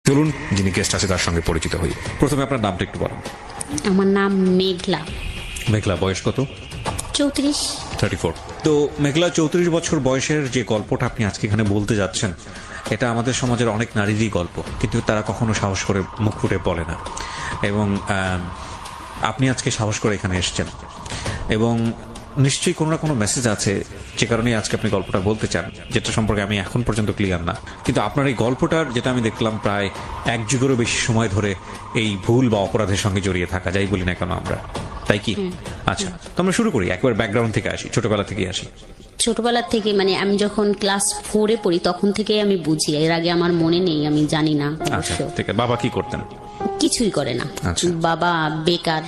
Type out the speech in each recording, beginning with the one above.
চলুন যিনি গেস্ট আছে তার সঙ্গে পরিচিত হই। প্রথমে আপনার নামটা একটু বলুন। আমার নাম মেঘলা। মেঘলা, বয়স কত? 34। 34। তো মেঘলা, 34 বছর বয়সের যে গল্পটা আপনি আজকে এখানে বলতে যাচ্ছেন, এটা আমাদের সমাজের অনেক নারীরই গল্প, কিন্তু তারা কখনো সাহস করে মুখ ফুটে বলে না। এবং আপনি আজকে সাহস করে এখানে এসেছেন, এবং নিশ্চয়ই কোনো না কোনো মেসেজ আছে যে কারণে আজকে আপনি গল্পটা বলতে চান, যেটা সম্পর্কে আমি এখন পর্যন্ত ক্লিয়ার না। কিন্তু আপনার এই গল্পটার, যেটা আমি দেখলাম, প্রায় এক যুগেরও বেশি সময় ধরে এই ভুল বা অপরাধের সঙ্গে জড়িয়ে থাকা, যাই বলি না কেন আমরা, তাই কি? আচ্ছা, তো আমরা শুরু করি, একবার ব্যাকগ্রাউন্ড থেকে আসি, ছোটবেলা থেকে আসি। ছোটবেলা থেকে মানে আমি যখন ক্লাস 4-এ পড়ি তখন থেকে আমি বুঝি, এর আগে আমার মনে নেই, আমি জানি না আচ্ছা, অবশ্য। ঠিক আছে। বাবা কি করতেন? কিছুই করে না। আচ্ছা। বাবা বেকার,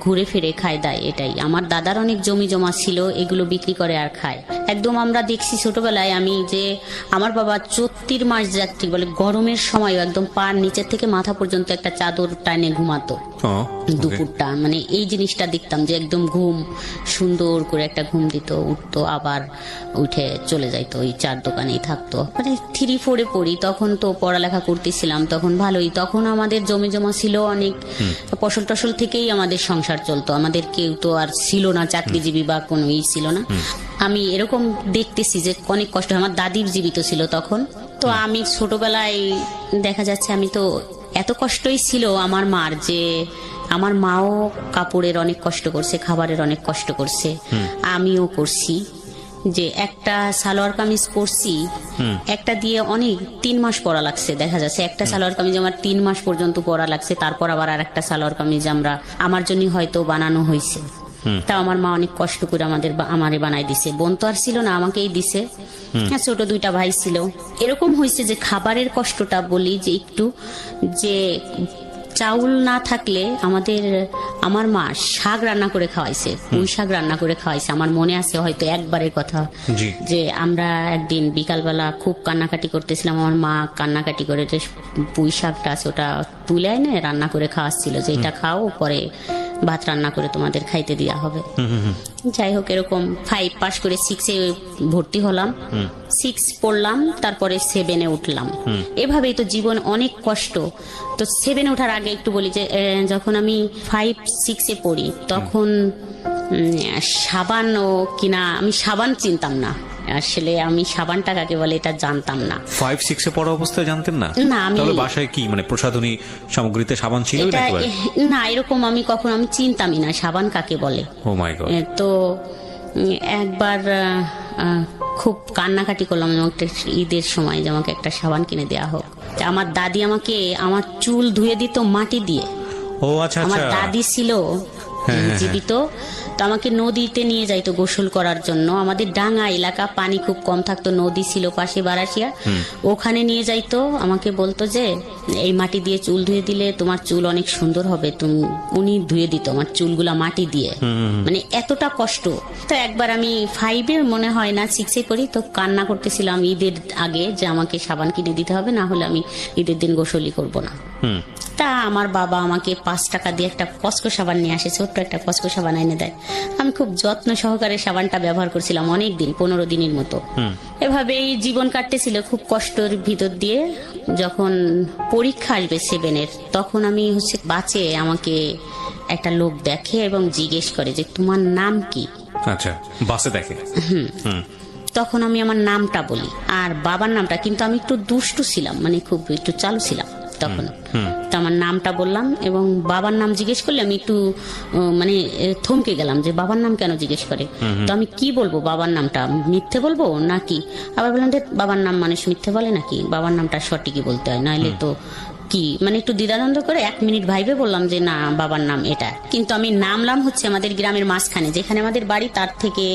ঘুরে ফিরে খায় দায়, এটাই। আমার দাদার অনেক জমি জমা ছিল, এগুলো বিক্রি করে আর খায়। একদম আমরা দেখছি ছোটবেলায় আমি যে আমার বাবা 34 মাস যাত্রী বলে, গরমের সময় একদম পার নিচের থেকে মাথা পর্যন্ত একটা চাদর টানে ঘুমাতো দুপুরটা। মানে এই জিনিসটা দেখতাম যে একদম ঘুম সুন্দর করে একটা ঘুম দিত, উঠতো, আবার উঠে চলে যাইতো, ওই চার দোকানেই থাকতো। মানে 3-4-এ পড়ি, তখন তো পড়ালেখা করতেছিলাম, তখন ভালোই। তখন আমাদের জমি জমা ছিল অনেক, ফসল টসল থেকেই আমাদের সংসার চলতো। আমাদের কেউ তো আর ছিল না চাকরিজীবী বা কোনো ই ছিল না। আমি এরকম দেখতেছি যে অনেক কষ্ট। আমার দাদির জীবিত ছিল তখন। তো আমি ছোটবেলায় দেখা যাচ্ছে আমি তো এত কষ্টই ছিল আমার মার, যে আমার মাও কাপড়ের অনেক কষ্ট করছে, খাবারের অনেক কষ্ট করছে, আমিও করছি। যে একটা সালোয়ার কামিজ পরছি, একটা দিয়ে অনেক 3 মাস পরা লাগছে। দেখা যাচ্ছে একটা সালোয়ার কামিজ আমার 3 মাস পর্যন্ত পরা লাগছে, তারপর আবার আর একটা সালোয়ার কামিজ আমার জন্য হয়তো বানানো হয়েছে। তা আমার মা অনেক কষ্ট করে আমারে বানাই দিছে। বোন তো আর ছিল না, আমাকেই দিছে। ছোট 2টা ভাই ছিল। এরকম হয়েছে যে খাবারের কষ্টটা বলি, যে একটু যে চাউল না থাকলে আমার মা শাক রান্না করে খাওয়াইছে, পুঁই শাক রান্না করে খাওয়াইছে। আমার মনে আছে হয়তো একবারের কথা, যে আমরা একদিন বিকালবেলা খুব কান্নাকাটি করতেছিলাম, আমার মা কান্নাকাটি করে যে পুঁই শাকটা আছে ওটা তুলে এনে রান্না করে খাওয়াচ্ছিল, যে এটা খাও, পরে ভাত রান্না করে তোমাদের খাইতে দেওয়া হবে। যাই হোক, এরকম 5 পাস করে 6-এ ভর্তি হলাম, 6 পড়লাম, তারপরে 7-এ উঠলাম। এভাবেই তো জীবন অনেক কষ্ট। তো 7-এ ওঠার আগে একটু বলি যে যখন আমি 5-6-এ পড়ি তখন সাবান ও কিনা, আমি সাবান চিনতাম না আসলে, আমি সাবানটা কাকে বলে এটা জানতাম না। 5-6-এ পড়া অবস্থায় জানতেন না? না, আমি তাহলে বাসায় কি মানে প্রসাধনী সামগ্রীতে সাবান ছিল না, এরকম আমি কখনো আমি চিনতামই না সাবান কাকে বলে। ও মাই গড। তো একবার খুব কান্নাকাটি করলাম একটা ঈদের সময়, যে আমাকে একটা সাবান কিনে দেওয়া হোক। আমার দাদি আমাকে আমার চুল ধুয়ে দিত মাটি দিয়ে। ও আচ্ছা, আমার দাদি ছিল জীবিত, তো আমাকে নদীতে নিয়ে যাইতো গোসল করার জন্য। আমাদের ডাঙ্গা এলাকা, পানি খুব কম থাকতো, নদী ছিল পাশে বারাসিয়া, ওখানে নিয়ে যাইতো। আমাকে বলতো যে এই মাটি দিয়ে চুল ধুয়ে দিলে তোমার চুল অনেক সুন্দর হবে। উনি ধুয়ে দিত আমার চুলগুলা মাটি দিয়ে, মানে এতটা কষ্ট। তো একবার আমি 5-এ মনে হয় না 6-এ পড়ি, তো কান্না করতেছিলাম ঈদের আগে যে আমাকে সাবান কিনে দিতে হবে, না হলে আমি ঈদের দিন গোসলই করবো না। তা আমার বাবা আমাকে 5 টাকা দিয়ে একটা কসকো সাবান নিয়ে আসে, ছোট্ট একটা কসকো সাবান এনে দেয়। আমি খুব যত্ন সহকারে সাবানটা ব্যবহার করছিলাম অনেক দিন, 15 দিনের মতো। এভাবেই জীবন কাটতেছিল খুব কষ্টের ভিতর দিয়ে। যখন পরীক্ষা আসবে 7-এর, তখন আমি বাসে আমাকে একটা লোক দেখে এবং জিজ্ঞেস করে যে তোমার নাম কি। আচ্ছা, বাসে দেখে? তখন আমি আমার নামটা বলি আর বাবার নামটা, কিন্তু আমি একটু দুষ্টু ছিলাম, মানে খুব একটু চালু ছিলাম তখন। তো আমার নামটা বললাম, এবং বাবার নাম জিজ্ঞেস করলে আমি একটু মানে থমকে গেলাম, যে বাবার নাম কেন জিজ্ঞেস করে। তো আমি কি বলবো, বাবার নামটা মিথ্যে বলবো নাকি? আবার বললাম যে বাবার নাম মানুষ মিথ্যে বলে নাকি, বাবার নামটা সঠিকই বলতে হয়, নাইলে তো কি, মানে একটু দ্বিধাদ্বন্দ্ব করে 1 মিনিট ভাইবে বললাম যে না, বাবার নাম এটা। কিন্তু আমি নামলাম আমাদের গ্রামের মাঝখানে, যেখানে আমাদের বাড়ি তার থেকে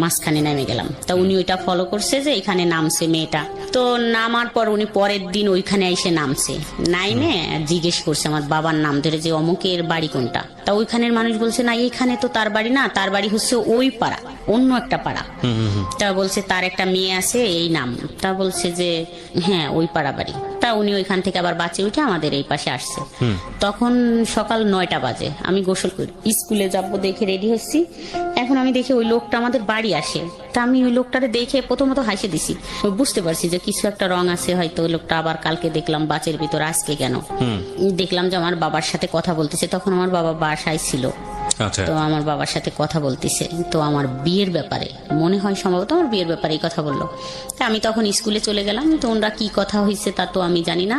মাঝখানে নেমে গেলাম। তা উনি ওইটা ফলো করছে যে এখানে নামছে মেয়েটা। তো নামার পর উনি পরের দিন ওইখানে এসে নামছে, নাইমে জিজ্ঞেস করছে আমার বাবার নাম ধরে যে অমুকের বাড়ি কোনটা। তা ওইখানের মানুষ বলছে না, এইখানে তো তার বাড়ি না, তার বাড়ি হচ্ছে ওই পাড়া, অন্য একটা পাড়া। তা বলছে তার একটা মেয়ে আছে এই নাম। তা বলছে যে হ্যাঁ ওই পাড়া বাড়ি। তা উনি ওইখান থেকে আবার বাঁচে উঠে আমাদের এই পাশে আসছে। তখন সকাল 9টা বাজে, আমি গোসল করি, স্কুলে যাবো দেখে রেডি হচ্ছি। এখন আমি দেখি ওই লোকটা আমাদের বাড়ি আসে, তা আমি ওই লোকটারে দেখে প্রথমত হাসি দিছি, বুঝতে পারছি যে কিছু একটা রং আছে হয়তো। ওই লোকটা আবার কালকে দেখলাম বাচের ভিতর, আজকে কেন দেখলাম যে আমার বাবার সাথে কথা বলতেছে। তখন আমার বাবা বাসায় ছিল, আচ্ছা, তো আমার বাবার সাথে কথা বলতেছে, তো আমার বিয়ের ব্যাপারে মনে হয় সম্ভবত আমার বিয়ের ব্যাপারেই কথা বললো। তা আমি তখন স্কুলে চলে গেলাম, তো ওনারা কি কথা হয়েছে তা তো আমি জানি না।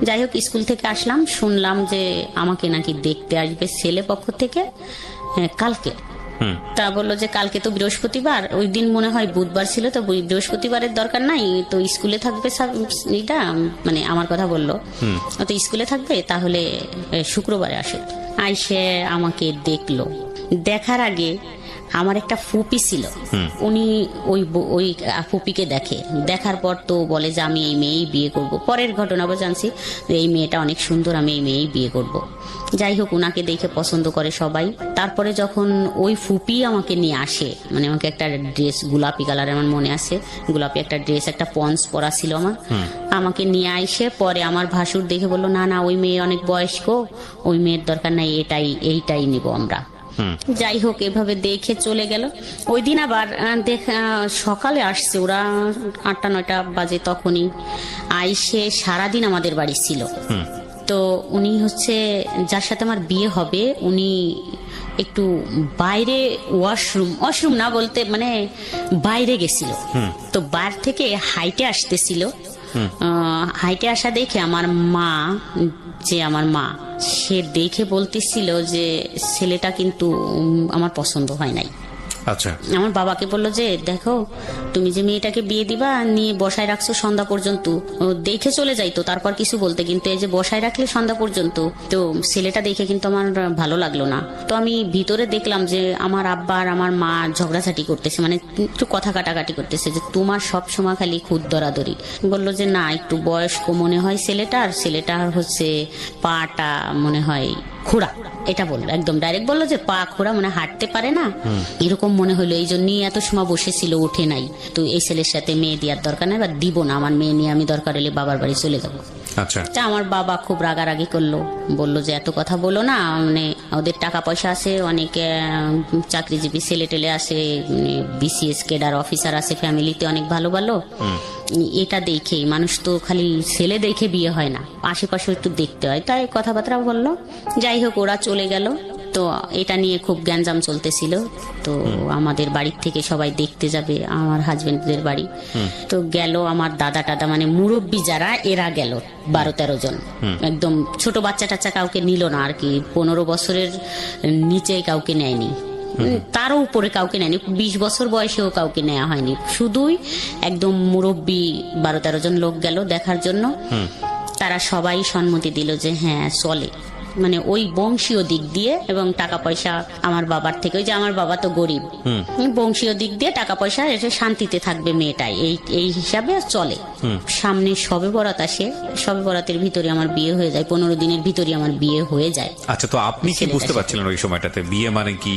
যাই হোক, স্কুল থেকে আসলাম, শুনলাম যে আমাকে নাকি দেখতে আসবে ছেলে পক্ষ থেকে কালকে। তা বললো যে কালকে তো বৃহস্পতিবার, ওই দিন মনে হয় বুধবার ছিল, তো বৃহস্পতিবারের দরকার নাই, তো স্কুলে থাকবে এটা, মানে আমার কথা বললো, তো স্কুলে থাকবে, তাহলে শুক্রবারে আসুক। আইসে আমাকে দেখলো, দেখার আগে আমার একটা ফুপি ছিল, উনি ওই ফুপিকে দেখে, দেখার পর তো বলে যে আমি এই মেয়েই বিয়ে করব। পরের ঘটনা জানছি যে এই মেয়েটা অনেক সুন্দর, আমি এই মেয়েই বিয়ে করব। যাই হোক, উনাকে দেখে পছন্দ করে সবাই। তারপরে যখন ওই ফুপি আমাকে নিয়ে আসে, মানে আমাকে একটা ড্রেস গোলাপি কালার, আমার মনে আছে, গোলাপি একটা ড্রেস, একটা পন্স পরা ছিল আমার, আমাকে নিয়ে আইসে পরে আমার ভাসুর দেখে বললো না না, ওই মেয়ে অনেক বয়স্ক, ওই মেয়ের দরকার নাই, এইটাই নিব আমরা। যাই হোক, এভাবে দেখে চলে গেল। ওই দিন আবার সকালে আসছে ওরা 8টা-9টা বাজে, তখনই আইসে সারাদিন আমাদের বাড়ি ছিল। তো উনি হচ্ছে যার সাথে আমার বিয়ে হবে, উনি একটু বাইরে ওয়াশরুম না বলতে মানে বাইরে গেছিল, তো বাইরে থেকে হাইটে আসতেছিল। হাইটে আসা দেখে আমার মা সে দেখে বলতেছিল যে ছেলেটা কিন্তু আমার পছন্দ হয় নাই। আচ্ছা, আমার বাবাকে বললো যে দেখো, তুমি যে মেয়েটাকে বিয়ে দিবা নিয়ে বসায় রাখছো সন্ধ্যা পর্যন্ত, দেখে চলে যাইতো তারপর কিছু বলতে, কিন্তু এই যে বসায় রাখলে সন্ধ্যা পর্যন্ত, তো ছেলেটা দেখে কিন্তু আমার ভালো লাগলো না। তো আমি ভিতরে দেখলাম যে আমার আব্বা আর আমার মা ঝগড়াঝাটি করতেছে, মানে একটু কথা কাটাকাটি করতেছে, যে তোমার সব সময় খালি খুদ দরাদরি। বললো যে না, একটু বয়স্ক মনে হয় ছেলেটার হচ্ছে পাটা মনে হয় খোড়া, এটা বললো, একদম ডাইরেক্ট বললো যে পা খোড়া, মানে হাঁটতে পারে না, এরকম মনে হলো। এই জন্যই এত সময় বসেছিল, ওঠে নাই। তো এই ছেলের সাথে মেয়ে দেওয়ার দরকার নাই, বা দিব না, আমার মেয়ে নিয়ে আমি দরকার হলে বাবার বাড়ি চলে যাবো। আচ্ছা, আমার বাবা খুব রাগারাগি করলো, বললো যে এত কথা বলো না, মানে ওদের টাকা পয়সা আছে, অনেক চাকরিজীবী ছেলে টেলে আছে, বিসিএস কেডার অফিসার আছে ফ্যামিলিতে, অনেক ভালো ভালো। এটা দেখে মানুষ তো খালি ছেলে দেখে বিয়ে হয় না, আশেপাশে একটু দেখতে হয়, তাই কথাবার্তা বললো। যাই হোক, ওরা চলে গেল। তো এটা নিয়ে খুব গ্যাঞ্জাম চলতেছিল। তো আমাদের বাড়ির থেকে সবাই দেখতে যাবে আমার হাজবেন্ডদের বাড়ি, তো গেল আমার দাদা টাদা, মানে মুরব্বী যারা, এরা গেল 12-13 জন। একদম ছোট বাচ্চা টাচ্চা কাউকে নিল না আর কি, 15 বছরের নিচে কাউকে নেয়নি, তারও উপরে কাউকে নেয়নি, 20 বছর বয়সেও কাউকে নেওয়া হয়নি, শুধুই একদম মুরব্বী 12-13 জন লোক গেল দেখার জন্য। তারা সবাই সম্মতি দিল যে হ্যাঁ চলে, মানে ওই বংশীয় দিক দিয়ে এবং টাকা পয়সা আমার বাবার থেকে, ওই যে আমার বাবা তো গরিব, বংশীয় দিক দিয়ে টাকা পয়সা এসে শান্তিতে থাকবে মেয়েটাই, এই হিসাবে চলে। সামনে সবে বরাত আসে, সবে বরাতের ভিতরে আমার বিয়ে হয়ে যায়, 15 দিনের ভিতরে আমার বিয়ে হয়ে যায়। আচ্ছা, তো আপনি কি বুঝতে পারছিলেন ওই সময়টাতে বিয়ে মানে কি?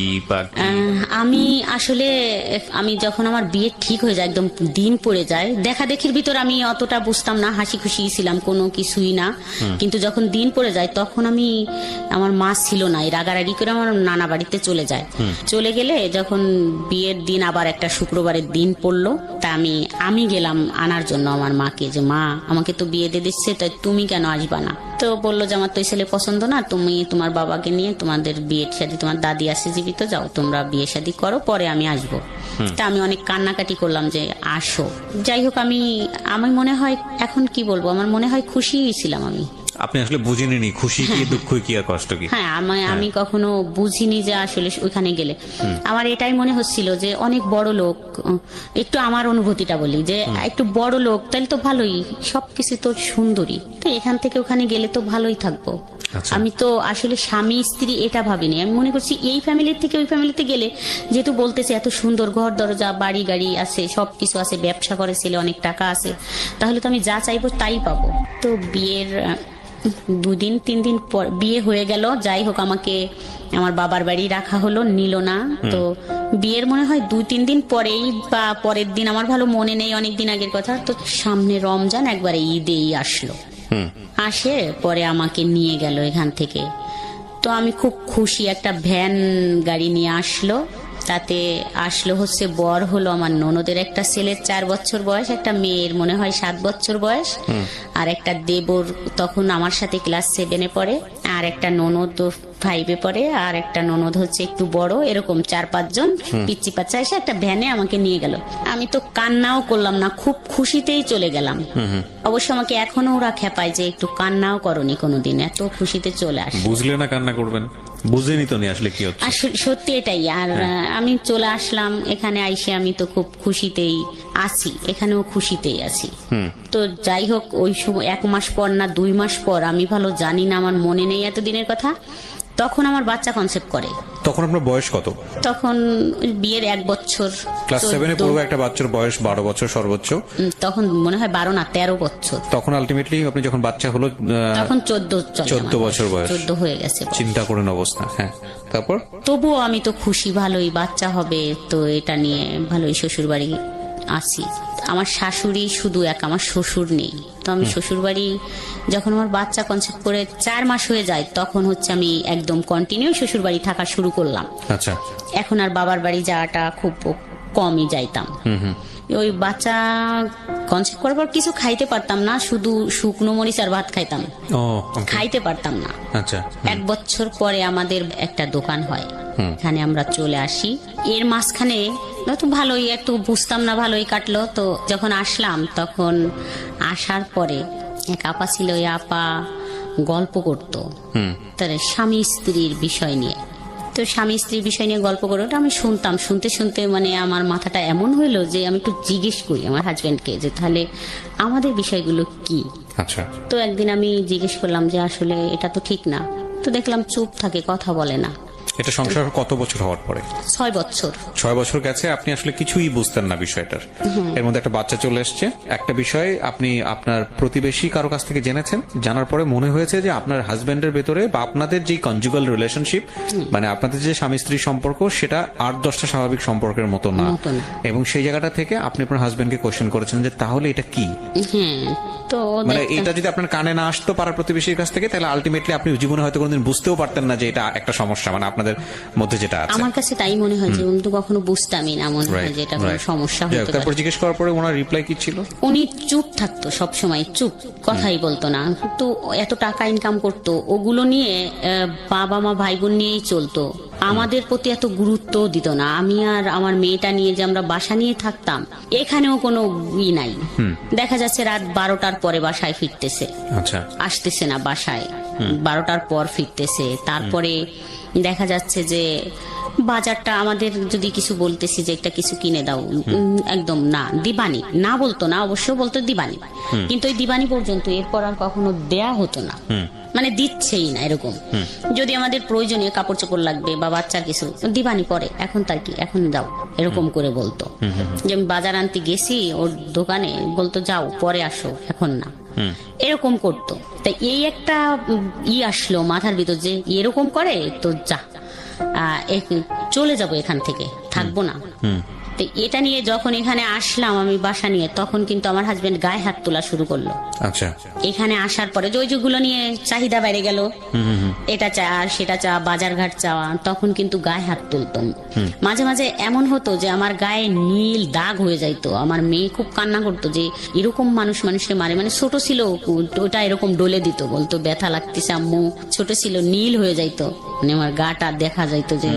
আমি আসলে যখন আমার বিয়ে ঠিক হয়ে যায়, একদম দিন পড়ে যায়, দেখা দেখির ভিতর আমি অতটা বুঝতাম না, হাসি খুশি ছিলাম, কোনো কিছুই না। কিন্তু যখন দিন পড়ে যায়, তখন আমার মা ছিল না, রাগারাগি করে আমার নানা বাড়িতে চলে যায়। চলে গেলে যখন বিয়ের দিন আবার একটা শুক্রবারের দিন পড়লো, তা আমি গেলাম আনার জন্য আমার মাকে, যে মা আমাকে তো বিয়ে দিয়ে দিচ্ছে, তাই তুমি কেন আসবা না? তো বললো যে আমার তো এই ছেলে পছন্দ না, তুমি তোমার বাবাকে নিয়ে তোমাদের বিয়ের শাদী, তোমার দাদি আছে জীবিত, যাও তোমরা বিয়ে শাদী করো, পরে আমি আসবো। তা আমি অনেক কান্নাকাটি করলাম যে আসো। যাই হোক, আমি মনে হয় এখন কি বলবো, আমার মনে হয় খুশি ছিলাম আমি। আপনি আসলে বুঝিনি খুশি কি, দুঃখ কি, আর কষ্ট কি? হ্যাঁ, আমি কখনো বুঝিনি যে আসলে ওইখানে গেলে আমার এটাই মনে হচ্ছিল যে অনেক বড় লোক, একটু আমার অনুভূতিটা বলি, যে একটু বড় লোক, তাহলে তো ভালোই, সবকিছু তো সুন্দরী, তো এখান থেকে ওখানে গেলে তো ভালোই থাকবো। আমি তো আসলে স্বামী স্ত্রী এটা ভাবিনি, আমি মনে করছি এই ফ্যামিলির থেকে ওই ফ্যামিলিতে গেলে, যেহেতু বলতেছে এত সুন্দর ঘর দরজা বাড়ি গাড়ি আছে, সবকিছু আছে, ব্যবসা করে ছেলে, অনেক টাকা আছে, তাহলে তো আমি যা চাইবো তাই পাবো। তো বিয়ের 2 দিন 3 দিন পর বিয়ে হয়ে গেল। যাই হোক, আমাকে আমার বাবার বাড়ি রাখা হলো, নিল না। তো বিয়ের মনে হয় 2-3 দিন পরেই বা পরের দিন, আমার ভালো মনে নেই, অনেক দিন আগের কথা, তো সামনে রমজান একবারে ঈদেই আসলো। আসে পরে আমাকে নিয়ে গেল এখান থেকে। তো আমি খুব খুশি, একটা ভ্যান গাড়ি নিয়ে আসলো, তাতে আসলো হচ্ছে বর হলো আমার ননদের একটা ছেলের 4 বছর বয়স, একটা মেয়ের মনে হয় 7 বছর বয়স, আর একটা দেবর তখন আমার সাথে ক্লাস 7-এ পড়ে, আর একটা ননদ 5-এ পড়ে, আর একটা ননদ হচ্ছে একটু বড়, এরকম 4-5 জন পিচ্চি পাচ্চা এসে একটা ভ্যানে আমাকে নিয়ে গেল। আমি তো কান্নাও করলাম না, খুব খুশিতেই চলে গেলাম। অবশ্য আমাকে এখনো ওরা খেপায় যে একটু কান্নাও করনি কোনোদিন, এত খুশিতে চলে আসে। বুঝলে না কান্না করবেন, বুঝেনি তো নি আসলে কি হচ্ছে। আসলে সত্যি এটাই। আর আমি চলে আসলাম এখানে, আইসে আমি তো খুব খুশিতেই আছি, এখানেও খুশিতেই আছি। তো যাই হোক, ওই সময় 1 মাস পর না 2 মাস পর, আমি ভালো জানি না, আমার মনে নেই এতদিনের কথা, তখন আমার বাচ্চা কনসেপ্ট করে। তখন আপনার বয়স কত? তখন বিয়ের 1 বছর, ক্লাস 7-এ পড়বে একটা বাচ্চার বয়স 12 বছর সর্বোচ্চ। তখন মনে হয় 12 না 13 বছর। তখন আলটিমেটলি আপনি যখন বাচ্চা হলো তখন 14 বছর বয়স, 14 হয়ে গেছে। চিন্তা করেন অবস্থা। হ্যাঁ, তারপর? তবুও আমি তো খুশি, ভালোই বাচ্চা হবে, তো এটা নিয়ে ভালোই শ্বশুর বাড়ি আছি। আমার শাশুড়ি শুধু এক, আমার শ্বশুর নেই। তো আমি শ্বশুর বাড়ি যখন আমার বাচ্চা কনসেপ্ট করে 4 মাস হয়ে যায়, তখন হচ্ছে আমি একদম কন্টিনিউ শ্বশুর বাড়ি থাকা শুরু করলাম। আচ্ছা। এখন আর বাবার বাড়ি যাওয়াটা খুব কমই যাইতাম। ওই বাচ্চা কনসেপ্ট করার পর কিছু খাইতে পারতাম না, শুধু শুকনো মরিচ আর ভাত খাইতাম, খাইতে পারতাম না। আচ্ছা। 1 বছর পরে আমাদের একটা দোকান হয়, এখানে আমরা চলে আসি। এর মাঝখানে তো ভালোই একটু বুঝতাম না, ভালোই কাটলো। তো যখন আসলাম, তখন আসার পরে এক আপা ছিল, ওই আপা গল্প করতো তার স্বামী স্ত্রীর বিষয় নিয়ে। তো স্বামী স্ত্রীর বিষয় নিয়ে গল্প করে ওটা আমি শুনতাম, শুনতে শুনতে মানে আমার মাথাটা এমন হইলো যে আমি একটু জিজ্ঞেস করি আমার হাজবেন্ডকে যে তাহলে আমাদের বিষয়গুলো কি। আচ্ছা। তো একদিন আমি জিজ্ঞেস করলাম যে আসলে এটা তো ঠিক না। তো দেখলাম চুপ থাকে, কথা বলে না। এটা সংসার কত বছর হওয়ার পরে? 6 বছর। 6 বছর গেছে, আপনি আসলে কিছুই বুঝতেন না বিষয়টার। এর মধ্যে একটা বাচ্চা চলে এসছে, একটা বিষয় আপনি আপনার প্রতিবেশী কারো কাছ থেকে জেনেছেন, জানার পরে মনে হয়েছে যে আপনার হাজবেন্ডের ভেতরে বা আপনাদের যে কনজুগাল রিলেশনশিপ, মানে আপনাদের যে স্বামী স্ত্রী সম্পর্ক, সেটা 8-10টা স্বাভাবিক সম্পর্কের মতো না। এবং সেই জায়গাটা থেকে আপনি আপনার হাজবেন্ডকে কোশ্চেন করেছেন যে তাহলে এটা কি। তো মানে এটা যদি আপনার কানে না আসতো পাড়ার প্রতিবেশীর কাছ থেকে, তাহলে আলটিমেটলি আপনি জীবনে হয়তো কোনোদিন বুঝতেও পারতেন না যে এটা একটা সমস্যা, মানে আপনাদের মধ্যে যেটা আছে। আমার কাছে তাই মনে হয় যে আমি তো কখনো বুঝতামই না, মনে হয় যে এটা কোনো সমস্যা হতে পারে। তারপর জিজ্ঞেস করার পরে ওনার রিপ্লাই কি ছিল? উনি চুপ থাকতো, সব সময় চুপ, কথাই বলতো না। তো এত টাকা ইনকাম করতো, ওগুলো নিয়ে বাবা মা ভাই বোন নিয়েই চলতো, আমাদের প্রতি এত গুরুত্ব দিত না। আমি আর আমার মেয়েটা নিয়ে যে আমরা বাসা নিয়ে থাকতাম, এখানেও কোনো ই নাই। দেখা যাচ্ছে রাত 12টার পরে বাসায় ফিরতেছে, আসতেছে না বাসায়, 12টার পর ফিরতেছে। তারপরে দেখা যাচ্ছে যে বাজারটা আমাদের যদি কিছু বলতেছি যে একটা কিছু কিনে দাও, একদম না, দিবানি না বলতো না, অবশ্য বলতো দিবানি, কিন্তু ওই দিবানি পর্যন্ত, এরপর আর কখনো দেয়া হতো না, মানে দিচ্ছেই না এরকম। যদি আমাদের প্রয়োজনীয় কাপড় চোপড় লাগবে বা বাচ্চার কিছু, দিবানি পরে, এখন তার কি, এখন যাও, এরকম করে বলতো। যে আমি বাজার আনতে গেছি ওর দোকানে, বলতো যাও পরে আসো, এখন না, এরকম করতো। তাই এই একটা আসলো মাথার ভিতর যে এরকম করে, তো যা চলে যাবো এখান থেকে, থাকবো না। তো এটা নিয়ে যখন এখানে আসলাম আমি বাসা নিয়ে, তখন কিন্তু আমার হাজবেন্ড গায়ে হাত তোলা শুরু করলো। আচ্ছা। এখানে আসার পরে ওই যেগুলো নিয়ে চাহিদা বেড়ে গেল, এটা চা সেটা চা, বাজার ঘাট চাওয়া, তখন কিন্তু গায়ে হাত তুলতাম। মাঝে মাঝে এমন হতো যে আমার গায়ে নীল দাগ হয়ে যাইতো। আমার মেয়ে খুব কান্না করতো যে এরকম মানুষকে মারে, মানে ছোট ছিল ওটা, এরকম ডলে দিত, বলতো ব্যথা লাগতেছে আম্মু, ছোট ছিল, নীল হয়ে যাইতো, মানে আমার গাটা দেখা যাইতো যে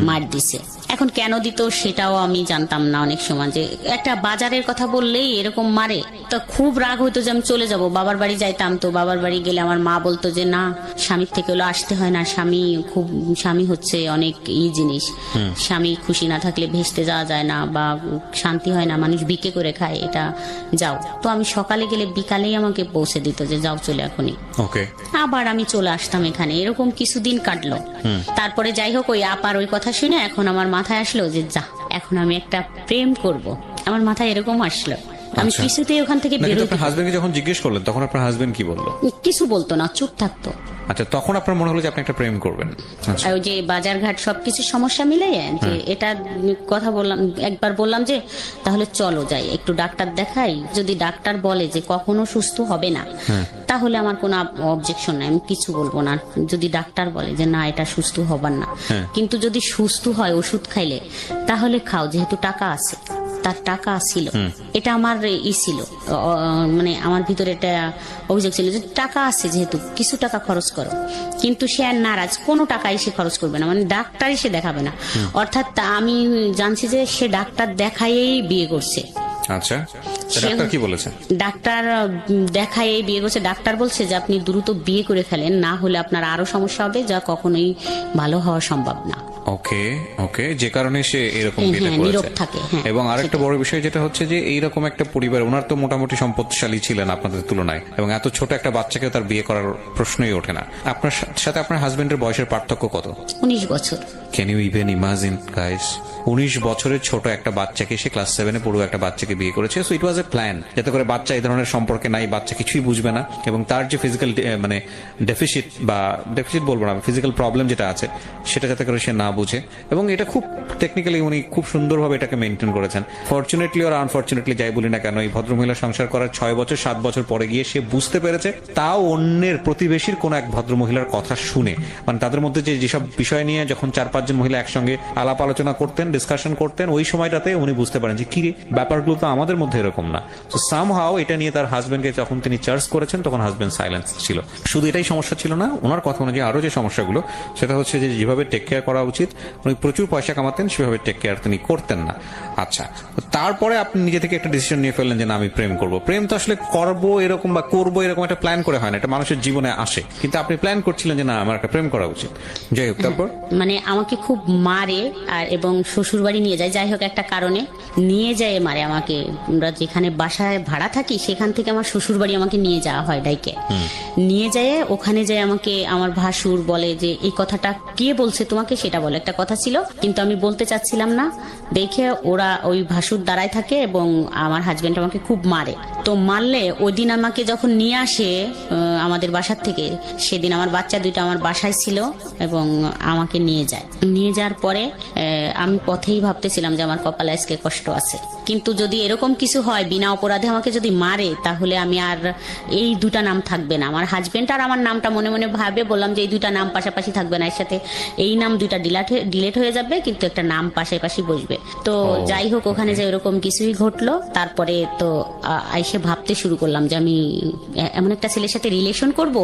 মার দিছে। এখন কেন দিত সেটাও আমি জানতাম না অনেক সময়, যে একটা বাজারের কথা বললেই এরকম মারে। তো খুব রাগ হইতো যে আমি চলে যাব, বাবার বাড়ি যাইতাম। তো বাবার বাড়ি গেলে আমার মা বলতো যে না, স্বামীর থেকে হলো আসতে হয় না, স্বামী হচ্ছে অনেক জিনিস, স্বামী খুশি না থাকলে ভেস্তে যাওয়া যায় না, বা শান্তি হয় না, মানুষ বিকে করে খায়, এটা যাও। তো আমি সকালে গেলে বিকালেই আমাকে পৌঁছে দিত যে যাও চলে এখনই। আবার আমি চলে আসতাম এখানে, এরকম কিছুদিন কাটলো। তারপরে যাই হোক, ওই আপার ওই কথা শুনে এখন আমার মাথায় আসলো যে যা, এখন আমি একটা প্রেম করব, আমার মাথায় এরকম আসলো। আমি কিছুতেই ওখান থেকে বেরোতে। আপনার হাজবেন্ডকে যখন জিজ্ঞেস করলেন, তখন আপনার হাজবেন্ড কি বললো? কিছু বলতো না, চুপ থাকতো। আচ্ছা, তখন আপনার মনে হলো যে আপনি একটা প্রেম করবেন। ওই যে বাজার ঘাট সবকিছু সমস্যা মিলে যে এটা কথা বললাম, একবার বললাম যে তাহলে চলো যাই একটু ডাক্তার দেখাই, যদি ডাক্তার বলে যে কখনো সুস্থ হবে না, তাহলে আমার কোনো অবজেকশন নাই, আমি কিছু বলবো না। যদি ডাক্তার বলে যে না এটা সুস্থ হবার না, কিন্তু যদি সুস্থ হয় ওষুধ খাইলে তাহলে খাও, যেহেতু টাকা আছে, তার টাকা ছিল, এটা আমার ছিল, মানে আমার ভিতরে এটা অভিযোগ ছিল যে টাকা আছে যেহেতু কিছু টাকা খরচ করো। কিন্তু সে আর নারাজ, কোনো টাকাই সে খরচ করবে না, মানে ডাক্তারই সে দেখাবে না। অর্থাৎ আমি জানছি যে সে ডাক্তার দেখাইয়েই বিয়ে করছে। আচ্ছা, ডাক্তার কি বলেছে? ডাক্তার দেখায় বিয়ে করছে। ডাক্তার বলছে যে আপনি দ্রুত বিয়ে করে ফেলেন, না হলে আপনার আরো সমস্যা হবে, যা কখনোই ভালো হওয়া সম্ভব না। ওকে ওকে, যে কারণে সে এরকম বিয়েটা নীরব করেছে। থাকে। এবং আরেকটা বড় বিষয় যেটা হচ্ছে যে এইরকম একটা পরিবার, ওনার তো মোটামুটি সম্পদশালী ছিলেন আপনাদের তুলনায়, এবং এত ছোট একটা বাচ্চাকে তার বিয়ে করার প্রশ্নই ওঠে না। আপনার সাথে আপনার হাজবেন্ডের বয়সের পার্থক্য কত? 19 বছর। Can you even imagine guys, 19 বছরের ছোট একটা বাচ্চাকে, সে ক্লাস 7-এ পড়ুয়া একটা বাচ্চাকে বিয়ে করেছে। So it was A plan, যাতে করে বাচ্চা এই ধরনের সম্পর্কে নাই, বাচ্চা কিছুই বুঝবে না, এবং তার যে ফিজিক্যাল মানে ডেফিসিট বলবো না, ফিজিক্যাল প্রবলেম যেটা আছে সেটা যাতে করে সে না বুঝে। এবং এটা খুব টেকনিক্যালি উনি খুব সুন্দরভাবে এটাকে মেনটেন করেছেন। ফরচুনেটলি আর আনফরচুনেটলি যাই বলি না কেন, এই ভদ্রমহিলা সংসার করার 6 বছর 7 বছর পরে গিয়ে সে বুঝতে পেরেছে, তাও অন্যের প্রতিবেশীর কোন এক ভদ্রমহিলার কথা শুনে, মানে তাদের মধ্যে যেসব বিষয় নিয়ে যখন 4-5 জন মহিলা একসঙ্গে আলাপ আলোচনা করতেন, ডিসকাশন করতেন, ওই সময়টাতে উনি বুঝতে পারেন যে কি রে, ব্যাপারগুলো তো আমাদের মধ্যে এরকম না। তো সামহাও এটা নিয়ে তার হাজবেন্ডকে যখন তিনি চার্জ করেছেন, তখন হাজবেন্ড সাইলেন্স ছিল। শুধু এটাই সমস্যা ছিল না, ওনার কথা অনুযায়ী আরো যে সমস্যাগুলো, সেটা হচ্ছে যে যেভাবে টেক কেয়ার করা উচিত, উনি প্রচুর পয়সা কামাতেন, সেভাবে টেক কেয়ার তিনি করতেন না। আচ্ছা, তারপরে আপনি নিজে থেকে একটা ডিসিশন নিয়ে ফেললেন যে না, আমি প্রেম করব। প্রেম তো আসলে করবো এরকম বা করবো এরকম একটা প্ল্যান করে হয় না, এটা মানুষের জীবনে আসে, কিন্তু আপনি প্ল্যান করছিলেন যে না, আমার একটা প্রেম করা উচিত। যাই হোক, তারপর মানে আমাকে খুব মারে আর এবং শ্বশুর বাড়ি নিয়ে যায়, যাই হোক একটা কারণে নিয়ে যায় মারে আমাকে। আমরা যেখানে বাসায় ভাড়া থাকি সেখান থেকে আমার শ্বশুর বাড়ি আমাকে নিয়ে যাওয়া হয় ডাইকে, নিয়ে যায়। ওখানে যায় আমাকে আমার ভাসুর বলে যে এই কথাটা কে বলছে তোমাকে, সেটা বলে, একটা কথা ছিল কিন্তু আমি বলতে চাচ্ছিলাম না দেখে ওরা ওই ভাসুর দাঁড়ায় থাকে এবং আমার হাজবেন্ড আমাকে খুব মারে। তো মারলে ওই দিন আমাকে যখন নিয়ে আসে আমাদের বাসার থেকে, সেদিন আমার বাচ্চা দুইটা আমার বাসায় ছিল এবং আমাকে নিয়ে যায়। নিয়ে যাওয়ার পরে আমি পথেই ভাবতেছিলাম যে আমার কপালে আজকে কষ্ট আছে, কিন্তু যদি এরকম কিছু হয় বিনা অপরাধে আমাকে যদি মারে, তাহলে আমি আর এই দুটা নাম থাকবে না। আমার হাজবেন্ড আর আমার নামটা মনে মনে ভাবে বললাম যে এই দুটা নাম পাশাপাশি থাকবে না, এর সাথে এই নাম দুইটা ডিলেট হয়ে যাবে, কিন্তু একটা নাম পাশাপাশি বসবে। তো যাই হোক, ওখানে যে এরকম কিছুই ঘটলো। তারপরে তো আইসে ভাবতে শুরু করলাম যে আমি এমন একটা ছেলের সাথে রিলেশন করব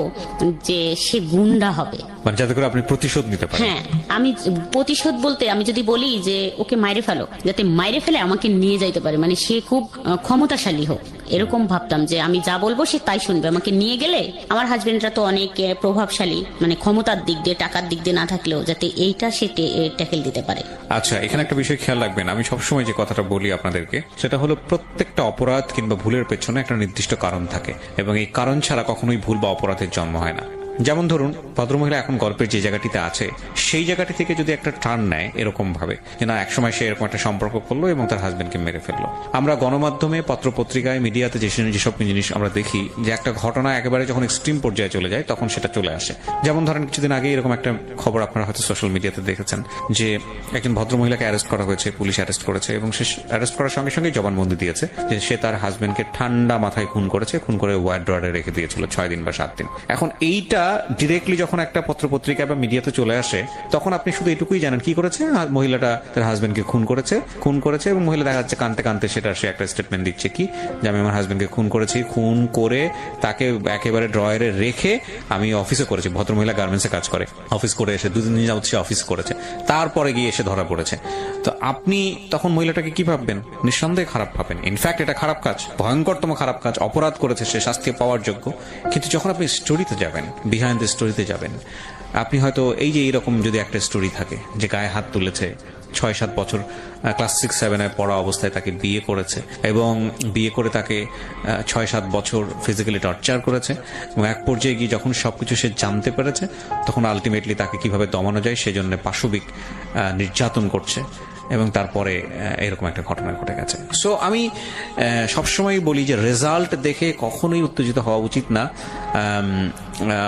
যে সে গুন্ডা হবে, মানে যাতে করে আপনি প্রতিশোধ নিতে পারেন। হ্যাঁ, আমি প্রতিশোধ বলতে আমি যদি বলি যে ওকে মাইরে ফেলো, যাতে মাইরে ফেলে আমাকে নিয়ে যাইতে পারে, মানে সে খুব ক্ষমতাশালী হোক, এরকম ভাবতাম যে আমি যা বলবো সে তাই শুনবে। আমাকে নিয়ে গেলে আমার হাজবেন্ডরা তো অনেক প্রভাবশালী, মানে ক্ষমতার দিক দিয়ে, টাকার দিক দিয়ে না থাকলেও যাতে এইটা সে ট্যাকেল দিতে পারে। আচ্ছা, এখানে একটা বিষয় খেয়াল রাখবেন, আমি সবসময় যে কথাটা বলি আপনাদেরকে, সেটা হলো প্রত্যেকটা অপরাধ কিংবা ভুলের পেছনে একটা নির্দিষ্ট কারণ থাকে, এবং এই কারণ ছাড়া কখনোই ভুল বা অপরাধের জন্ম হয় না। যেমন ধরুন, ভদ্রমহিলা এখন গল্পের যে জায়গাটিতে আছে, সেই জায়গাটি থেকে যদি একটা টার্ন নেয় এরকম ভাবে যে না, একসময় সে এরকম একটা সম্পর্ক করলো এবং তার হাজবেন্ডকে মেরে ফেললো। আমরা গণমাধ্যমে, পত্রপত্রিকায়, মিডিয়াতে যেসব জিনিস আমরা দেখি, যে একটা ঘটনা একেবারে যখন এক্সট্রিম পর্যায়ে চলে যায় তখন সেটা চলে আসে। যেমন ধরেন, কিছুদিন আগে এরকম একটা খবর আপনারা হয়তো সোশ্যাল মিডিয়াতে দেখেছেন যে একজন ভদ্রমহিলাকে অ্যারেস্ট করা হয়েছে, পুলিশ অ্যারেস্ট করেছে, এবং সে অ্যারেস্ট করার সঙ্গে সঙ্গে জবানবন্দি দিয়েছে যে সে তার হাজবেন্ডকে ঠান্ডা মাথায় খুন করেছে, খুন করে ওয়ার্ড্রয়ারে রেখে দিয়েছিল 6 দিন বা 7 দিন। এখন এইটা ডিরেক্টলি যখন একটা পত্রপত্রিকা বা মিডিয়াতে চলে আসে, তখন আপনি শুধু এটুকুই জানেন কি করেছে, মহিলাটা তার হাজবেন্ডকে খুন করেছে, এবং মহিলা দেখা যাচ্ছে কানতে কানতে সেটা সে একটা স্টেটমেন্ট দিচ্ছে কি, যে আমি আমার হাজবেন্ডকে খুন করেছি, খুন করে তাকে একেবারে ড্রয়ারে রেখে আমি অফিসে করেছি। ভদ্রমহিলা গার্মেন্টসে কাজ করে, অফিস করে এসে 2 দিন যাবত সে অফিস করেছে, তারপরে গিয়ে এসে ধরা পড়েছে। তো আপনি তখন মহিলাটাকে কি ভাববেন? নিঃসন্দেহে খারাপ ভাবেন। ইনফ্যাক্ট এটা খারাপ কাজ, ভয়ঙ্করতম খারাপ কাজ, অপরাধ করেছে সে, শাস্তি পাওয়ার যোগ্য। কিন্তু যখন আপনি স্টোরিতে যাবেন, বিহাইন্ড দ্য স্টোরিতে যাবেন, আপনি হয়তো এই যে এইরকম যদি একটা স্টোরি থাকে যে গায়ে হাত তুলেছে, 6-7 বছর ক্লাস 6-7 পড়া অবস্থায় তাকে বিয়ে করেছে, এবং বিয়ে করে তাকে 6-7 বছর ফিজিক্যালি টর্চার করেছে, এবং এক পর্যায়ে গিয়ে যখন সবকিছু সে জানতে পেরেছে, তখন আলটিমেটলি তাকে কিভাবে দমানো যায় সেজন্য পাশবিক নির্যাতন করছে, এবং তারপরে এরকম একটা ঘটনা ঘটে গেছে। সো আমি সবসময় বলি যে রেজাল্ট দেখে কখনোই উত্তেজিত হওয়া উচিত না,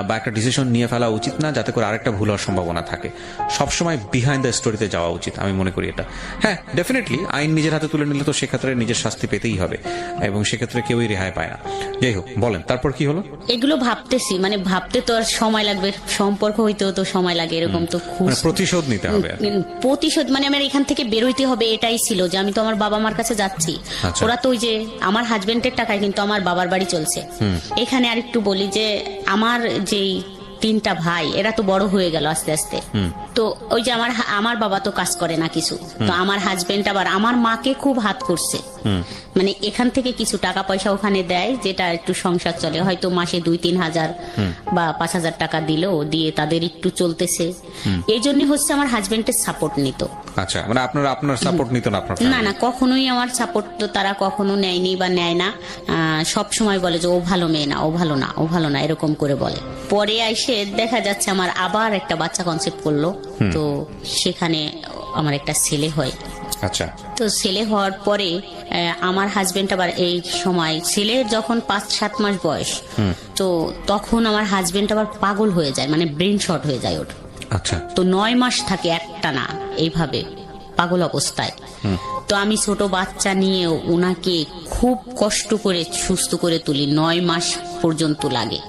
বা একটা ডিসিশন নিয়ে ফেলা উচিত না যাতে করে আরেকটা ভুল হওয়ার সম্ভাবনা থাকে। সবসময় বিহাইন্ড দ্য স্টোরিতে যাওয়া উচিত, আমি মনে করি এটা। হ্যাঁ, ডেফিনেটলি আইন নিজের হাতে তুলে নিলে তো সেক্ষেত্রে নিজের শাস্তি পেতেই হবে, এবং সেক্ষেত্রে কেউই রেহাই পায় না। যাই হোক, বলেন তারপর কি হলো? এগুলো ভাবতেছি, মানে ভাবতে তো আর সময় লাগবে, সম্পর্ক হইতেও তো সময় লাগে, এরকম তো খুব প্রতিশোধ নিতে হবে। প্রতিশোধ মানে আমার এখান থেকে বেরোইতে হবে, এটাই ছিল যে আমি তো আমার বাবা মার কাছে যাচ্ছি। আচ্ছা। ওরা তো ওই যে আমার হাজবেন্ডের টাকায় কিন্তু আমার বাবার বাড়ি চলছে। এখানে আর একটু বলি যে আমার যেই 3টা ভাই, এরা তো বড় হয়ে গেল আস্তে আস্তে। তো ওই যে আমার বাবা তো কাজ করে না কিছু, তো আমার হাজবেন্ড আবার আমার মাকে খুব হাত করছে, মানে এখান থেকে কিছু টাকা পয়সা ওখানে দেয়, যেটা একটু সংসার চলে, হয়তো মাসে 2-3 হাজার বা 5 হাজার টাকা দিলেও দিয়ে তাদের একটু চলতেছে। এই জন্য হচ্ছে আমার হাজবেন্ডের সাপোর্ট নিত। আচ্ছা, মানে আপনার সাপোর্ট নিত না? আপনার না না, কখনোই আমার সাপোর্ট তো তারা কখনো নেয়নি বা নেয় না। সব সময় বলে যে ও ভালো মেয়ে না, ও ভালো না, ও ভালো না, এরকম করে বলে। পরে এসে দেখা যাচ্ছে আমার আবার একটা বাচ্চা কনসেপ্ট করলো, তো সেখানে আমার একটা ছেলে হয়। আচ্ছা। তো ছেলে হওয়ার পরে আমার হাজবেন্ড আবার এই সময়, ছেলের যখন 5-7 মাস বয়স, তো তখন আমার হাজবেন্ড আবার পাগল হয়ে যায়, মানে ব্রেন শর্ট হয়ে যায় ওর। আচ্ছা। তো 9 মাস থাকে একটানা এইভাবে পাগল অবস্থায়। তো আমি ছোট বাচ্চা নিয়ে ওনাকে খুব কষ্ট করে সুস্থ করে তুলি, 9 মাস পর্যন্ত লাগে।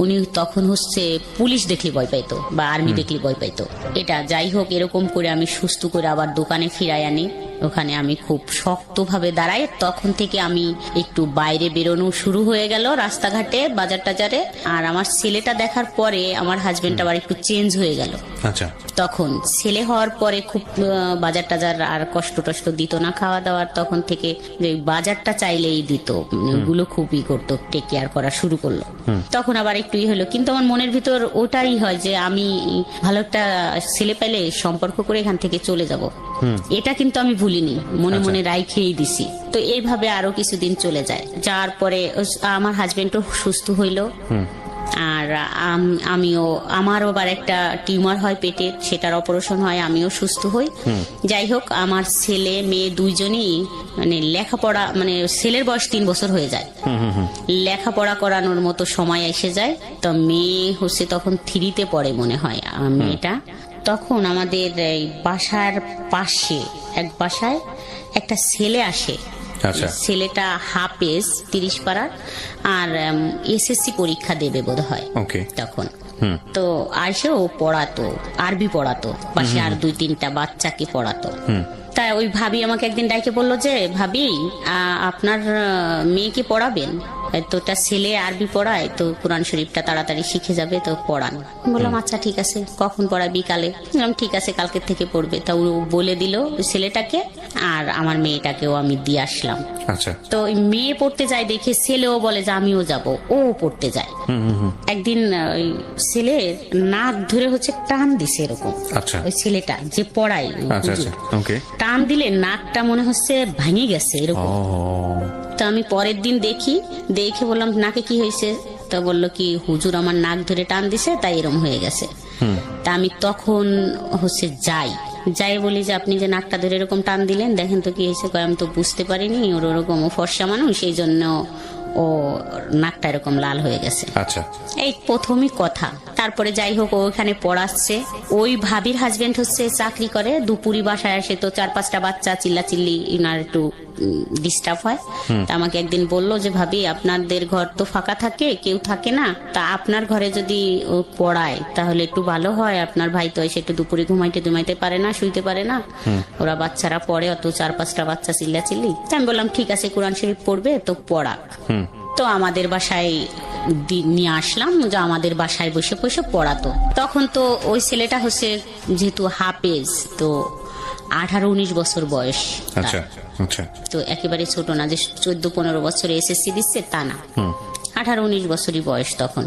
উনি তখন হচ্ছে পুলিশ দেখলে ভয় পাইতো বা আর্মি দেখলে ভয় পাইতো। এটা যাই হোক, এরকম করে আমি সুস্থ করে আবার দোকানে ফিরাই আনি। ওখানে আমি খুব শক্তভাবে দাঁড়াই। তখন থেকে আমি একটু বাইরে বেরোনো শুরু হয়ে গেল, রাস্তাঘাটে, বাজার টাজারে। আর আমার ছেলেটা দেখার পরে আমার হাজবেন্ড আবার একটু চেঞ্জ হয়ে গেল। আচ্ছা। তখন ছেলে হওয়ার পরে খুব বাজার টাজার আর কষ্ট টষ্ট দিত না, খাওয়া দাওয়ার তখন থেকে যে বাজারটা চাইলেই দিত, ওগুলো খুবই করতো, টেক কেয়ার করা শুরু করলো। তখন আবার একটু হলো, কিন্তু আমার মনের ভিতর ওটাই হয় যে আমি ভালো একটা ছেলে পেলে সম্পর্ক করে এখান থেকে চলে যাব। এটা কিন্তু আমি ভুলিনি, মনে মনে রাইখেই দিছি। তো এইভাবে আরো কিছুদিন চলে যায়, যার পরে আমার হাজবেন্ডও সুস্থ হইলো। আর আমারও আবার একটা টিউমার হয় পেটে, সেটার অপারেশন হয়, আমিও সুস্থ হই। যাই হোক, আমার ছেলে মেয়ে দুইজনই মানে লেখাপড়া, মানে ছেলের বয়স 3 বছর হয়ে যায়, লেখাপড়া করানোর মতো সময় এসে যায়। তো মেয়ে হচ্ছে তখন 3তে পড়ে মনে হয় মেয়েটা। তখন আমাদের এই বাসার পাশে এক বাসায় একটা ছেলে আসে। আচ্ছা। ছেলেটা হাফেজ 30 পাড়ার, আর এসএসসি পরীক্ষা দেবে বোধ হয় তখন। তো আসে ও পড়াতো, আরবি পড়াতো, পাশে আর 2-3টা বাচ্চাকে পড়াতো। তাই ওই ভাবি আমাকে একদিন ডাইকে বললো যে, ভাবি আপনার মেয়েকে পড়াবেন? তো তার ছেলে আরবি পড়ায়, তো কোরআন শরীফটা তাড়াতাড়ি শিখে যাবে, তো পড়ান। বললাম আচ্ছা ঠিক আছে, কখন পড়ায়? বিকালে। বললাম ঠিক আছে, কালকের থেকে পড়বে। তা ও বলে দিল ছেলেটাকে, আর আমার মেয়েটাকেও আমি দিয়ে আসলাম। আচ্ছা। তো মেয়ে পড়তে যায় দেখে ছেলেও বলে যে আমিও যাব, ও পড়তে যায়। একদিন ওই ছেলে নাক ধরে হচ্ছে টান দিছে এরকম। আচ্ছা। ওই ছেলেটা যে পড়ায়, টান দিলে নাকটা মনে হচ্ছে ভেঙে গেছে এরকম। তো আমি পরের দিন দেখে বললাম নাকে কি হয়েছে? তা বললো কি, হুজুর আমার নাক ধরে টান দিছে, তাই এরকম হয়ে গেছে। তা আমি তখন হচ্ছে যাই বলি যে আপনি যে নাকটা ধরে এরকম টান দিলেন, দেখেন তো কি হয়েছে। আমি তো বুঝতে পারিনি, ওর ওরকম ফর্সা মানুষ, সেই জন্য ও নাকটা এরকম লাল হয়ে গেছে। আচ্ছা। এই প্রথমই কথা। তারপরে যাই হোক, ও ওখানে পড়াচ্ছে। ওই ভাবির হাজবেন্ড হচ্ছে চাকরি করে, দুপুরি বাসায় আসে, তো 4-5টা বাচ্চা চিল্লাচিল্লি, ইনার একটু ডিস্টার্ব হয়। তা আমাকে একদিন বললো যে, ভাবি আপনাদের ঘর তো ফাঁকা থাকে, কেউ থাকে না, তা আপনার ঘরে যদি ও পড়ায় তাহলে একটু ভালো হয়। আপনার ভাই তো এসে একটু দুপুরে ঘুমাইতে পারে না, শুইতে পারে না, ওরা বাচ্চারা পড়ে, অত 4-5টা বাচ্চা চিল্লাচিল্লি। আমি বললাম ঠিক আছে, কোরআন শরীফ পড়বে তো পড়াক। তো আমাদের বাসায় নিয়ে আসলাম, যে আমাদের বাসায় বসে বসে পড়াতো। তখন তো ওই ছেলেটা হচ্ছে যেহেতু হাফেজ, তো 18-19 বছর বয়স। আচ্ছা। তো একেবারে ছোট না যে 14-15 বছরে এসএসসি দিচ্ছে, তা না, 18-19 বছরই বয়স তখন।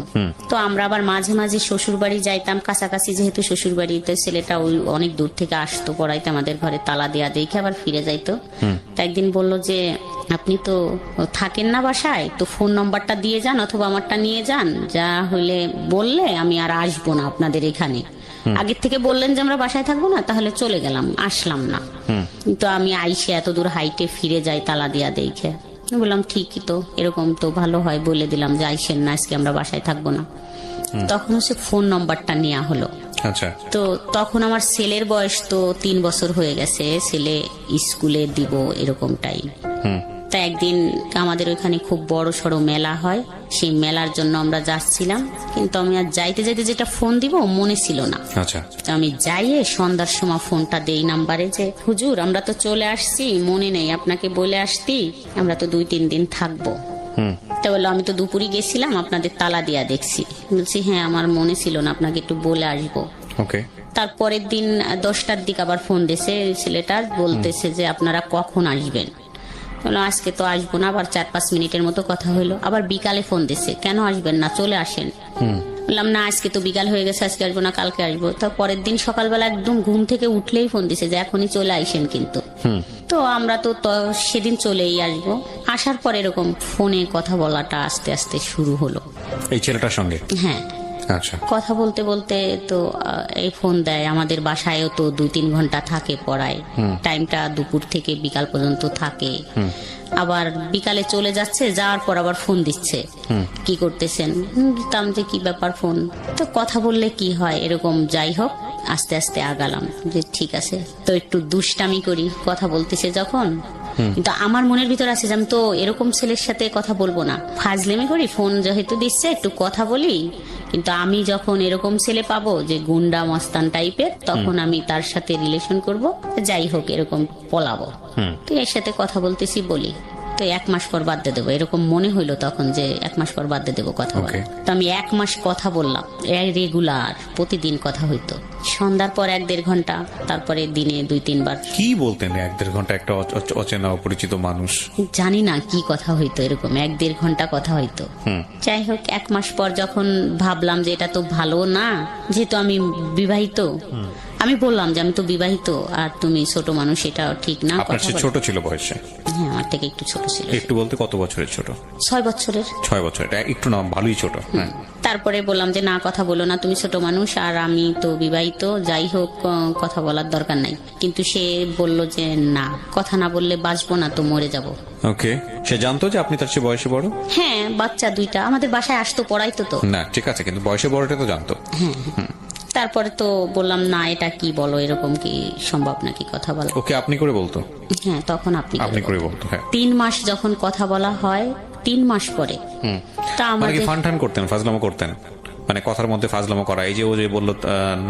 তো আমরা আবার মাঝে মাঝে শ্বশুর বাড়ি যাইতাম, কাছাকাছি যেহেতু শ্বশুর বাড়িতে। ছেলেটা ওই অনেক দূর থেকে আসতো পড়াইতে, আমাদের ঘরে তালা দেয়া দেখে আবার ফিরে যাইতো। তো একদিন বললো যে, আপনি তো থাকেন না বাসায়, তো ফোন নম্বরটা দিয়ে যান অথবা আমারটা নিয়ে যান, যা হইলে বললে আমি আর আসবো না আপনাদের এখানে। আগের থেকে বললেন যে আমরা বাসায় থাকবো না, তাহলে চলে গেলাম, আসলাম না। কিন্তু আমি আইসে এত দূর হাইটে ফিরে যাই তালা দিয়া দেখে, বললাম ঠিকই তো, এরকম তো ভালো হয়, বলে দিলাম যে আইসেন না, আজকে আমরা বাসায় থাকবো না। তখন হচ্ছে ফোন নাম্বারটা নেওয়া হলো। আচ্ছা, তো তখন আমার ছেলের বয়স তো 3 বছর হয়ে গেছে, ছেলে স্কুলে দিব এরকম টাইম। তা একদিন আমাদের ওইখানে খুব বড় সড়ো মেলা হয়, সেই মেলার জন্য আমরা যাচ্ছিলাম, কিন্তু আমি আর যাইতে যাইতে যেটা ফোন দিব মনে ছিল না। আচ্ছা, তো আমি যাইয়ে সন্ধ্যার সময় ফোনটা দেই নাম্বারে যে হুজুর আমরা তো চলে আসছি, মনে নেই আপনাকে বলে আসতি, আমরা তো 2-3 দিন থাকবো। তা বললো আমি তো দুপুরে গেছিলাম, আপনাদের তালা দিয়া দেখছি। বলছি হ্যাঁ আমার মনে ছিল না, আপনাকে একটু বলে আসবো। ওকে। তারপরের দিন 10টার দিকে আবার ফোন দিছে ছেলেটা, বলতেছে যে আপনারা কখন আসবেন। বললাম আজকে তো আসবো না। আবার 4-5 মিনিটের মতো কথা হইলো, আবার বিকালে ফোন দিছে, কেন আসবেন না, চলে আসেন। বললাম না আজকে তো বিকাল হয়ে গেছে, আজকে আসবো না, কালকে আসবো। তো পরের দিন সকালবেলা একদম ঘুম থেকে উঠলেই ফোন দিছে যে এখনই চলে আইসেন কিন্তু। তো আমরা তো সেদিন চলেই আসবো। আসার পর এরকম ফোনে কথা বলাটা আস্তে আস্তে শুরু হলো এই ছেলেটার সঙ্গে? হ্যাঁ। আচ্ছা, কথা বলতে বলতে তো এই ফোন দেয়, আমাদের বাসায়ও তো 2-3 ঘন্টা থাকে পড়ায়, টাইমটা দুপুর থেকে বিকাল পর্যন্ত থাকে। আবার বিকালে চলে যাচ্ছে, যাওয়ার পর আবার ফোন দিচ্ছে, কি করতেছেন। দিতাম যে কি ব্যাপার ফোন, তো কথা বললে কি হয় এরকম। যাই হোক আস্তে আস্তে আগালাম যে ঠিক আছে, তো একটু দুষ্টামি করি, কথা বলতেছে যখন। কিন্তু আমার মনের ভিতর আছে যে আমি তো এরকম ছেলের সাথে কথা বলবো না, ফাজলেমি করি, ফোন যেহেতু দিচ্ছে একটু কথা বলি। কিন্তু আমি যখন এরকম ছেলে পাবো যে গুন্ডা মস্তান টাইপের, তখন আমি তার সাথে রিলেশন করব, যাই হোক এরকম পলাবো। তো এর সাথে কথা বলতেছি বলি, তো 1 মাস পর বাদ দিয়ে দেবো, এরকম মনে হইলো তখন যে 1 মাস পর বাদ দিয়ে দেবো কথা বলা। তো আমি 1 মাস কথা বললাম, রেগুলার প্রতিদিন কথা হইতো, সন্ধ্যার পর 1-1.5 ঘন্টা, তারপরে দিনে 2-3 বার। কি বলতেন 1-1.5 ঘন্টা একটা অচেনা অপরিচিত মানুষ? জানি না কি কথা হইতো, এরকম 1-1.5 ঘন্টা কথা হইতো। যাই হোক 1 মাস পর যখন ভাবলাম যে এটা তো ভালো না, যেহেতু আমি বিবাহিত, আমি বললাম যে আমি তো বিবাহিত আর তুমি ছোট মানুষ, এটা ঠিক না। আপনার চেয়ে ছোট ছিল বয়সে? হ্যাঁ আমার থেকে একটু ছোট ছিল। একটু বলতে কত বছরের ছোট? 6 বছরের। 6 বছর, এটা একটু না ভালোই ছোট। হ্যাঁ। তারপরে বললাম যে না কথা বলো না, তুমি ছোট মানুষ আর আমি তো বিবাহিত, যাই হোক কথা বলার দরকার নাই। কিন্তু সে বলল যে না, কথা না বললে বাঁচবো না, তো মরে যাব। ওকে। সে জানতো যে আপনি তার চেয়ে বয়সে বড়? হ্যাঁ, বাচ্চা 2টা আমাদের বাসায় আসতো, পড়াইতো তো। না ঠিক আছে, কিন্তু বয়সে বড়টা তো জানতো। তারপরে তো বললাম না এটা কি বলো, এরকম কি সম্ভব নাকি কথা বলা। ওকে আপনি করে বলতো? হ্যাঁ তখন আপনি করে বলতো। হ্যাঁ। 3 মাস যখন কথা বলা হয়, 3 মাস পরে তা মানে কি আমাদের ফান টান করতেন, ফাজলামো করতেন? মানে কথার মধ্যে ফাজলামো করা, এই যে ও যে বললো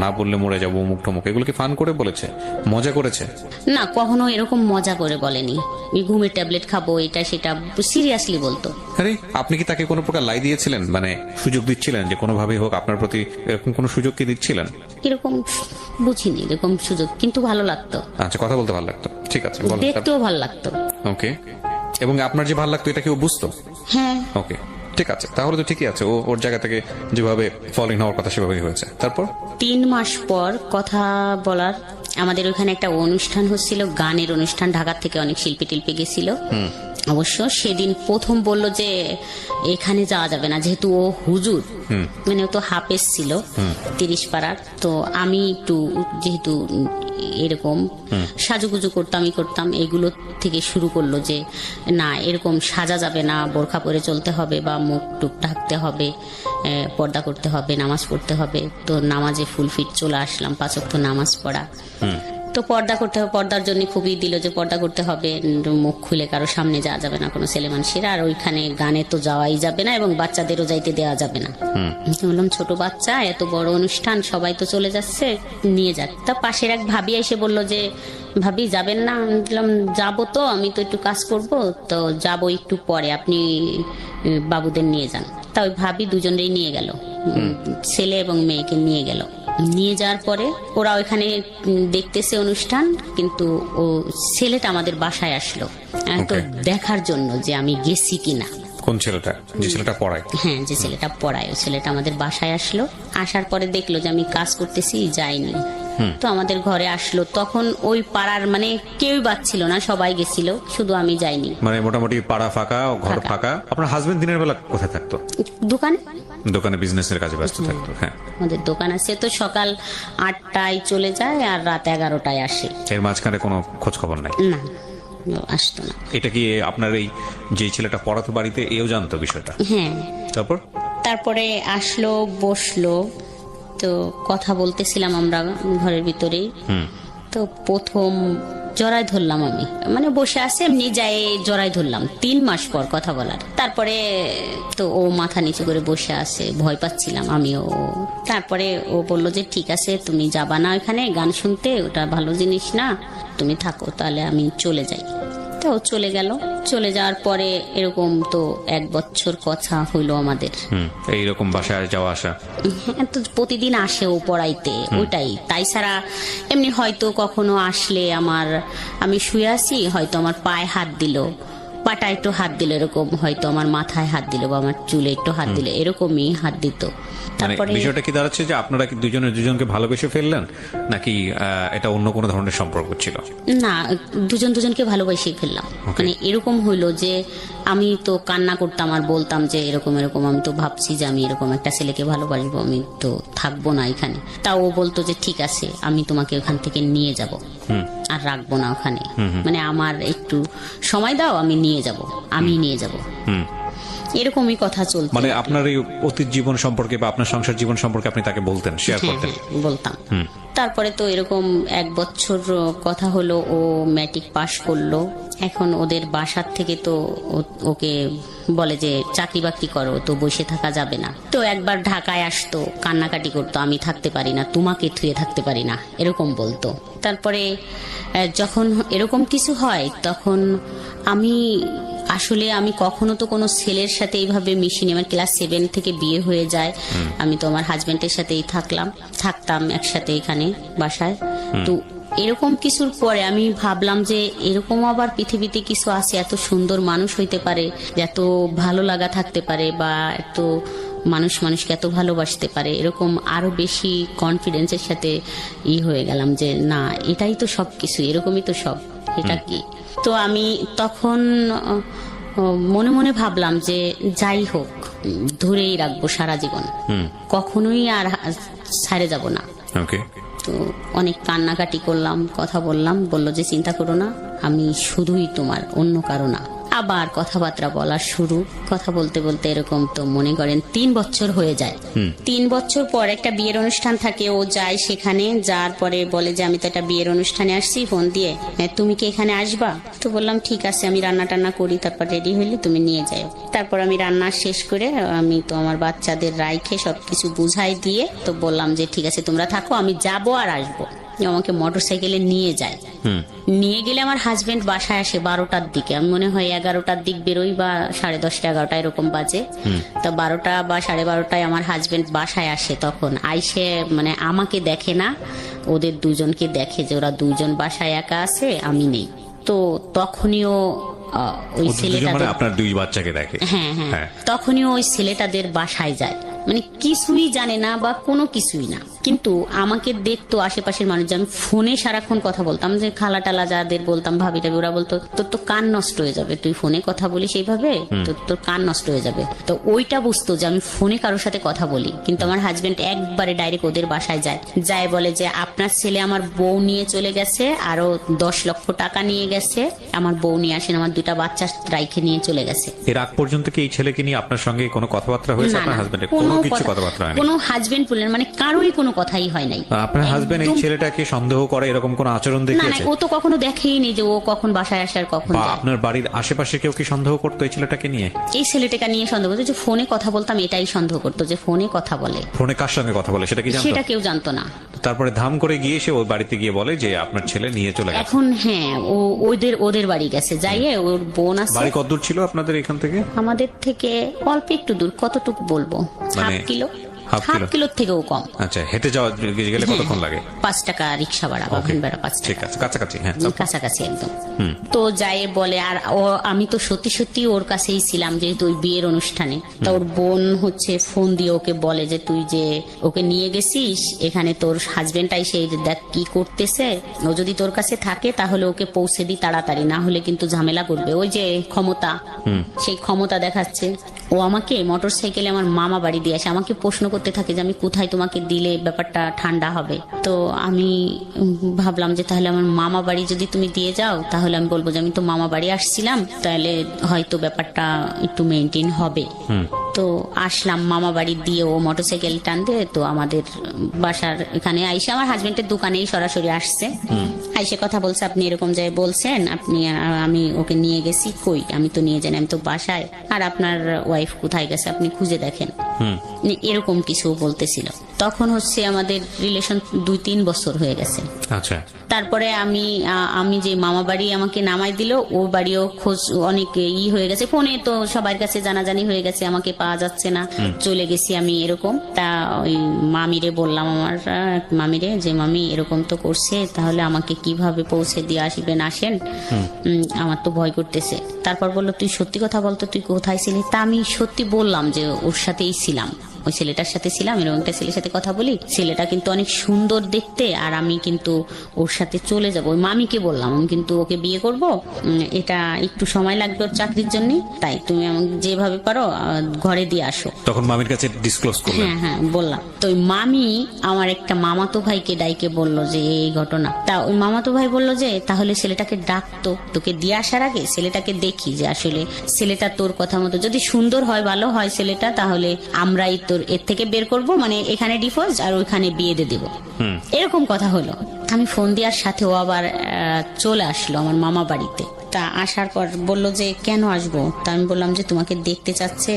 না বললে মরে যাবো মুখ টমুক, এগুলো কি ফান করে বলেছে, মজা করেছে? না, কখনো এরকম মজা করে বলেনি। ঘুমের ট্যাবলেট খাবো এটা সেটা সিরিয়াসলি বলতো। আরে আপনি কি তাকে কোনো প্রকার লাই দিয়েছিলেন, মানে সুযোগ দিচ্ছিলেন যে কোনোভাবেই হোক আপনার প্রতি এরকম কোনো সুযোগ কি দিচ্ছিলেন? এরকম বুঝিনি এরকম সুযোগ, কিন্তু ভালো লাগতো। আচ্ছা, কথা বলতে ভালো লাগতো, ঠিক আছে, বলেন। দেখতেও ভালো লাগতো। ওকে। এবং আপনার যে ভালো লাগতো এটা কি ও বুঝতো? হ্যাঁ। ওকে, ঠিক আছে, তাহলে তো ঠিকই আছে, ও ওর জায়গা থেকে যেভাবে ফলিং হওয়ার কথা সেভাবেই হয়েছে। তারপর 3 মাস পর কথা বলার, আমাদের ওখানে একটা অনুষ্ঠান হচ্ছিল, গানের অনুষ্ঠান, ঢাকা থেকে অনেক শিল্পী টিল্পী গেছিল। অবশ্য সেদিন প্রথম বলল যে এখানে যাওয়া যাবে না, যেহেতু ও হুজুর, মানে ও তো হাফেজ ছিল 30 পাড়ার। তো আমি একটু যেহেতু এরকম সাজুগুজু করতাম, এগুলো থেকে শুরু করলো যে না এরকম সাজা যাবে না, বোরখা পরে চলতে হবে বা মুখ টুক ঢাকতে হবে, পর্দা করতে হবে, নামাজ পড়তে হবে। তো নামাজে ফুল ফিট চলে আসলাম, 5 ওয়াক্ত নামাজ পড়া। তো পর্দা করতে হবে, পর্দার জন্য খুবই দিল যে পর্দা করতে হবে, মুখ খুলে কারো সামনে যাওয়া যাবে না কোনো ছেলে মানুষের, আর ওইখানে গানে তো যাওয়াই যাবে না এবং বাচ্চাদেরও যাইতে দেওয়া যাবে না। বললাম ছোট বাচ্চা, এত বড় অনুষ্ঠান, সবাই তো চলে যাচ্ছে, নিয়ে যাক। তা পাশের এক ভাবি এসে বললো যে ভাবি যাবেন না? বললাম যাবো তো, আমি তো একটু কাজ করব, তো যাবো একটু পরে, আপনি বাবুদের নিয়ে যান। তা ওই ভাবি দুজনেই নিয়ে গেল, ছেলে এবং মেয়েকে নিয়ে গেল। নিয়ে যাওয়ার পরে ওরা ওইখানে দেখতেছে অনুষ্ঠান, কিন্তু ও ছেলেটা আমাদের বাসায় আসলো তো দেখার জন্য যে আমি গেছি কিনা। কোন ছেলেটা? যে ছেলেটা পড়ায়? হ্যাঁ, যে ছেলেটা পড়ায়, ও ছেলেটা আমাদের বাসায় আসলো। আসার পরে দেখলো যে আমি কাজ করতেছি, যাইনি। তো আমাদের ঘরে আসলো, তখন ওই পাড়ার মানে কেউই বাচ্ছিল না, সবাই গেছিল, শুধু আমি যাইনি। মানে মোটামুটি পাড়া ফাঁকা, ঘর ফাঁকা। আপনার হাজবেন্ড দিনের বেলা কোথায় থাকতো? দোকানে। দোকানে বিজনেসের কাজে ব্যস্ত থাকতো। হ্যাঁ, আমাদের দোকান আছে, তো সকাল 8টায় চলে যায় আর রাত 11টায় আসে। এর মাঝখানে কোনো খোঁজ খবর নাই? না, আসতো না। এটা কি আপনার এই যে ছেলেটা পড়াতো বাড়িতে, এও জানতো বিষয়টা? হ্যাঁ। তারপরে আসলো, বসলো, তো কথা বলতেছিলাম আমরা ঘরের ভিতরেই। তো প্রথম জড়াই ধরলাম আমি, মানে বসে আছে এমনি যাই জড়াই ধরলাম 3 মাস পর কথা বলার। তারপরে তো ও মাথা নিচু করে বসে আছে, ভয় পাচ্ছিলাম আমিও। তারপরে ও বলল যে ঠিক আছে, তুমি যাবা না ওখানে গান শুনতে, ওটা ভালো জিনিস না, তুমি থাকো, তাহলে আমি চলে যাই। তো চলে গেল। চলে যাওয়ার পরে এরকম তো 1 বছর কথা হইলো আমাদের। এইরকম বাসায় যাওয়া আসা? হ্যাঁ, তো প্রতিদিন আসে ও পড়াইতে, ওটাই। তাই ছাড়া এমনি হয়তো কখনো আসলে আমি শুয়ে আছি, হয়তো আমার পায়ে হাত দিল, পাটা একটু হাত দিল, এরকম হয়তো আমার মাথায় হাত দিল বা আমার চুলে একটু হাত দিল, এরকমই হাত দিত। মানে বিষয়টা কি দাঁড়াচ্ছে যে আপনারা কি দুজনকে ভালোবেসে ফেললেন, নাকি এটা অন্য কোনো ধরনের সম্পর্ক ছিল? না, দুজনকে ভালোবেসে ফেললাম। মানে এরকম হইলো যে আমি তো কান্না করতাম আর বলতাম যে এরকম এরকম, আমি তো ভাবছি যে আমি এরকম একটা ছেলেকে ভালোবাসবো, আমি তো থাকবো না এখানে। তা ও বলতো যে ঠিক আছে, আমি তোমাকে ওখান থেকে নিয়ে যাব, আর রাখবো না ওখানে, মানে আমার একটু সময় দাও, আমি নিয়ে যাব। এরকমই কথা চলতো। মানে আপনার এই অতীত জীবন সম্পর্কে বা আপনার সংসার জীবন সম্পর্কে আপনি তাকে বলতেন, শেয়ার করতেন? বলতাম। তারপরে তো এরকম 1 বছর কথা হলো, ও ম্যাট্রিক পাশ করলো। এখন ওদের বাসার থেকে তো ওকে বলে যে চাকরি বাকরি করো, তো বসে থাকা যাবে না। তো একবার ঢাকায় আসতো, কান্নাকাটি করতো, আমি থাকতে পারি না, তোমাকে থুয়ে থাকতে পারি না, এরকম বলতো। তারপরে যখন এরকম কিছু হয়, তখন আমি কখনো তো কোনো ছেলের সাথে এইভাবে মিশিনি। আমার ক্লাস 7 থেকে বিয়ে হয়ে যায়, আমি তো আমার হাজবেন্ডের সাথেই থাকতাম একসাথে এখানে বাসায়। তো এরকম কিছুর পরে আমি ভাবলাম যে এরকম আবার পৃথিবীতে কিছু আছে, এত সুন্দর মানুষ হইতে পারে, এত ভালো লাগা থাকতে পারে, বা এত মানুষকে এত ভালোবাসতে পারে, এরকম আরো বেশি কনফিডেন্সের সাথে হয়ে গেলাম যে না, এটাই তো সবকিছু, এরকমই তো সব, এটা কি। তো আমি তখন মনে মনে ভাবলাম যে যাই হোক, ধরেই রাখবো সারা জীবন, কখনোই আর ছাড়ে যাব না। তো অনেক কান্নাকাটি করলাম, কথা বললাম, বললো যে চিন্তা করো না, আমি শুধুই তোমার, অন্য কারো না। আবার কথাবার্তা বলা শুরু, কথা বলতে বলতে এরকম তো মনে করেন 3 বছর হয়ে যায়। 3 বছর পর একটা বিয়ের অনুষ্ঠান থাকে, ও যায় সেখানে। যাওয়ার পরে বলে যে আমি তো একটা বিয়ের অনুষ্ঠানে আসছি, ফোন দিয়ে, তুমি কি এখানে আসবা? তো বললাম ঠিক আছে, আমি রান্না টান্না করি, তারপর রেডি হইলে তুমি নিয়ে যাও। তারপর আমি রান্না শেষ করে আমি তো আমার বাচ্চাদের রাইখে সবকিছু বুঝাই দিয়ে তো বললাম যে ঠিক আছে তোমরা থাকো, আমি যাবো আর আসবো। আমাকে মোটরসাইকেলে নিয়ে যায়। নিয়ে গেলে আমার হাজবেন্ড বাসায় আসে 12টার দিকে, আমি মনে হয় 11টার দিক বেরোই, বা 10:30 11টা এরকম বাজে। তো 12টা বা 12:30টায় আমার হাজবেন্ড বাসায় আসে। তখন আইসে মানে আমাকে দেখে না, ওদের দুজনকে দেখে যে ওরা দুজন বাসায় একা আছে, আমি নেই। তো তখনই ওই ছেলেটাদের, আপনার 2 বাচ্চাকে দেখে। হ্যাঁ, তখনই ওই ছেলেটাদের বাসায় যায়, মানে কিছুই জানে না বা কোনো কিছুই না, কিন্তু আমাকে দেখতো আশেপাশের মানুষ। আমি ফোনে সারাক্ষণ কথা বলতাম, যে খালা টালা যাদের বলতাম, ভাবি টাবি, ওরা বলতো তোর তো কান নষ্ট হয়ে যাবে, তুই ফোনে কথা বলিস এইভাবে, তোর কান নষ্ট হয়ে যাবে। তো ওইটা বুঝতো যে আমি ফোনে কারোর সাথে কথা বলি। কিন্তু আমার হাজবেন্ড একবারে ডাইরেক্ট ওদের বাসায় যায় বলে যে আপনার ছেলে আমার বউ নিয়ে চলে গেছে, আরো 10 লক্ষ টাকা নিয়ে গেছে, আমার বউ নিয়ে আসেন, আমার 2টা বাচ্চা রাইখে নিয়ে চলে গেছে। এর আগ পর্যন্ত কি এই ছেলেকে নিয়ে আপনার সঙ্গে কোনো কথাবার্তা হয়েছে? আপনার হাজবেন্ডের কোনো কিছু কথাবার্তা হয়নি? কোনো হাজবেন্ড বললেন মানে কারোরই কোনো কথাই হয় নাই। আপনার হাজবেন্ড এই ছেলেটাকে সন্দেহ করে, এরকম কোন আচরণ দেখিয়েছে? না, ও তো কখনো দেখেইনি যে ও কখন বাসায় আসে আর কখন যায়। আপনার বাড়ির আশেপাশে কেউ কি সন্দেহ করতো এই ছেলেটাকে নিয়ে? এই ছেলেটাকে নিয়ে সন্দেহ করতো, যে ফোনে কথা বলতাম এটাই সন্দেহ করতো, যে ফোনে কথা বলে। ফোনে কার সঙ্গে কথা বলে সেটা কি জানতো? সেটা কেউ জানতো না। তারপরে ধাম করে গিয়ে সে ওই বাড়িতে গিয়ে বলে যে আপনার ছেলে নিয়ে চলে গেছে। এখন হ্যাঁ, ও ওদের বাড়ি গেছে, যাইয়ে ওর বোন আছে। বাড়ি কত দূর ছিল আপনাদের এখান থেকে? আমাদের থেকে অল্প একটু দূর, কতটুকু বলবো, 1/2 কিলো, 1/2 কিলোর থেকেও কম। আচ্ছা, হেঁটে যাওয়া গেলে কতক্ষণ লাগে? 5 টাকা রিক্সা ভাড়া বা ভ্যান ভাড়া 5 টাকা। ঠিক আছে, কাছাকাছি। হ্যাঁ, কাছাকাছি একদম। তো যাই বলে, আর আমি তো সত্যি ওর কাছেই ছিলাম, যেহেতু ওই বিয়ের অনুষ্ঠানে। তা ওর বোন হচ্ছে ফোন দিয়ে ওকে বলে যে তুই যে ওকে নিয়ে গেছিস, এখানে তোর হাজবেন্ডটাই সেই দেখ কি করতেছে, ও যদি তোর কাছে থাকে তাহলে ওকে পৌঁছে দি তাড়াতাড়ি, না হলে কিন্তু ঝামেলা করবে। ওই যে ক্ষমতা, সেই ক্ষমতা দেখাচ্ছে। ও আমাকে মোটর সাইকেলে আমার মামা বাড়ি দিয়ে আসে, আমাকে প্রশ্ন করতে থাকে যে আমি কোথায় তোমাকে দিলে ব্যাপারটা ঠান্ডা হবে। তো আমি ভাবলাম যে তাহলে আমার মামা বাড়ি যদি তুমি দিয়ে যাও তাহলে আমি বলবো যে আমি তো মামা বাড়ি আসছিলাম, তাহলে হয়তো ব্যাপারটা একটু মেনটেন হবে। তো আসলাম মামা বাড়ি দিয়ে, ও মোটরসাইকেল টান দিয়ে তো আমাদের বাসার এখানে আইসে আমার হাজবেন্ডের দোকানেই সরাসরি আসছে, আইসে কথা বলছে আপনি এরকম যায় বলছেন আপনি, আমি ওকে নিয়ে গেছি, কই আমি তো নিয়ে যাই, আমি তো বাসায়, আর আপনার ওয়াইফ কোথায় গেছে আপনি খুঁজে দেখেন, এরকম কিছু বলতেছিল। তখন হচ্ছে আমাদের রিলেশন 2-3 বছর হয়ে গেছে। আচ্ছা, তারপরে আমি যে মামা বাড়ি আমাকে নামাই দিল, ওর বাড়িও খোঁজ অনেক হয়ে গেছে, ফোনে তো সবার কাছে জানাজানি হয়ে গেছে, আমাকে পাওয়া যাচ্ছে না, চলে গেছি আমি এরকম। তা ওই মামিরে বললাম, আমার মামিরে, যে মামি এরকম তো করছে, তাহলে আমাকে কিভাবে পৌঁছে দিয়ে আসবেন, আসেন, আমার তো ভয় করতেছে। তারপর বললো তুই সত্যি কথা বলতো তুই কোথায় ছিলি। তা আমি সত্যি বললাম যে ওর সাথেই ছিলাম, ওই ছেলেটার সাথে ছিলাম, এরকম একটা ছেলের সাথে কথা বলি, ছেলেটা কিন্তু অনেক সুন্দর দেখতে, আর আমি কিন্তু ওর সাথে চলে যাব। ওই মামিকে বললাম আমি কিন্তু ওকে বিয়ে করব, এটা একটু সময় লাগবে ওর চাকরির জন্য, তাই তুমি আমাকে যেভাবে পারো ঘরে দিয়ে আসো। তখন মামির কাছে ডিসক্লোজ করলেন? হ্যাঁ হ্যাঁ বললাম। তো ওই মামি আমার একটা মামাতো ভাইকে ডাইকে বললো যে এই ঘটনা। তা ওই মামাতো ভাই বললো যে তাহলে ছেলেটাকে ডাকতো, তোকে দিয়ে আসার আগে ছেলেটাকে দেখি যে আসলে ছেলেটা তোর কথা মতো যদি সুন্দর হয়, ভালো হয় ছেলেটা, তাহলে আমরাই তোর এর থেকে বের করব, মানে এখানে ডিভোর্স আর ওইখানে বিয়ে দিয়ে দেবো, এরকম কথা হলো। আমি ফোন দেওয়ার সাথে ও আবার চলে আসলো আমার মামা বাড়িতে। তা আসার পর বলল যে কেন আসবো, তা আমি বললাম যে তোমাকে দেখতে চাচ্ছে,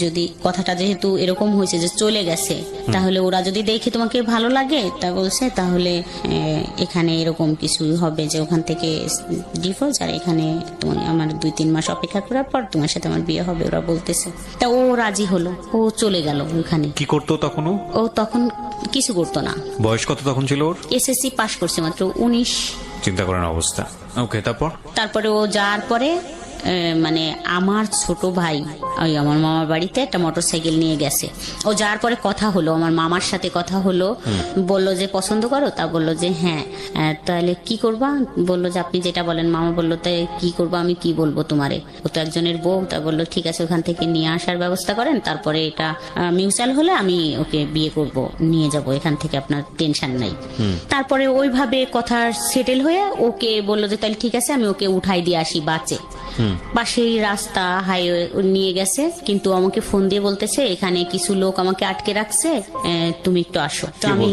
যদি কথাটা যেহেতু এরকম হয়েছে যে চলে গেছে, তাহলে ওরা যদি দেখে তোমাকে ভালো লাগে, তা বলছে তাহলে এখানে এরকম কিছু হবে যে ওখান থেকে ডিভোর্স, আর এখানে তুমি আমার 2-3 মাস অপেক্ষা করার পর তোমার সাথে আমার বিয়ে হবে, ওরা বলতেছে। তা ও রাজি হলো, ও চলে গেল ওখানে। কি করতো তখন ও তখন কিছু করতো না। বয়স কত তখন ছিল ওর? এসএসসি পাশ করছে মাত্র, 19। চিন্তা করেন অবস্থা। ওকে, তারপরে ও যাওয়ার পরে মানে আমার ছোট ভাই ওই আমার মামার বাড়িতে একটা মোটরসাইকেল নিয়ে গেছে। ও যাওয়ার পরে কথা হলো, আমার মামার সাথে কথা হলো, বললো যে পছন্দ করো, তা বললো যে হ্যাঁ, তাহলে কি করবা, বললো যে আপনি যেটা বলেন। মামা বললো তাই কি করবো, আমি কি বলবো তোমারে, ও তো একজনের বউ। তা বললো ঠিক আছে ওখান থেকে নিয়ে আসার ব্যবস্থা করেন, তারপরে এটা মিউচুয়াল হলে আমি ওকে বিয়ে করব, নিয়ে যাব এখান থেকে, আপনার টেনশন নাই। তারপরে ওইভাবে কথা সেটেল হয়ে ওকে বললো যে তাহলে ঠিক আছে আমি ওকে উঠাই দিয়ে আসি বাসে। পাশেই রাস্তা, হাইওয়ে নিয়ে গেছে, কিন্তু আমাকে ফোন দিয়ে বলতেছে এখানে কিছু লোক আমাকে আটকে রাখছে, তুমি একটু আসো। তো আমি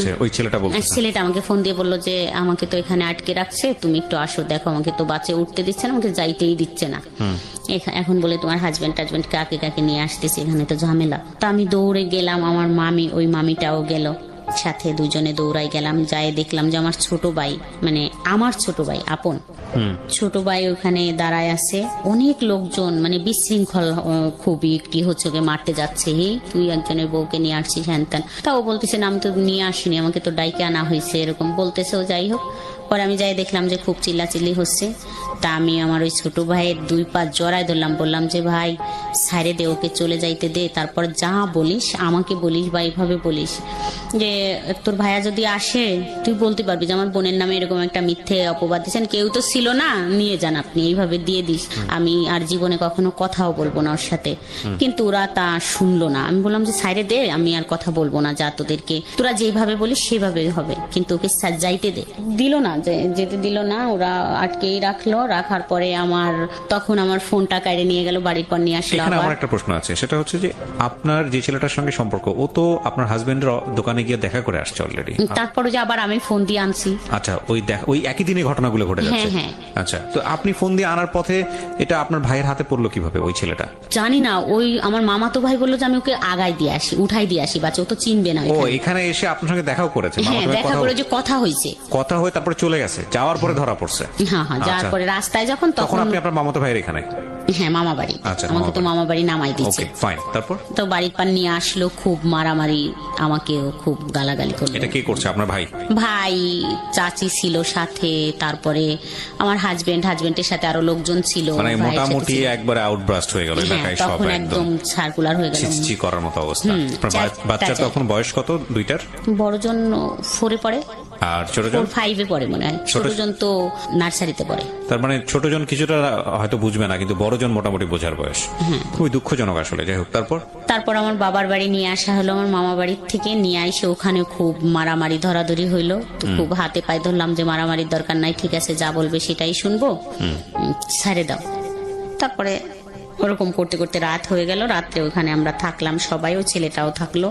ছেলেটা আমাকে ফোন দিয়ে বললো যে আমাকে তো এখানে আটকে রাখছে, তুমি একটু আসো, দেখো আমাকে তো বাসে উঠতে দিচ্ছে না, আমাকে যাইতেই দিচ্ছে না। এখন বলে তোমার হাজবেন্ড কাকে কাকে নিয়ে আসতেছে, এখানে তো ঝামেলা। তো আমি দৌড়ে গেলাম, আমার মামি, ওই মামিটাও গেল সাথে, দুজনে দৌড়াই গেলাম। যাই দেখলাম যে আমার ছোট ভাই, মানে আমার ছোট ভাই আপন ছোট ভাই ওখানে দাঁড়ায় আছে, অনেক লোকজন, মানে বিশৃঙ্খল খুবই, কি হচ্ছে ওকে মারতে যাচ্ছে, তুই একজনের বউকে নিয়ে আসছিস হ্যান ত্যান। তাও বলতেছে না আমি তো নিয়ে আসিনি, আমাকে তো ডাইকে আনা হয়েছে, এরকম বলতেছে। ও যাই হোক, পরে আমি যাই দেখলাম যে খুব চিল্লাচিল্লি হচ্ছে। তা আমি আমার ওই ছোট ভাইয়ের 2 পা জড়ায় ধরলাম, বললাম যে ভাই সাইরে দে, ওকে চলে যাইতে দে, তারপর যা বলিস আমাকে বলিস বা এইভাবে বলিস যে তোর ভাইয়া যদি আসে তুই বলতে পারবি যে আমার বোনের নামে এরকম একটা মিথ্যে অপবাদ দিচ্ছেন, কেউ তো ছিল না, নিয়ে যান আপনি, এইভাবে দিয়ে দিস, আমি আর জীবনে কখনো কথাও বলবো না ওর সাথে। কিন্তু ওরা তা শুনলো না। আমি বললাম যে সাইরে দে, আমি আর কথা বলবো না, যা তোদেরকে তোরা যেভাবে বলিস সেভাবে হবে, কিন্তু ওকে যাইতে দে। দিল না, যেতে দিল না, ওরা আটকেই রাখলো। রাখার পরে তখন আমার ফোনটা কাড়ে নিয়ে গেল, বাড়ির পর নিয়ে আসলো। এখানে আমার একটা প্রশ্ন আছে, সেটা হচ্ছে যে আপনার যে ছেলেটার সঙ্গে সম্পর্ক, ও তো আপনার হাজবেন্ডের দোকানে গিয়ে দেখা করে আসছে অলরেডি, তারপরে যে আবার আমি ফোন দিয়ে আনছি। আচ্ছা, ওই একই দিনে ঘটনাগুলো ঘটে যাচ্ছে? হ্যাঁ। আচ্ছা, তো আপনি ফোন দিয়ে আনার পথে এটা আপনার ভাইয়ের হাতে পড়লো কিভাবে ওই ছেলেটা? জানি না, ওই আমার মামাতো ভাই বললো যে আমি ওকে আগাই দিয়ে আসি, উঠাই দিয়ে আসি, বাচ্চা ও তো চিনবে না। ও এখানে এসে আপনার সঙ্গে দেখাও করেছে? হ্যাঁ, দেখা করে যে কথা হয়েছে, কথা হয়ে তারপরে চলে গেছে, যাওয়ার পরে ধরা পড়ছে? হ্যাঁ, যাওয়ার পরে রাস্তায় যখন, তখন আপনি আপনার মামাতো ভাইয়ের এখানে? হ্যাঁ, মামা বাড়ি। আমাকে তো মামা বাড়ি নামাই দিচ্ছে। তারপর তো বাড়ির পার নিয়ে আসলো, খুব মারামারি, আমাকেও খুব গালাগালি করলো। এটা কে করছে? আপনার ভাই? ভাই, চাচি ছিল সাথে, তারপরে আমার হাজবেন্ডের সাথে আরো লোকজন ছিল, মানে মোটামুটি একবারে আউটব্রাস্ট হয়ে গেল এলাকায়, সব একদম সার্কুলার হয়ে গেল, চিচি করার মতো অবস্থা। বাচ্চা তখন বয়স কত দুইটার? বড়জন 4-এ পড়ে, আর ছোটজন 4-5 পড়ে মনে হয়, ছোটজন তো নার্সারিতে পড়ে। তার মানে ছোটজন কিছুটা হয়তো বুঝবে না, কিন্তু বড়জন মোটামুটি বোঝার বয়স। খুবই দুঃখজনক আসলে। যাই হোক, তারপর আমার বাবার বাড়ি নিয়ে আসা হলো, আমার মামা বাড়ির থেকে নিয়ে এসে ওখানে খুব মারামারি ধরাধরি হইলো। তো খুব হাতে পায়ে ধরলাম যে মারামারির দরকার নাই, ঠিক আছে যা বলবে সেটাই শুনবো, ছেড়ে দাও। তারপরে ওরকম করতে করতে রাত হয়ে গেল। রাত্রে ওখানে আমরা থাকলাম সবাই, ও ছেলেটাও থাকলো,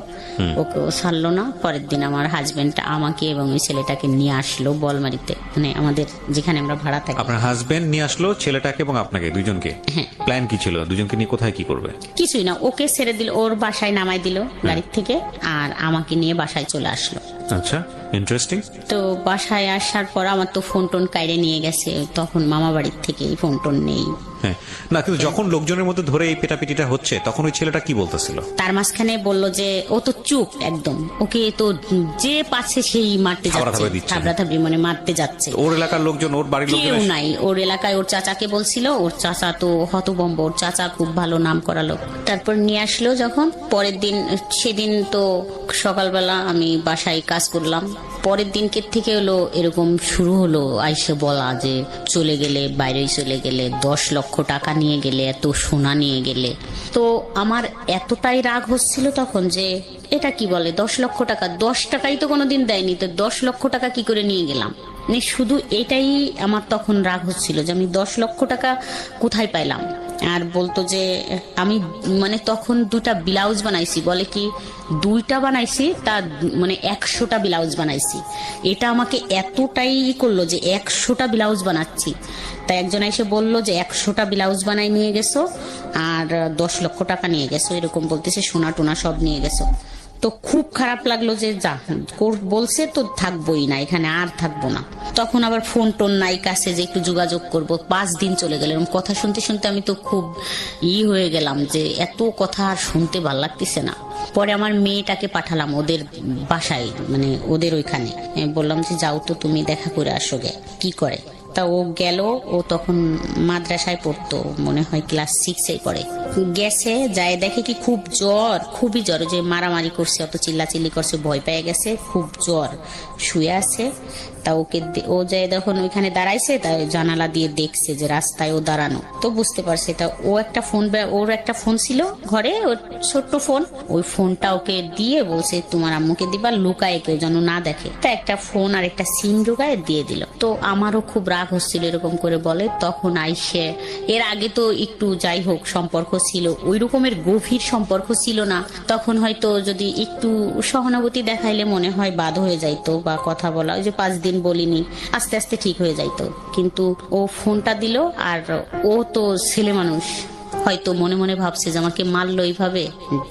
ওকেও ছাড়লো না। পরের দিন আমার হাজবেন্ড আমাকে এবং ওই ছেলেটাকে নিয়ে আসলো বলমারিতে, মানে আমাদের যেখানে আমরা ভাড়া থাকি। আপনার হাজবেন্ড নিয়ে আসলো ছেলেটাকে এবং আপনাকে, দুইজনকে? হ্যাঁ। প্ল্যান কি ছিল? দুজনকে নিয়ে কোথায় কি করবে? কিছুই না, ওকে ছেড়ে দিল, ওর বাসায় নামাই দিল গাড়ির থেকে, আর আমাকে নিয়ে বাসায় চলে আসলো। আচ্ছা, ইন্টারেস্টিং। তো বাসায় আসার পর আমার তো ফোন টোন কাইরে নিয়ে গেছে, তখন মামা বাড়ির থেকে ফোন টোন নেই। হ্যাঁ, না কিন্তু যখন লোকজনের মধ্যে ধরে এই পেটাপিটিটা হচ্ছে তখন ওই ছেলেটা কি বলতেছিল? তার মাঝখানে বললো যে ও তো চুপ একদম, ওকে তো যে পাচ্ছে সেই মারতে যাচ্ছে, থাবড়াথাবড়ি মানে মারতে যাচ্ছে। ওর এলাকার লোকজন, ওর বাড়ির লোকজন কেউ নাই ওর এলাকায়। ওর চাচাকে বলছিল, ওর চাচা তো হতবম্ব, ওর চাচা খুব ভালো নাম করা লোক। তারপর নিয়ে আসলো যখন, পরের দিন, সেদিন তো সকালবেলা আমি বাসায় কাজ করলাম। পরের দিনকে থেকে হলো এরকম শুরু হলো আইসে বলা যে চলে গেলে, বাইরে চলে গেলে, 10 লক্ষ টাকা নিয়ে গেলে, এত সোনা নিয়ে গেলে। তো আমার এতটাই রাগ হচ্ছিল তখন যে এটা কি বলে 10 লক্ষ টাকা, 10 টাকাই তো কোনোদিন দেয়নি, তো 10 লক্ষ টাকা কি করে নিয়ে গেলাম। মানে শুধু এটাই আমার তখন রাগ হচ্ছিল যে আমি 10 লক্ষ টাকা কোথায় পাইলাম। আর বলতো যে আমি মানে তখন 2টা ব্লাউজ বানাইছি, বলে কি 2টা বানাইছি, তা মানে 100টা ব্লাউজ বানাইছি। এটা আমাকে এতটাই করলো যে 100টা ব্লাউজ বানাচ্ছি। তাই একজন এসে বললো যে 100টা ব্লাউজ বানাই নিয়ে গেছো আর 10 লক্ষ টাকা নিয়ে গেছো, এরকম বলতেছে, সোনা টোনা সব নিয়ে গেছো। তো খুব খারাপ লাগলো যে যা বলছে তো থাকবোই না এখানে, আর থাকবো না। তখন আবার ফোন টোন নাই কাছে যে একটু যোগাযোগ করব। 5 দিন চলে গেল এরকম কথা শুনতে শুনতে। আমি তো খুব হয়ে গেলাম যে এত কথা আর শুনতে ভাল লাগতেছে না। পরে আমার মেয়েটাকে পাঠালাম ওদের বাসায়, মানে ওদের ওইখানে, বললাম যে যাও তো তুমি দেখা করে আসো গে কি করে। তা ও গেল, ও তখন মাদ্রাসায় পড়তো, মনে হয় ক্লাস 6-এ পড়ে। গেছে, যায় দেখে কি খুব জ্বর, খুবই জ্বর, যে মারামারি করছে, অত চিল্লাচিল্লি করছে, ভয় পেয়ে গেছে, খুব জ্বর, শুয়ে আছে। তা ওকে ও যায় যখন ওইখানে দাঁড়াইছে, তাই জানালা দিয়ে দেখছে যে রাস্তায় ও দাঁড়ানো, তো বুঝতে পারছে। তা ও একটা ফোন, ওর একটা ফোন ছিল ঘরে, ওর ছোট্ট ফোন, ওই ফোনটা ওকে দিয়ে বলছে তোমার আম্মুকে দিবা, লুকায় কেউ যেন না দেখে। তা একটা ফোন আর একটা সিম ঢুকায় দিয়ে দিল। তো আমারও খুব রাগ হচ্ছিল এরকম করে বলে। তখন আইসে, এর আগে তো একটু যাই হোক সম্পর্ক ছিল, ওই রকমের গভীর সম্পর্ক ছিল না। তখন হয়তো যদি একটু সহানুভূতি দেখাইলে মনে হয় বাদ হয়ে যাইতো, বা কথা বলা, ওই যে 5 দিন বলিনি, আস্তে আস্তে ঠিক হয়ে যাইতো। কিন্তু ও ফোনটা দিল, আর ও তো ছেলে মানুষ, হয়তো মনে মনে ভাবছে যে আমাকে মারলো এইভাবে,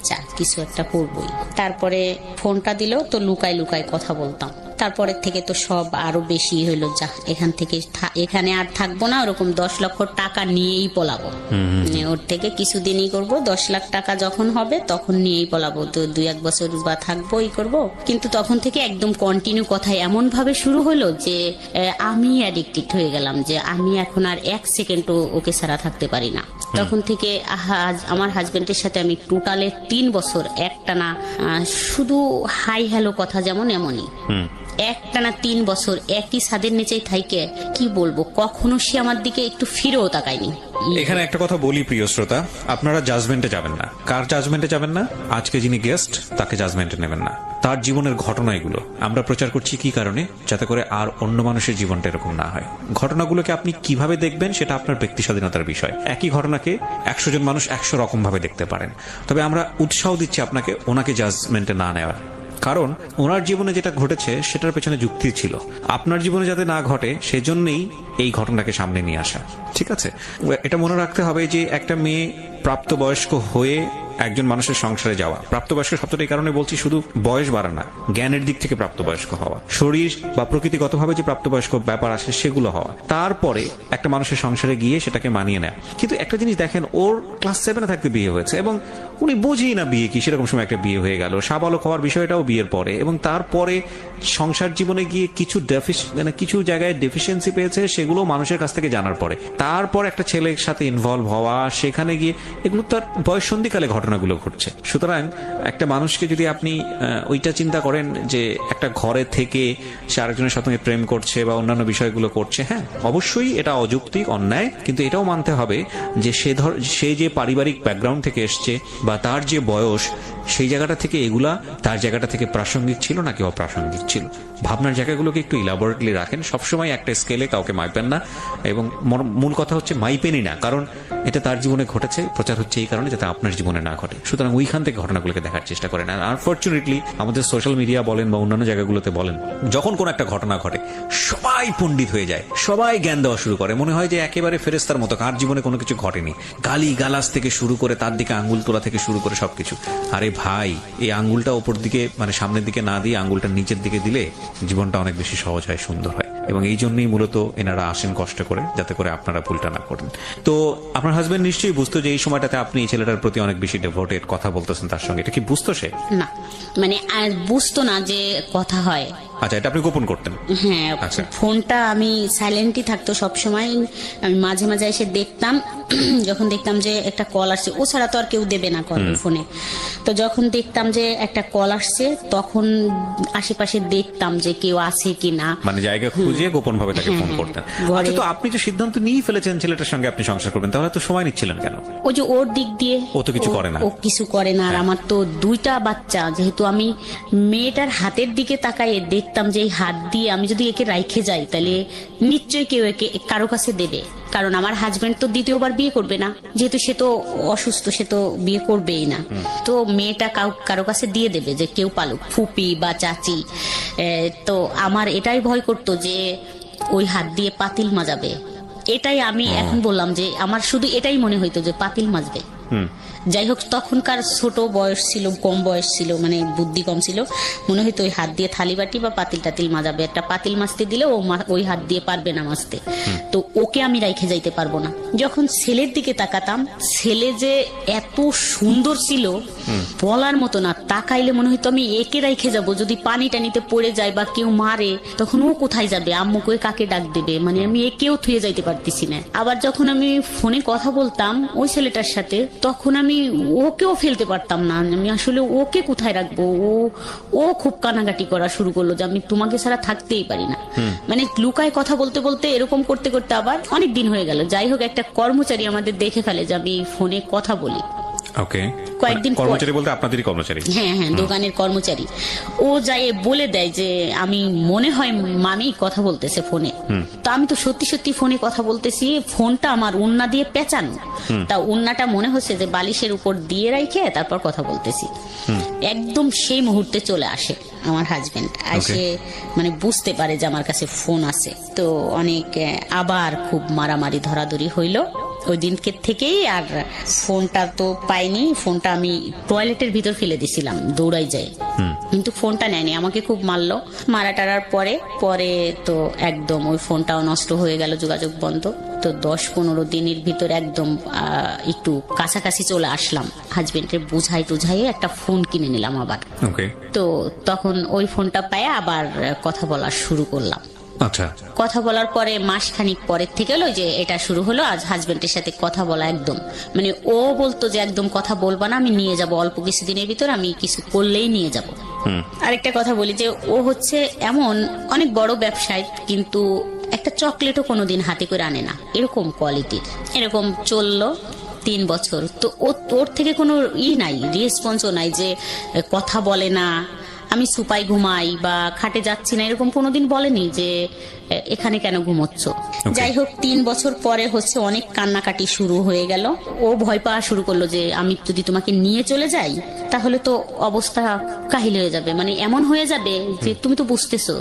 যা কিছু একটা করবোই। তারপরে ফোনটা দিল, তো লুকায় লুকায় কথা বলতাম। তারপরের থেকে তো সব আরো বেশি হইলো, যা এখান থেকে এখানে আর থাকবো না, ওরকম 10 লক্ষ টাকা নিয়েই পলাবো। ওর থেকে কিছুদিনই করবো, 10 লাখ টাকা যখন হবে তখন নিয়েই পলাবো, তো 2-1 বছর বা থাকবো, এই করবো। কিন্তু তখন থেকে একদম কন্টিনিউ কথা এমন ভাবে শুরু হলো যে আমি অ্যাডিক্টেড হয়ে গেলাম, যে আমি এখন আর 1 সেকেন্ডও ওকে ছাড়া থাকতে পারি না। তখন থেকে আমার হাজবেন্ডের সাথে আমি টোটালে 3 বছর একটানা শুধু হাই হ্যালো কথা, যেমন এমনই একটানা 3 বছর একই ছাদের নিচেই থাইকে, কি বলবো, কখনো সে আমার দিকে একটু ফিরেও তাকায়নি। এখানে একটা কথা বলি প্রিয় শ্রোতা, আপনারা জাজমেন্টে যাবেন না। কার জাজমেন্টে যাবেন না? আজকে যিনি গেস্ট তাকে জাজমেন্টে নেবেন না, তার জীবনের ঘটনা এগুলো আমরা প্রচার করছি কি কারণে, যাতে করে আর অন্য মানুষের জীবনটা এরকম না হয়। ঘটনাগুলোকে আপনি কিভাবে দেখবেন সেটা আপনার ব্যক্তি স্বাধীনতার বিষয়। একই ঘটনাকে 100 জন মানুষ 100 রকম ভাবে দেখতে পারেন। তবে আমরা উৎসাহ দিচ্ছি আপনাকে ওনাকে জাজমেন্টে না নেওয়ার, কারণ ওনার জীবনে যেটা ঘটেছে সেটার পেছনে যুক্তি ছিল। আপনার জীবনে যাতে না ঘটে সেজন্যই এই ঘটনাকে সামনে নিয়ে আসা, ঠিক আছে? এটা মনে রাখতে হবে যে একটা মেয়ে প্রাপ্তবয়স্ক হয়ে একজন মানুষের সংসারে যাওয়া, প্রাপ্তবয়স্ক শব্দটা এই কারণে বলছি, শুধু বয়স বাড়া না, জ্ঞানের দিক থেকে প্রাপ্তবয়স্ক হওয়া, শরীর বা প্রকৃতিগতভাবে যে প্রাপ্তবয়স্ক ব্যাপার আসে সেগুলো হওয়া, তারপরে একটা মানুষের সংসারে গিয়ে সেটাকে মানিয়ে নেয়। কিন্তু একটা জিনিস দেখেন, ওর ক্লাস 7-এ থাকতে বিয়ে হয়েছে এবং উনি বুঝেই না বিয়ে কি, সেরকম সময় একটা বিয়ে হয়ে গেল। সাবালক হওয়ার বিষয়টাও বিয়ের পরে, এবং তারপরে সংসার জীবনে গিয়ে কিছু জায়গায় ডেফিসিয়েন্সি পেয়েছে, সেগুলো মানুষের কাছ থেকে জানার পরে, তারপর একটা ছেলের সাথে ইনভলভ হওয়া, সেখানে গিয়ে, এগুলো তার বয়ঃসন্ধিকালে ঘটে ঘটনাগুলো ঘটছে। সুতরাং একটা মানুষকে যদি আপনি ওইটা চিন্তা করেন যে একটা ঘরে থেকে সে আরেকজনের সঙ্গে প্রেম করছে বা অন্যান্য বিষয়গুলো করছে, হ্যাঁ অবশ্যই এটা অযৌক্তিক, অন্যায়, কিন্তু এটাও মানতে হবে যে সে যে পারিবারিক ব্যাকগ্রাউন্ড থেকে এসছে বা তার যে বয়স, সেই জায়গাটা থেকে এগুলা তার জায়গাটা থেকে প্রাসঙ্গিক ছিল নাকি অপ্রাসঙ্গিক ছিল। ভাবনার জায়গাগুলোকে একটু ইলাবোরেটলি রাখেন, সবসময় একটা স্কেলে কাউকে মাইপেন না, এবং মূল কথা হচ্ছে মাইপেনই না, কারণ এটা তার জীবনে ঘটেছে, প্রচার হচ্ছে এই কারণে যাতে আপনার জীবনে না ঘটে। সুতরাং ওইখান থেকে ঘটনাগুলোকে দেখার চেষ্টা করেন। আর আনফর্চুনেটলি আমাদের সোশ্যাল মিডিয়া বলেন বা অন্যান্য জায়গাগুলোতে বলেন, যখন কোন একটা ঘটনা ঘটে সবাই পণ্ডিত হয়ে যায়, সবাই জ্ঞান দেওয়া শুরু করে, মনে হয় যে একেবারে ফেরেস্তার মতো, কার জীবনে কোনো কিছু ঘটেনি, গালি গালাজ থেকে শুরু করে তার দিকে আঙ্গুল তোলা থেকে শুরু করে সবকিছু। আরে ভাই, এই আঙ্গুলটা ওপর দিকে মানে সামনের দিকে না দিয়ে আঙ্গুলটা নিচের দিকে দিলে জীবনটা অনেক বেশি সহজ হয়, সুন্দর হয়। এবং এই জন্যই মূলত এনারা আসেন কষ্ট করে, যাতে করে আপনারা ভুলটা না করেন। তো আপনার হাজবেন্ড নিশ্চয়ই বুঝতো যে এই সময়টাতে আপনি এই ছেলেটার প্রতি অনেক বেশি ডেভোটেড, কথা বলতেছেন তার সঙ্গে, এটা কি বুঝতো সে? না, মানে আর বুঝতো না যে কথা হয়। আচ্ছা, এটা আপনি গোপন করতেন? হ্যাঁ, আচ্ছা। ফোনটা আমি সাইলেন্টই থাকতো সবসময়। আমি মাঝে মাঝে এসে দেখতাম, যখন দেখতাম যে একটা কল আসছে, ও ছাড়া তো আর কেউ দেবে না কল ফোনে, তো যখন দেখতাম যে একটা কল আসছে তখন আশেপাশে দেখতাম যে কেউ আছে কিনা, মানে জায়গা খুঁজে গোপন ভাবে তাকে ফোন করতেন। আচ্ছা, তো আপনি যে সিদ্ধান্ত নিয়ে ফেলেছেন ছেলেটার সঙ্গে আপনি সংসার করবেন, তাহলে তো সময় নিচ্ছিলেন কেন? ওই যে ওর দিক দিয়ে ও তো কিছু করে না। ও কিছু করে না, আর আমার তো দুইটা বাচ্চা, যেহেতু আমি মেয়েটার হাতের দিকে তাকাইয়ে দেখতাম যে এই হাত দিয়ে আমি যদি একে রাইখে যাই তাহলে নিশ্চয়ই কেউ একে কারো কাছে দেবে, কারণ আমার হাজবেন্ড তো দ্বিতীয়বার বিয়ে করবে না, যেহেতু সে তো অসুস্থ, সে তো বিয়ে করবেই না, তো মেয়েটা কারো কাছে দিয়ে দেবে যে কেউ পালুক, ফুপি বা চাচি। তো আমার এটাই ভয় করতো যে ওই হাত দিয়ে পাতিল মাজাবে। এটাই আমি এখন বললাম যে আমার শুধু এটাই মনে হইতো যে পাতিল মাজবে। যাই হোক, তখনকার ছোট বয়স ছিল, কম বয়স ছিল, মানে বুদ্ধি কম ছিল, মনে হইতো ওই হাত দিয়ে থালি বাটি বা পাতিল টাতিল মাজাবে। একটা পাতিল মাজতে দিলে ও ওই হাত দিয়ে পারবে না মাজতে, তো ওকে আমি রাইখে যাইতে পারবো না। যখন ছেলের দিকে তাকাতাম, ছেলে যে এত সুন্দর ছিল বলার মতো না, তাকাইলে মনে হইতো আমি একে রাইখে যাব, যদি পানি টানিতে পড়ে যায় বা কেউ মারে তখন ও কোথায় যাবে, আম্মুকে কাকে ডাক দেবে, মানে আমি একেও থুয়ে যাইতে পারতেছি না। আবার যখন আমি ফোনে কথা বলতাম ওই ছেলেটার সাথে, তখন আমি ওকেও ফেলতে পারতাম না, আমি আসলে ওকে কোথায় রাখবো। ও খুব কানাকাটি করা শুরু করলো যে আমি তোমাকে ছাড়া থাকতেই পারি না, মানে লুকায় কথা বলতে বলতে এরকম করতে করতে আবার অনেক দিন হয়ে গেল। যাই হোক, একটা কর্মচারী আমাদের দেখে ফেলে যে আমি ফোনে কথা বলি। ওকে, কয়েকদিন কর্মচারী বলতে আপনাদেরই কর্মচারী? হ্যাঁ হ্যাঁ, দোকানের কর্মচারী। ও যায় বলে দেয় যে আমি মনে হয় মামি কথা বলতেছে ফোনে, তো আমি তো সত্যি সত্যি ফোনে কথা বলতেছি, ফোনটা আমার ওন্না দিয়ে পেঁচানো, তা ওন্নাটা মনে হচ্ছে যে বালিশের উপর দিয়ে রাইখে তারপর কথা বলতেছি। একদম সেই মুহূর্তে চলে আসে আমার হাজবেন্ড, এসে মানে বুঝতে পারে যে আমার কাছে ফোন আছে, তো অনেক আবার খুব মারামারি ধরাধরি হইলো ওই দিনকে থেকেই। আর ফোনটা তো পাইনি, ফোনটা আমি টয়লেটের ভিতর ফেলে দিছিলাম দৌড়াই যায়, কিন্তু ফোনটা নেয়নি, আমাকে খুব মারলো। মারা টারার পরে তো একদম ওই ফোনটাও নষ্ট হয়ে গেল, যোগাযোগ বন্ধ। তো 10-15 দিনের ভিতর একদম একটু কাছাকাছি চলে আসলাম, হাজবেন্ডের বুঝাই টুঝাইয়ে একটা ফোন কিনে নিলাম আবার। তো তখন ওই ফোনটা পায়ে আবার কথা বলা শুরু করলাম। আচ্ছা, কথা বলার পরে মাসখানিক পরের থেকে হলো যে এটা শুরু হলো, আজ হাজবেন্ডের সাথে কথা বলা একদম, মানে ও বলতো যে একদম কথা বলবা না, আমি নিয়ে যাব অল্প কিছুদিনের ভিতর, আমি কিছু করলেই নিয়ে যাব। আরেকটা কথা বলি যে ও হচ্ছে এমন অনেক বড় ব্যবসায়ী, কিন্তু একটা চকলেটও কোনোদিন হাতে করে আনে না, এরকম কোয়ালিটির। এরকম চললো 3 বছর, তো ওর থেকে কোনো নাই, রেসপন্সও নাই, যে কথা বলে না, আমি সুপাই ঘুমাই বা খাটে যাচ্ছি না এরকম কোনোদিন বলেনি যে এখানে কেন ঘুমোচ্ছ। যাই হোক, 3 বছর পরে হচ্ছে অনেক কান্নাকাটি শুরু হয়ে গেল। ও ভয় পাওয়া শুরু করলো যে আমি যদি তোমাকে নিয়ে চলে যাই তাহলে তো অবস্থা কাহিল হয়ে যাবে, মানে এমন হয়ে যাবে যে তুমি তো বুঝতেছো,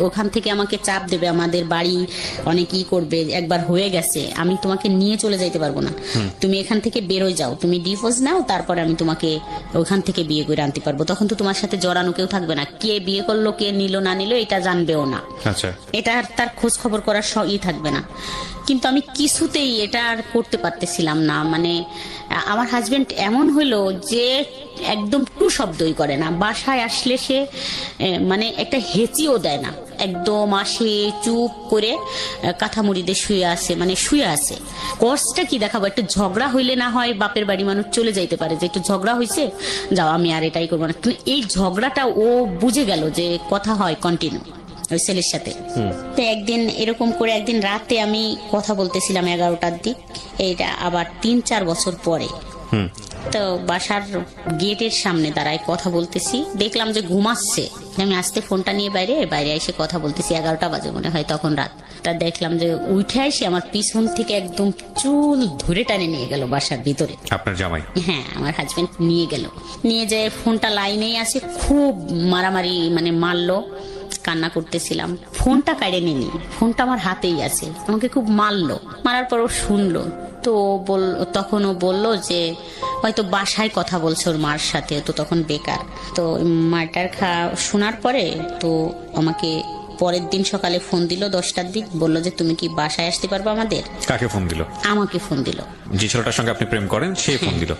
ওখান থেকে আমাকে চাপ দেবে, আমাদের বাড়ি অনেকই করবে, একবার হয়ে গেছে, আমি তোমাকে নিয়ে চলে যাইতে পারবো না, তুমি এখান থেকে বেরোয় যাও, তুমি ডিভোর্স নাও, তারপরে আমি তোমাকে ওখান থেকে বিয়ে করে আনতে পারবো, তখন তো তোমার সাথে জড়ানো কেউ থাকবে না, কে বিয়ে করলো কে নিল না নিল এটা জানবেও না, এটা তার খোঁজ খবর করার থাকবে না। কিন্তু আমি কিছুতেই এটা আর করতে পারতেছিলাম না, মানে আমার হাজবেন্ড এমন হলো যে একদম টু শব্দই করে না, বাসায় আসলে সে মানে একটা হেঁচিও দেয় না, একদম আসে চুপ করে কাঁথা মুড়িতে শুয়ে আছে, মানে শুয়ে আছে। কষ্টটা কি দেখাবো, একটু ঝগড়া হইলে না হয় বাপের বাড়ি মানুষ চলে যাইতে পারে, যে একটু ঝগড়া হয়েছে যাও আমি আর এটাই করবো না, কিন্তু এই ঝগড়াটা ও বুঝে গেল যে কথা হয় কন্টিনিউ ওই ছেলের সাথে। তো একদিন এরকম করে একদিন রাতে আমি কথা বলতেছিলাম 11টার দিক, এইটা আবার 3-4 বছর পরে। তো বাসার গেটের সামনে দাঁড়ায় কথা বলতেছি, দেখলাম যে ঘুমাচ্ছে। আমি আসতে ফোনটা নিয়ে বাইরে এসে কথা বলতেছি, 11টা বাজে মনে হয় তখন রাত। তা দেখলাম যে উঠে এসে আমার পিছন থেকে একদম চুল ধরে টানে নিয়ে গেল বাসার ভিতরে। আপনার জামাই? হ্যাঁ, আমার হাজবেন্ড নিয়ে গেল, নিয়ে যায় ফোনটা লাইনেই আছে, খুব মারামারি মানে মারলো। কান্না করতেছিলাম, ফোনটা কাড়ে নিনি, ফোনটা আমার হাতেই আছে, আমাকে খুব মারলো। মারার পর ও শুনলো, তো তখন ও বললো যে হয়তো বাসায় কথা বলছে ওর মার সাথে, তো তখন বেকার। তো মারটার শোনার পরে তো আমাকে পরের দিন সকালে ফোন দিল 10টার দিক, বললো যে তুমি কি বাসায় আসতে পারবে আমাদের। কাকে ফোন দিল? আমাকে ফোন দিল। যে ছেলেটার সঙ্গে আপনি প্রেম করেন সে ফোন দিল?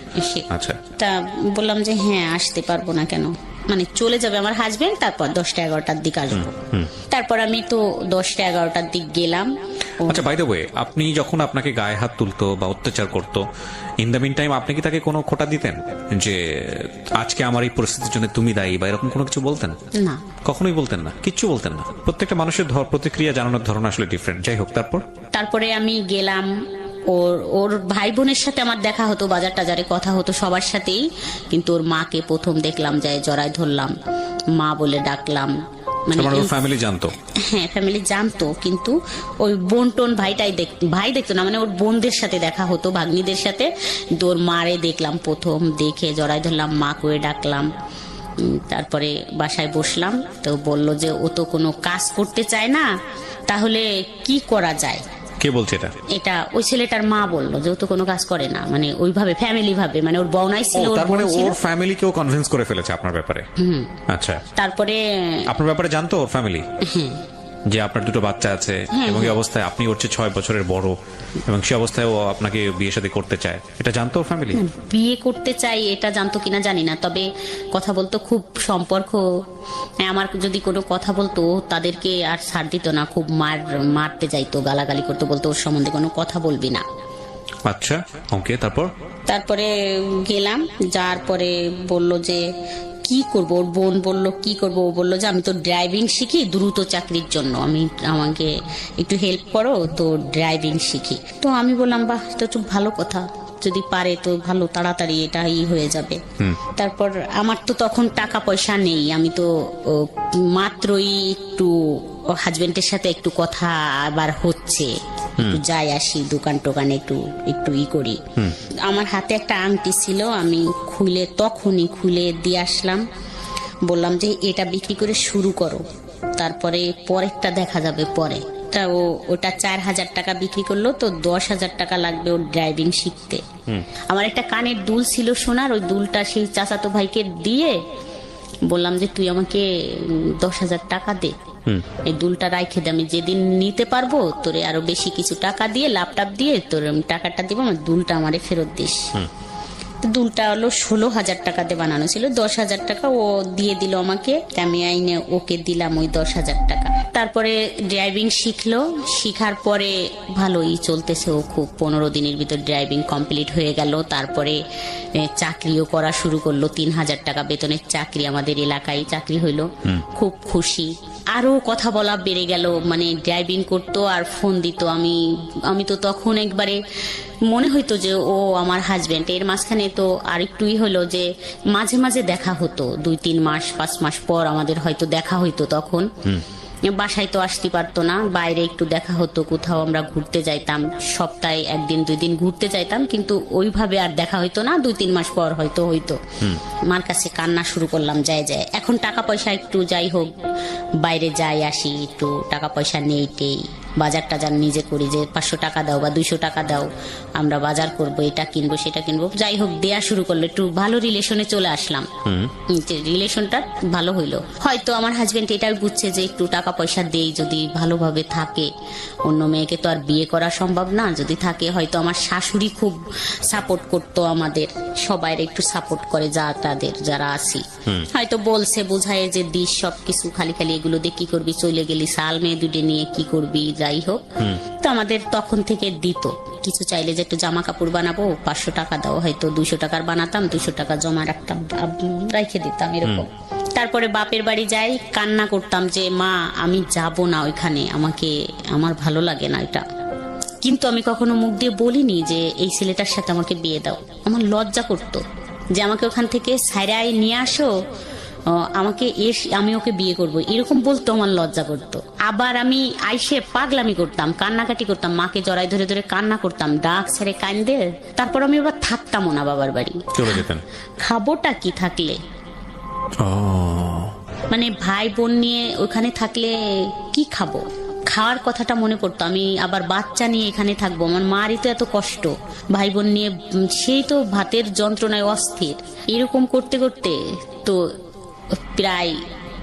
আচ্ছা। তা বললাম যে হ্যাঁ আসতে পারবো না কেন, মানে চলে যাবে আমার হাজবেন্ড, তারপর 10টা-11টার দিক আসবো। তারপর আমি তো 10টা-11টার দিক গেলাম। আচ্ছা, বাই দ্য ওয়ে, আপনি যখন আপনাকে গায়ে হাত তুলতো বা অত্যাচার করতো, ইন দ্য মিন টাইম আপনি কি তাকে কোনো খোঁটা দিতেন যে আজকে আমার এই পরিস্থিতির জন্য তুমি দায়ী, বা এরকম কোনো কিছু বলতেন? না, কখনোই বলতেন না, কিচ্ছু বলতেন না। প্রত্যেকটা মানুষের প্রতিক্রিয়া জানানোর ধরন আসলে ডিফারেন্ট। যাই হোক, তারপরে আমি গেলাম, ওর ভাই বোনের সাথে আমার দেখা হতো, বাজার টাজারে কথা হতো সবার সাথেই, কিন্তু ওর মাকে প্রথম দেখলাম, যায় জড়ায় ধরলাম, মা বলে ডাকলাম। মানে ফ্যামিলি জানতো? হ্যাঁ, ফ্যামিলি জানতো, কিন্তু ওই বোন টোন ভাই দেখতো না, মানে ওর বোনদের সাথে দেখা হতো, ভাগ্নিদের সাথে। ওর মারে দেখলাম প্রথম, দেখে জড়ায় ধরলাম, মা করে ডাকলাম। তারপরে বাসায় বসলাম, তো বললো যে ও তো কোনো কাজ করতে চায় না, তাহলে কি করা যায়। কে বলছে এটা? এটা ওই ছেলেটার মা বললো যে ও তো কোনো কাজ করে না, মানে ওইভাবে ফ্যামিলি ভাবে, মানে ওর বউনাই ছিল, তার মানে ওর ফ্যামিলিকেও কনভিন্স করে ফেলেছে আপনার ব্যাপারে? আচ্ছা। তারপরে আপনার ব্যাপারে জানতো ওর ফ্যামিলি যে আপনার দুটো বাচ্চা আছে, এবং এই অবস্থায় আপনি ওর চেয়ে 6 বছরের বড়, এবং সে অবস্থায় ও আপনাকে বিয়ে শাদী করতে চায়, এটা জানতো ওর ফ্যামিলি? বিয়ে করতে চাই এটা জানতো কিনা জানি না, তবে কথা বলতো, খুব সম্পর্ক। আমার যদি কোনো কথা বলতো তাদেরকে আর ছাড় দিত না, খুব মারতে যাইতো, গালাগালি করতে, বলতো ওর সম্বন্ধে কোনো কথা বলবি না। আচ্ছা, ওকে। তারপরে গেলাম, যার পরে বলল যে কি করবো, ওর বোন বললো কি করবো, ও বললো যে আমি তো ড্রাইভিং শিখি দ্রুত চাকরির জন্য, আমাকে একটু হেল্প করো, তো ড্রাইভিং শিখি। তো আমি বললাম বাহ, তো খুব ভালো কথা, যদি পারে তো ভালো, তাড়াতাড়ি এটা হয়ে যাবে। তারপর আমার তো তখন টাকা পয়সা নেই, আমি তো মাত্রই একটু হাজবেন্ডের সাথে একটু কথা আবার হচ্ছে, একটু যাই আসি দোকান টোকানে, একটু করি। আমার হাতে একটা আংটি ছিল, আমি তখনই খুলে দিয়ে আসলাম, বললাম যে এটা বিক্রি করে শুরু করো, তারপরে পরেরটা দেখা যাবে পরে। তা ওটা 4,000 টাকা বিক্রি করলো, তো 10,000 টাকা লাগবে ওর ড্রাইভিং শিখতে। আমার একটা কানের দুল ছিল সোনার, ওই দুলটা সেই চাচাতো ভাইকে দিয়ে বললাম যে তুই আমাকে 10,000 টাকা দে, এই দুলটা রাইখে দে, আমি যেদিন নিতে পারবো তোরে আরো বেশি কিছু টাকা দিয়ে, ল্যাপটপ দিয়ে তোর টাকাটা দিব, আমার দুলটা আমারে ফেরত দিস। দুলটা হলো 16,000 টাকাতে বানানো ছিল, 10,000 টাকা ও দিয়ে দিল আমাকে, আমি আইনে ওকে দিলাম ওই 10,000 টাকা। তারপরে ড্রাইভিং শিখলো, শিখার পরে ভালোই চলতেছে, ও খুব 15 দিনের ভিতর ড্রাইভিং কমপ্লিট হয়ে গেল। তারপরে চাকরিও করা শুরু করলো, 3,000 টাকা বেতনের চাকরি, আমাদের এলাকায় চাকরি হইলো, খুব খুশি। আরো কথা বলা বেড়ে গেল, মানে ড্রাইভিং করতো আর ফোন দিত, আমি তো তখন একবারে মনে হইতো যে ও আমার হাজবেন্ড। এর মাঝখানে তো আরেকটুই হলো যে মাঝে মাঝে দেখা হতো, 2-3 মাস 5 মাস পর আমাদের হয়তো দেখা হইতো। তখন বাসায় তো আসতে পারতো না, বাইরে একটু দেখা হতো, কোথাও আমরা ঘুরতে যাইতাম, সপ্তাহে 1-2 দিন ঘুরতে যাইতাম, কিন্তু ওইভাবে আর দেখা হইতো না, 2-3 মাস পর হয়তো মার কাছে কান্না শুরু করলাম, যায় এখন টাকা পয়সা একটু যাই হোক বাইরে যাই আসি, একটু টাকা পয়সা নেই, বাজার টাজার নিজে করি, যে 500 টাকা দাও বা 200 টাকা দাও, আমরা বাজার করব, এটা কিনবো সেটা কিনবো, যাই হোক দেয়া শুরু করলো, একটু ভালো রিলেশনে চলে আসলাম। রিলেশনটা ভালো হইলো, হয়তো আমার হাজবেন্ড এটাই বুঝছে যে একটু টাকা পয়সা দেই, যদি ভালোভাবে থাকে, অন্য মেয়েকে তো আর বিয়ে করা সম্ভব না, যদি থাকে হয়তো। আমার শাশুড়ি খুব সাপোর্ট করতো, আমাদের সবাই একটু সাপোর্ট করে, যারা আছি। হয়তো বলছে বোঝায় যে দিস সবকিছু, খালি খালি এগুলো দিয়ে কি করবি, চলে গেলি সাল মেয়ে দুটো নিয়ে কি করবি, যাই হোক। তো আমাদের তখন থেকে দিত কিছু চাইলে যে একটু জামা কাপড় বানাবো 500 টাকা দাও, হয়তো 200 টাকার বানাতাম, 200 টাকা জমা রাখতাম, রেখে দিতাম এরকম। তারপরে বাপের বাড়ি যাই, কান্না করতাম যে মা আমি যাব না ওইখানে, আমার ভালো লাগে না এটা। কিন্তু আমি কখনো মুখ দিয়ে বলিনি যে এই ছেলেটার সাথে আমাকে বিয়ে দাও। আমার লজ্জা করতো যে আমাকে ওখান থেকে সাইরায় নিয়ে আসো, আমি ওকে বিয়ে করব, এরকম বলতো, আমার লজ্জা করতো। আবার আমি আইসে পাগলামি করতাম, কান্নাকাটি করতাম, মাকে জড়াই ধরে ধরে কান্না করতাম, ডাক ছেড়ে কান্দে। তারপর আমি আবার থাকতামও না বাবার বাড়ি, চলে যেতেন। খাবোটা কি থাকলে, মানে ভাই বোন নিয়ে ওখানে থাকলে কি খাবো, খাওয়ার কথাটা মনে পড়তো। আমি আবার বাচ্চা নিয়ে এখানে থাকবো, আমার মারই তো এত কষ্ট, ভাই বোন নিয়ে সেই তো ভাতের যন্ত্রণায় অস্থির। এরকম করতে করতে তো প্রায়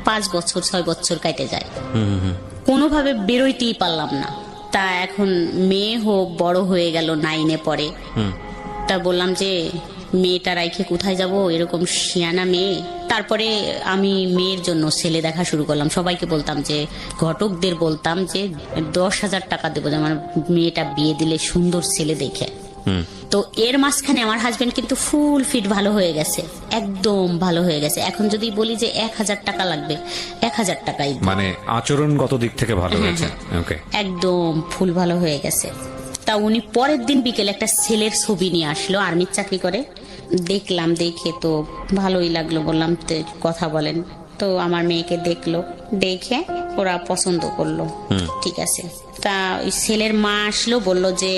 5 বছর 6 বছর কেটে যায়, কোনোভাবে বেরোইতেই পারলাম না। তা এখন মেয়ে হোক বড় হয়ে গেল, 9-এ পড়ে। তা বললাম যে মেয়েটা রাইখে কোথায় যাব, এরকম শিয়ানা মেয়ে। তারপরে আমি মেয়ের জন্য ছেলে দেখা শুরু করলাম, সবাইকে বলতাম যে ঘটকদের বলতাম যে 10,000 টাকা দেবো যে আমার মেয়েটা বিয়ে দিলে সুন্দর ছেলে দেখে। তো এর মাঝখানে আমার হাজবেন্ড কিন্তু ফুল ফিট ভালো হয়ে গেছে, একদম ভালো হয়ে গেছে। এখন যদি বলি যে 1,000 টাকা লাগবে, 1,000 টাকাই, মানে আচরণগত দিক থেকে ভালো হয়েছে, ওকে, একদম ফুল ভালো হয়ে গেছে। তা উনি পরের দিন বিকেলে একটা ছেলের ছবি নিয়ে আসলো, আর্মির চাকরি করে। দেখলাম, দেখে তো ভালোই লাগলো, বললাম কথা বলেন। তো আমার মেয়েকে দেখলো, দেখে ওরা পছন্দ করলো, ঠিক আছে। তা ওই ছেলের মা আসলো, বললো যে,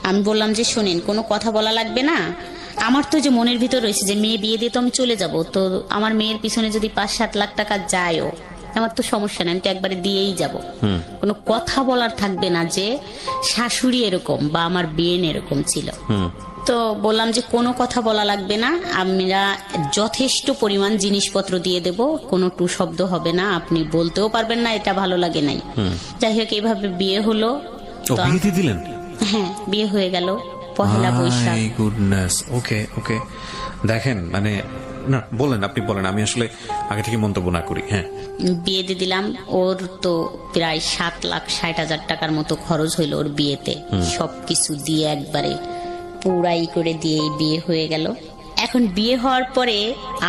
আমি বললাম যে শোনেন কোনো কথা বলা লাগবে না, আমার তো যে মনের ভিতর রয়েছে যে মেয়ে বিয়ে দিয়ে তো আমি চলে যাব, তো আমার মেয়ের পিছনে যদি 5-7 লাখ টাকা যায়ও আমার তো সমস্যা নেই, আমি তো একবারে দিয়েই যাব, কোনো কথা বলার থাকবে না যে শাশুড়ি এরকম বা আমার বিয়েন এরকম ছিল। তো বললাম যে কোনো কথা বলা লাগবে না, আমরা যথেষ্ট পরিমাণ জিনিসপত্র দিয়ে দেব, কোনো টু শব্দ হবে না, আপনি বলতেও পারবেন না এটা ভালো লাগে নাই। যাই হোক এইভাবে বিয়ে হলো। বিয়ে দিয়ে দিলেন? হ্যাঁ, বিয়ে হয়ে গেল পহেলা বৈশাখ। গুডনেস, ওকে ওকে। দেখেন মানে না বলেন, আপনি বলেন, আমি আসলে আগে থেকে মন্তব্য না করি। হ্যাঁ, বিয়ে দিয়ে দিলাম। ওর তো প্রায় 7,60,000 টাকার মতো খরচ হইলো ওর বিয়েতে, সবকিছু দিয়ে একবারে পুরাই করে দিয়ে বিয়ে হয়ে গেল। এখন বিয়ে হওয়ার পরে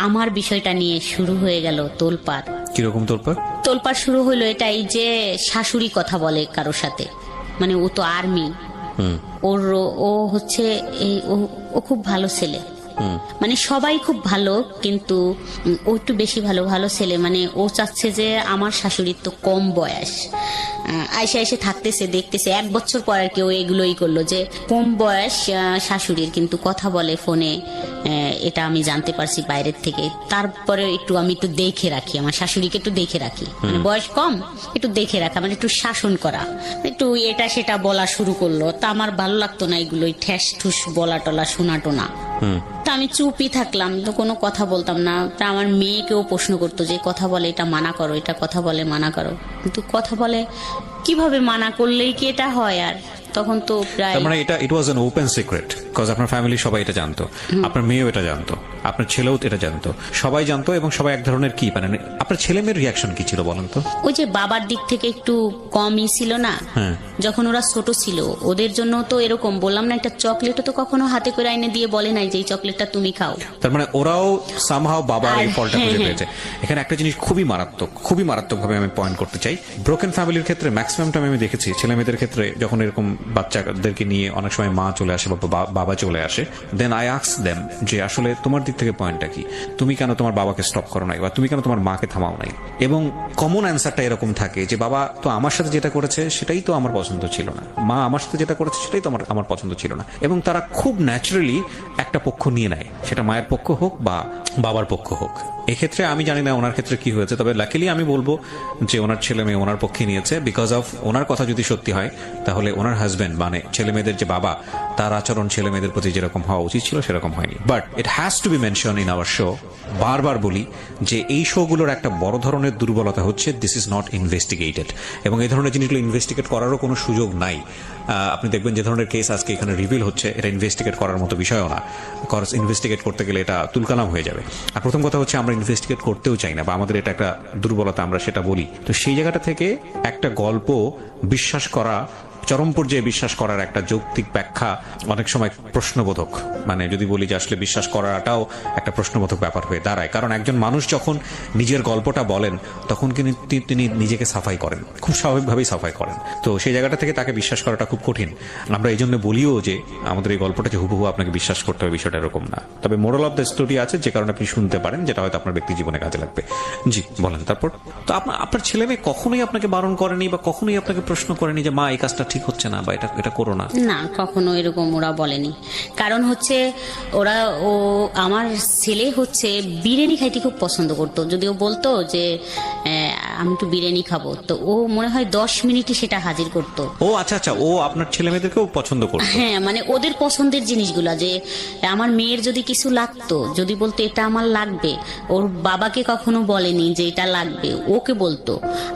আমার বিষয়টা নিয়ে শুরু হয়ে গেল তোলপাড়। কিরকম তোলপাড়? তোলপাড় শুরু হইলো এটাই যে শাশুড়ি কথা বলে কারোর সাথে, মানে ও তো আর্মি, ও হচ্ছে ও খুব ভালো ছেলে, মানে সবাই খুব ভালো, কিন্তু ও একটু বেশি ভালো ভালো ছেলে। মানে ও চাচ্ছে যে আমার শাশুড়ির তো কম বয়স, আইসে আইসে থাকতেছে, দেখতেছে, 1 বছর পর আর কি ও এগুলোই করলো যে কম বয়স শাশুড়ির, কিন্তু কথা বলে ফোনে, এটা আমি জানতে পারছি বাইরের থেকে। তারপরে আমি একটু দেখে রাখি, আমার শাশুড়িকে একটু দেখে রাখি, মানে বয়স কম, একটু দেখে রাখা, মানে একটু শাসন করা, একটু এটা সেটা বলা শুরু করলো। তা আমার ভালো লাগতো না এগুলোই ঠ্যাস ঠুস বলা টলা শোনা টোনা। তা আমি চুপই থাকলাম, তো কোনো কথা বলতাম না। তা আমার মেয়েকেও প্রশ্ন করতো যে কথা বলে এটা মানা করো, এটা কথা বলে মানা করো, কিন্তু কথা বলে কিভাবে মানা করলেই কি এটা হয়? আর তখন তো প্রায় মানে it was an open secret, cause আপনার ফ্যামিলি সবাই এটা জানতো, আপনার মেয়েও এটা জানতো, আপনার ছেলেও এটা জানতো, সবাই জানতো। এবং সবাই এক ধরনের কি মানে আপনার ছেলে মেয়ের রিয়াকশন কি ছিল বলেন তো? ওই যে বাবার দিক থেকে একটু কমই ছিল না, যখন ওরা ছোট ছিল ওদের জন্য তো এরকম, বললাম না, একটা চকলেটও তো কখনো হাতে করে আইনে দিয়ে বলে নাই যে এই চকলেটটা তুমি খাও। তার মানে ওরাও সামহাও বাবার এই ফলটা খুঁজে পেয়েছে। এখানে একটা জিনিস খুবই মারাত্মক ভাবে আমি পয়েন্ট করতে চাই। ব্রোকেন ফ্যামিলির ক্ষেত্রে ম্যাক্সিমাম টাইম আমি দেখেছি ছেলে মেয়েদের ক্ষেত্রে যখন এরকম বাচ্চাদেরকে নিয়ে অনেক সময় মা চলে আসে বা বাবা চলে আসে, দেন আই আস্ক দেম যে আসলে তোমার দিক থেকে পয়েন্টটা কি, তুমি কেন তোমার বাবাকে স্টপ করো নাই, বা তুমি কেন তোমার মাকে থামাও নাই? এবং কমন অ্যান্সারটা এরকম থাকে যে বাবা তো আমার সাথে যেটা করেছে সেটাই তো আমার পছন্দ ছিল না, মা আমার সাথে যেটা করেছে সেটাই তো আমার পছন্দ ছিল না। এবং তারা খুব ন্যাচারালি একটা পক্ষ নিয়ে নেয়, সেটা মায়ের পক্ষ হোক বা বাবার পক্ষ হোক। এক্ষেত্রে আমি জানি না ওনার ক্ষেত্রে কি হয়েছে, তবে লাকিলি আমি বলবো যে ওনার ছেলে মেয়ে ওনার পক্ষে নিয়েছে, বিকজ অফ ওনার কথা যদি সত্যি হয় তাহলে ওনার হাজবেন্ড মানে ছেলে মেয়েদের যে বাবা, তার আচরণ ছেলে মেয়েদের প্রতি যেরকম হওয়া উচিত ছিল সেরকম হয়নি। But it has to B mention in our show, বারবার বলি যে এই শোগুলোর একটা বড় ধরনের দুর্বলতা হচ্ছে দিস ইজ নট ইনভেস্টিগেটেড, এবং এই ধরনের জিনিসগুলো ইনভেস্টিগেট করারও কোনো সুযোগ নাই। আপনি দেখবেন যে ধরনের কেস আজকে এখানে রিভিল হচ্ছে, এটা ইনভেস্টিগেট করার মতো বিষয়ও না, ইনভেস্টিগেট করতে গেলে এটা তুলকালাম হয়ে যাবে। হবে। আর প্রথম কথা হচ্ছে আমরা ইনভেস্টিগেট করতেও চাই না, বা আমাদের এটা একটা দুর্বলতা, আমরা সেটা বলি। তো সেই জায়গাটা থেকে একটা গল্প বিশ্বাস করা, চরম পর্যায়ে বিশ্বাস করার একটা যৌক্তিক ব্যাখ্যা অনেক সময় প্রশ্নবোধক, মানে যদি বলি যে আসলে বিশ্বাস করাটাও একটা প্রশ্নবোধক ব্যাপার হয়ে দাঁড়ায়। কারণ একজন মানুষ যখন নিজের গল্পটা বলেন তখন কিন্তু তিনি নিজেকে সাফাই করেন, খুব স্বাভাবিকভাবেই সাফাই করেন। তো সেই জায়গাটা থেকে তাকে বিশ্বাস করাটা খুব কঠিন। আমরা এই জন্য বলিও যে আমাদের এই গল্পটা যে হুবহু আপনাকে বিশ্বাস করতে হবে, বিষয়টা এরকম না। তবে মোরাল অফ দ্য স্টোরি আছে, যে কারণে আপনি শুনতে পারেন, যেটা হয়তো আপনার ব্যক্তি জীবনে কাজে লাগবে। জি বলেন। তারপর তো আপনার ছেলে মেয়ে কখনোই আপনাকে বারণ করেনি বা কখনোই আপনাকে প্রশ্ন করেনি যে মা এই কাজটা ঠিক হচ্ছে না বা এটা করো না? না, কখনো এরকম ওরা বলেনি। কারণ হচ্ছে আমার ছেলে হচ্ছে বিরিয়ানি খাইতে খুব পছন্দ করতো। যদিও বলতো যে আমি একটু বিরিয়ানি খাবো, তো ও মনে হয় 10 মিনিটে সেটা হাজির করতো। ও আচ্ছা আচ্ছা, ও আপনার ছেলে মেয়েদেরকেও পছন্দ করতো? হ্যাঁ, মানে ওদের পছন্দের জিনিসগুলা, যে আমার মেয়ের যদি কিছু লাগতো, যদি বলতো এটা আমার লাগবে, ওর বাবাকে কখনো বলেনি যে এটা লাগবে, ওকে বলতো।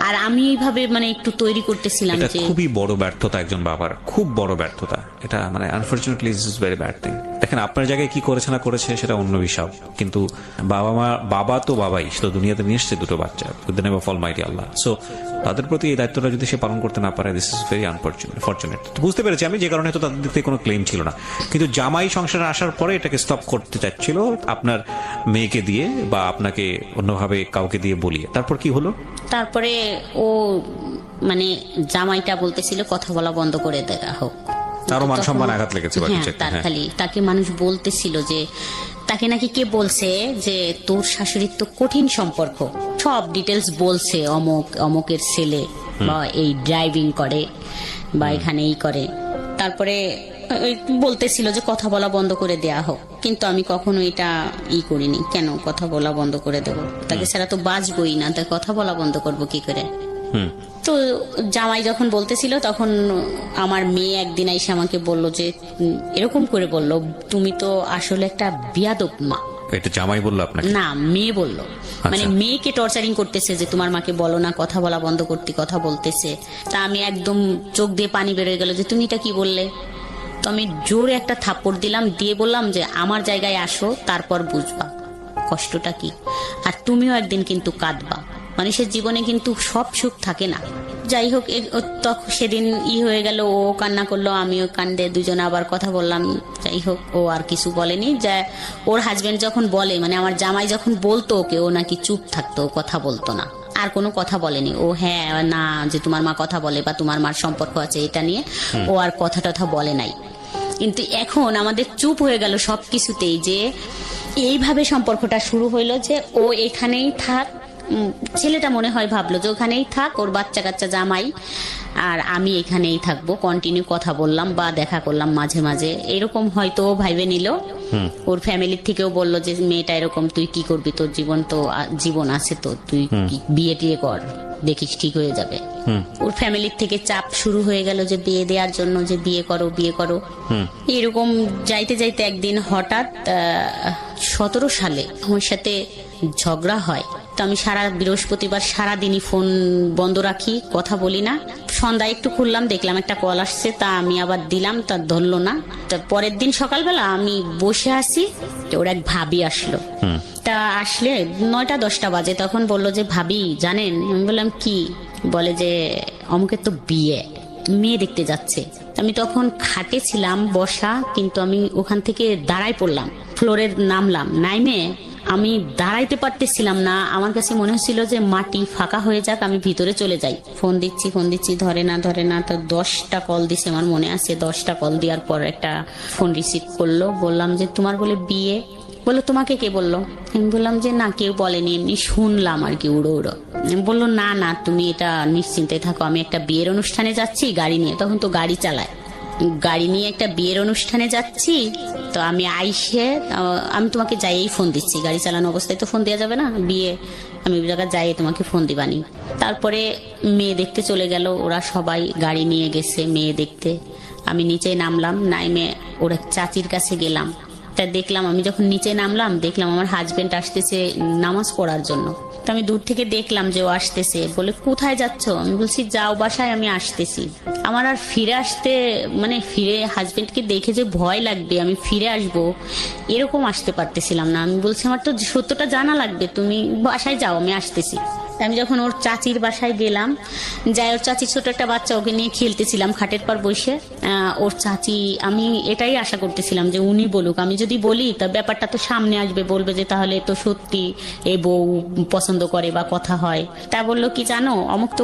আর আমি এইভাবে মানে একটু তৈরি করতেছিলাম এটা যে খুবই বড় ব্যর্থতা একজন বাবার, খুব বড় ব্যর্থতা এটা, মানে unfortunately is very bad thing. দেখেন আপনার জায়গায় কি করেছে না করেছে সেটা অন্য বিষয়, কিন্তু বাবা তো বাবাই, সে তো দুনিয়াতে নিয়ে এসছে দুটো বাচ্চা, with the name of Almighty Allah. So তাদের প্রতি এই দায়িত্বটা যদি সে পালন করতে না পারে, দিস ইজ ভেরি আনফরচুনেট। বুঝতে পেরেছি আমি, যে কারণে তো তাদের দিক থেকে কোনো ক্লেম ছিল না। কিন্তু জামাই সংসারে আসার পরে এটাকে স্টপ করতে চাচ্ছিল আপনার মেয়েকে দিয়ে বা আপনাকে অন্যভাবে কাউকে দিয়ে বলিয়ে। তারপর কি হলো? তারপরে ও মানে জামাইটা বলতেছিল কথা বলা বন্ধ করে দেওয়া হোক। তারও মান সম্মান আঘাত লেগেছে বা কিছু একটা, তার হ্যাঁ। খালি তাকে মানুষ বলতেছিল যে তাকে নাকি কে বলছে যে তোর শাশুড়ির তো কঠিন সম্পর্ক, সব ডিটেলস বলছে, অমুকের ছেলে বা এই ড্রাইভিং করে বা এখানে এই করে। তারপরে বলতেছিল যে কথা বলা বন্ধ করে দেয়া হোক, কিন্তু আমি কখনো এটা করিনি। কেন কথা বলা বন্ধ করে দেবো? তাকে ছাড়া তো বাঁচবই না, তাই কথা বলা বন্ধ করবো কি করে? তো জামাই যখন বলতেছিল তখন আমার মেয়ে একদিন এসে আমাকে বলল যে এরকম করে বলল, তুমি তো আসলে একটা বিয়াদব মা। এটা জামাই বললো আপনাকে? না, মেয়ে বলল। মানে মেয়েকে টর্চারিং করতেছে যে তোমার মাকে বলো না কথা বলা বন্ধ করতে, কথা বলতেছে। তা আমি একদম চোখ দিয়ে পানি বেরোয় গেল যে তুমি এটা কি বললে। তো আমি জোরে একটা থাপ্পড় দিলাম, দিয়ে বললাম যে আমার জায়গায় আসো, তারপর বুঝবা কষ্টটা কি। আর তুমিও একদিন কিন্তু কাঁদবা, মানুষের জীবনে কিন্তু সব সুখ থাকে না। যাই হোক, তখন সেদিন হয়ে গেল, ও কান্না করলো, আমিও কান্দে, দুজনে আবার কথা বললাম। যাই হোক, ও আর কিছু বলেনি। যা ওর হাজবেন্ড যখন বলে, মানে আমার জামাই যখন বলতো ওকে, ও নাকি চুপ থাকতো, কথা বলতো না, আর কোনো কথা বলেনি। ও হ্যাঁ না যে তোমার মা কথা বলে বা তোমার মার সম্পর্ক আছে এটা নিয়ে ও আর কথা টথা বলে নাই। কিন্তু এখন আমাদের চুপ হয়ে গেল সবকিছুতেই, যে এইভাবে সম্পর্কটা শুরু হইলো যে ও এখানেই থাক। ছেলেটা মনে হয় ভাবলো যে ওখানেই থাক, ওর বাচ্চা কাচ্চা জামাই, আর আমি এখানেই থাকবো। কন্টিনিউ কথা বললাম বা দেখা করলাম মাঝে মাঝে, এরকম হয়তো ভাইবে নিল। ওর ফ্যামিলির থেকেও বললো যে মেয়েটা এরকম, তুই কি করবি, তোর জীবন আছে তো, তুই বিয়ে টিয়ে কর, দেখিস ঠিক হয়ে যাবে। ওর ফ্যামিলির থেকে চাপ শুরু হয়ে গেল যে বিয়ে দেওয়ার জন্য, যে বিয়ে করো বিয়ে করো। এরকম যাইতে যাইতে একদিন হঠাৎ 17 সালে আমার সাথে ঝগড়া হয়। তো আমি সারা বৃহস্পতিবার সারাদিনই ফোন বন্ধ রাখি, কথা বলি না। সন্ধ্যায় একটু খুললাম, দেখলাম একটা কল আসছে, তা আমি আবার দিলাম, তা ধরলো না। তা পরের দিন সকালবেলা আমি বসে আছি, ওর এক ভাবি আসলো। তা আসলে 9টা-10টা বাজে, তখন বললো যে ভাবি জানেন। আমি বললাম কি? বলে যে অমুকের তো বিয়ে, মেয়ে দেখতে যাচ্ছে। আমি তখন খাটে ছিলাম বসা, কিন্তু আমি ওখান থেকে দাঁড়ায় পড়লাম, ফ্লোরে নামলাম। নাইমে আমি দাঁড়াইতে পারতেছিলাম না, আমার কাছে মনে হচ্ছিল যে মাটি ফাঁকা হয়ে যাক, আমি ভিতরে চলে যাই। ফোন দিচ্ছি, ধরে না। তো 10টা কল দিছে, আমার মনে আছে। 10টা কল দেওয়ার পর একটা ফোন রিসিভ করলো, বললাম যে তোমার বলে বিয়ে। বললো তোমাকে কে বললো? আমি বললাম যে না, কেউ বলেনি, এমনি শুনলাম আর কি, উড়ো। বললো না তুমি এটা নিশ্চিন্তে থাকো, আমি একটা বিয়ের অনুষ্ঠানে যাচ্ছি গাড়ি নিয়ে। তখন তো গাড়ি চালায়, গাড়ি নিয়ে একটা বিয়ের অনুষ্ঠানে যাচ্ছি। তো আমি আইসে আমি তোমাকে যাইয়েই ফোন দিচ্ছি, গাড়ি চালানো অবস্থায় তো ফোন দেওয়া যাবে না, বিয়ে আমি জায়গায় যাই তোমাকে ফোন দিবানি। তারপরে মেয়ে দেখতে চলে গেল, ওরা সবাই গাড়ি নিয়ে গেছে মেয়ে দেখতে। আমি নিচে নামলাম, নাইমে ওরা চাচির কাছে গেলাম। তা দেখলাম, আমি যখন নিচে নামলাম দেখলাম আমার হাজবেন্ড আসতেছে নামাজ পড়ার জন্য। তো আমি দূর থেকে দেখলাম যে ও আসতেছে, বলে কোথায় যাচ্ছ? আমি বলছি যাও বাসায়, আমি আসতেছি। আমার আর ফিরে আসতে মানে ফিরে হাজবেন্ডকে দেখে যে ভয় লাগবে, আমি ফিরে আসবো এরকম আসতে পারতেছিলাম না। আমি বলছি আমার তো সত্যটা জানা লাগবে, তুমি বাসায় যাও, আমি আসতেছি। আমি যখন ওর চাচির বাসায় গেলাম, যাই ওর চাচির ছোট একটা বাচ্চা, ওকে নিয়ে খেলতেছিলাম খাটের পর বসে। ওর চাচি, আমি এটাই আশা করতেছিলাম যে উনি বলুক, আমি যদি বলি তা ব্যাপারটা তো সামনে আসবে, বলবে যে তাহলে তো সত্যি এই বউ পছন্দ করে বা কথা হয়। তা বললো কি জানো, অমুক তো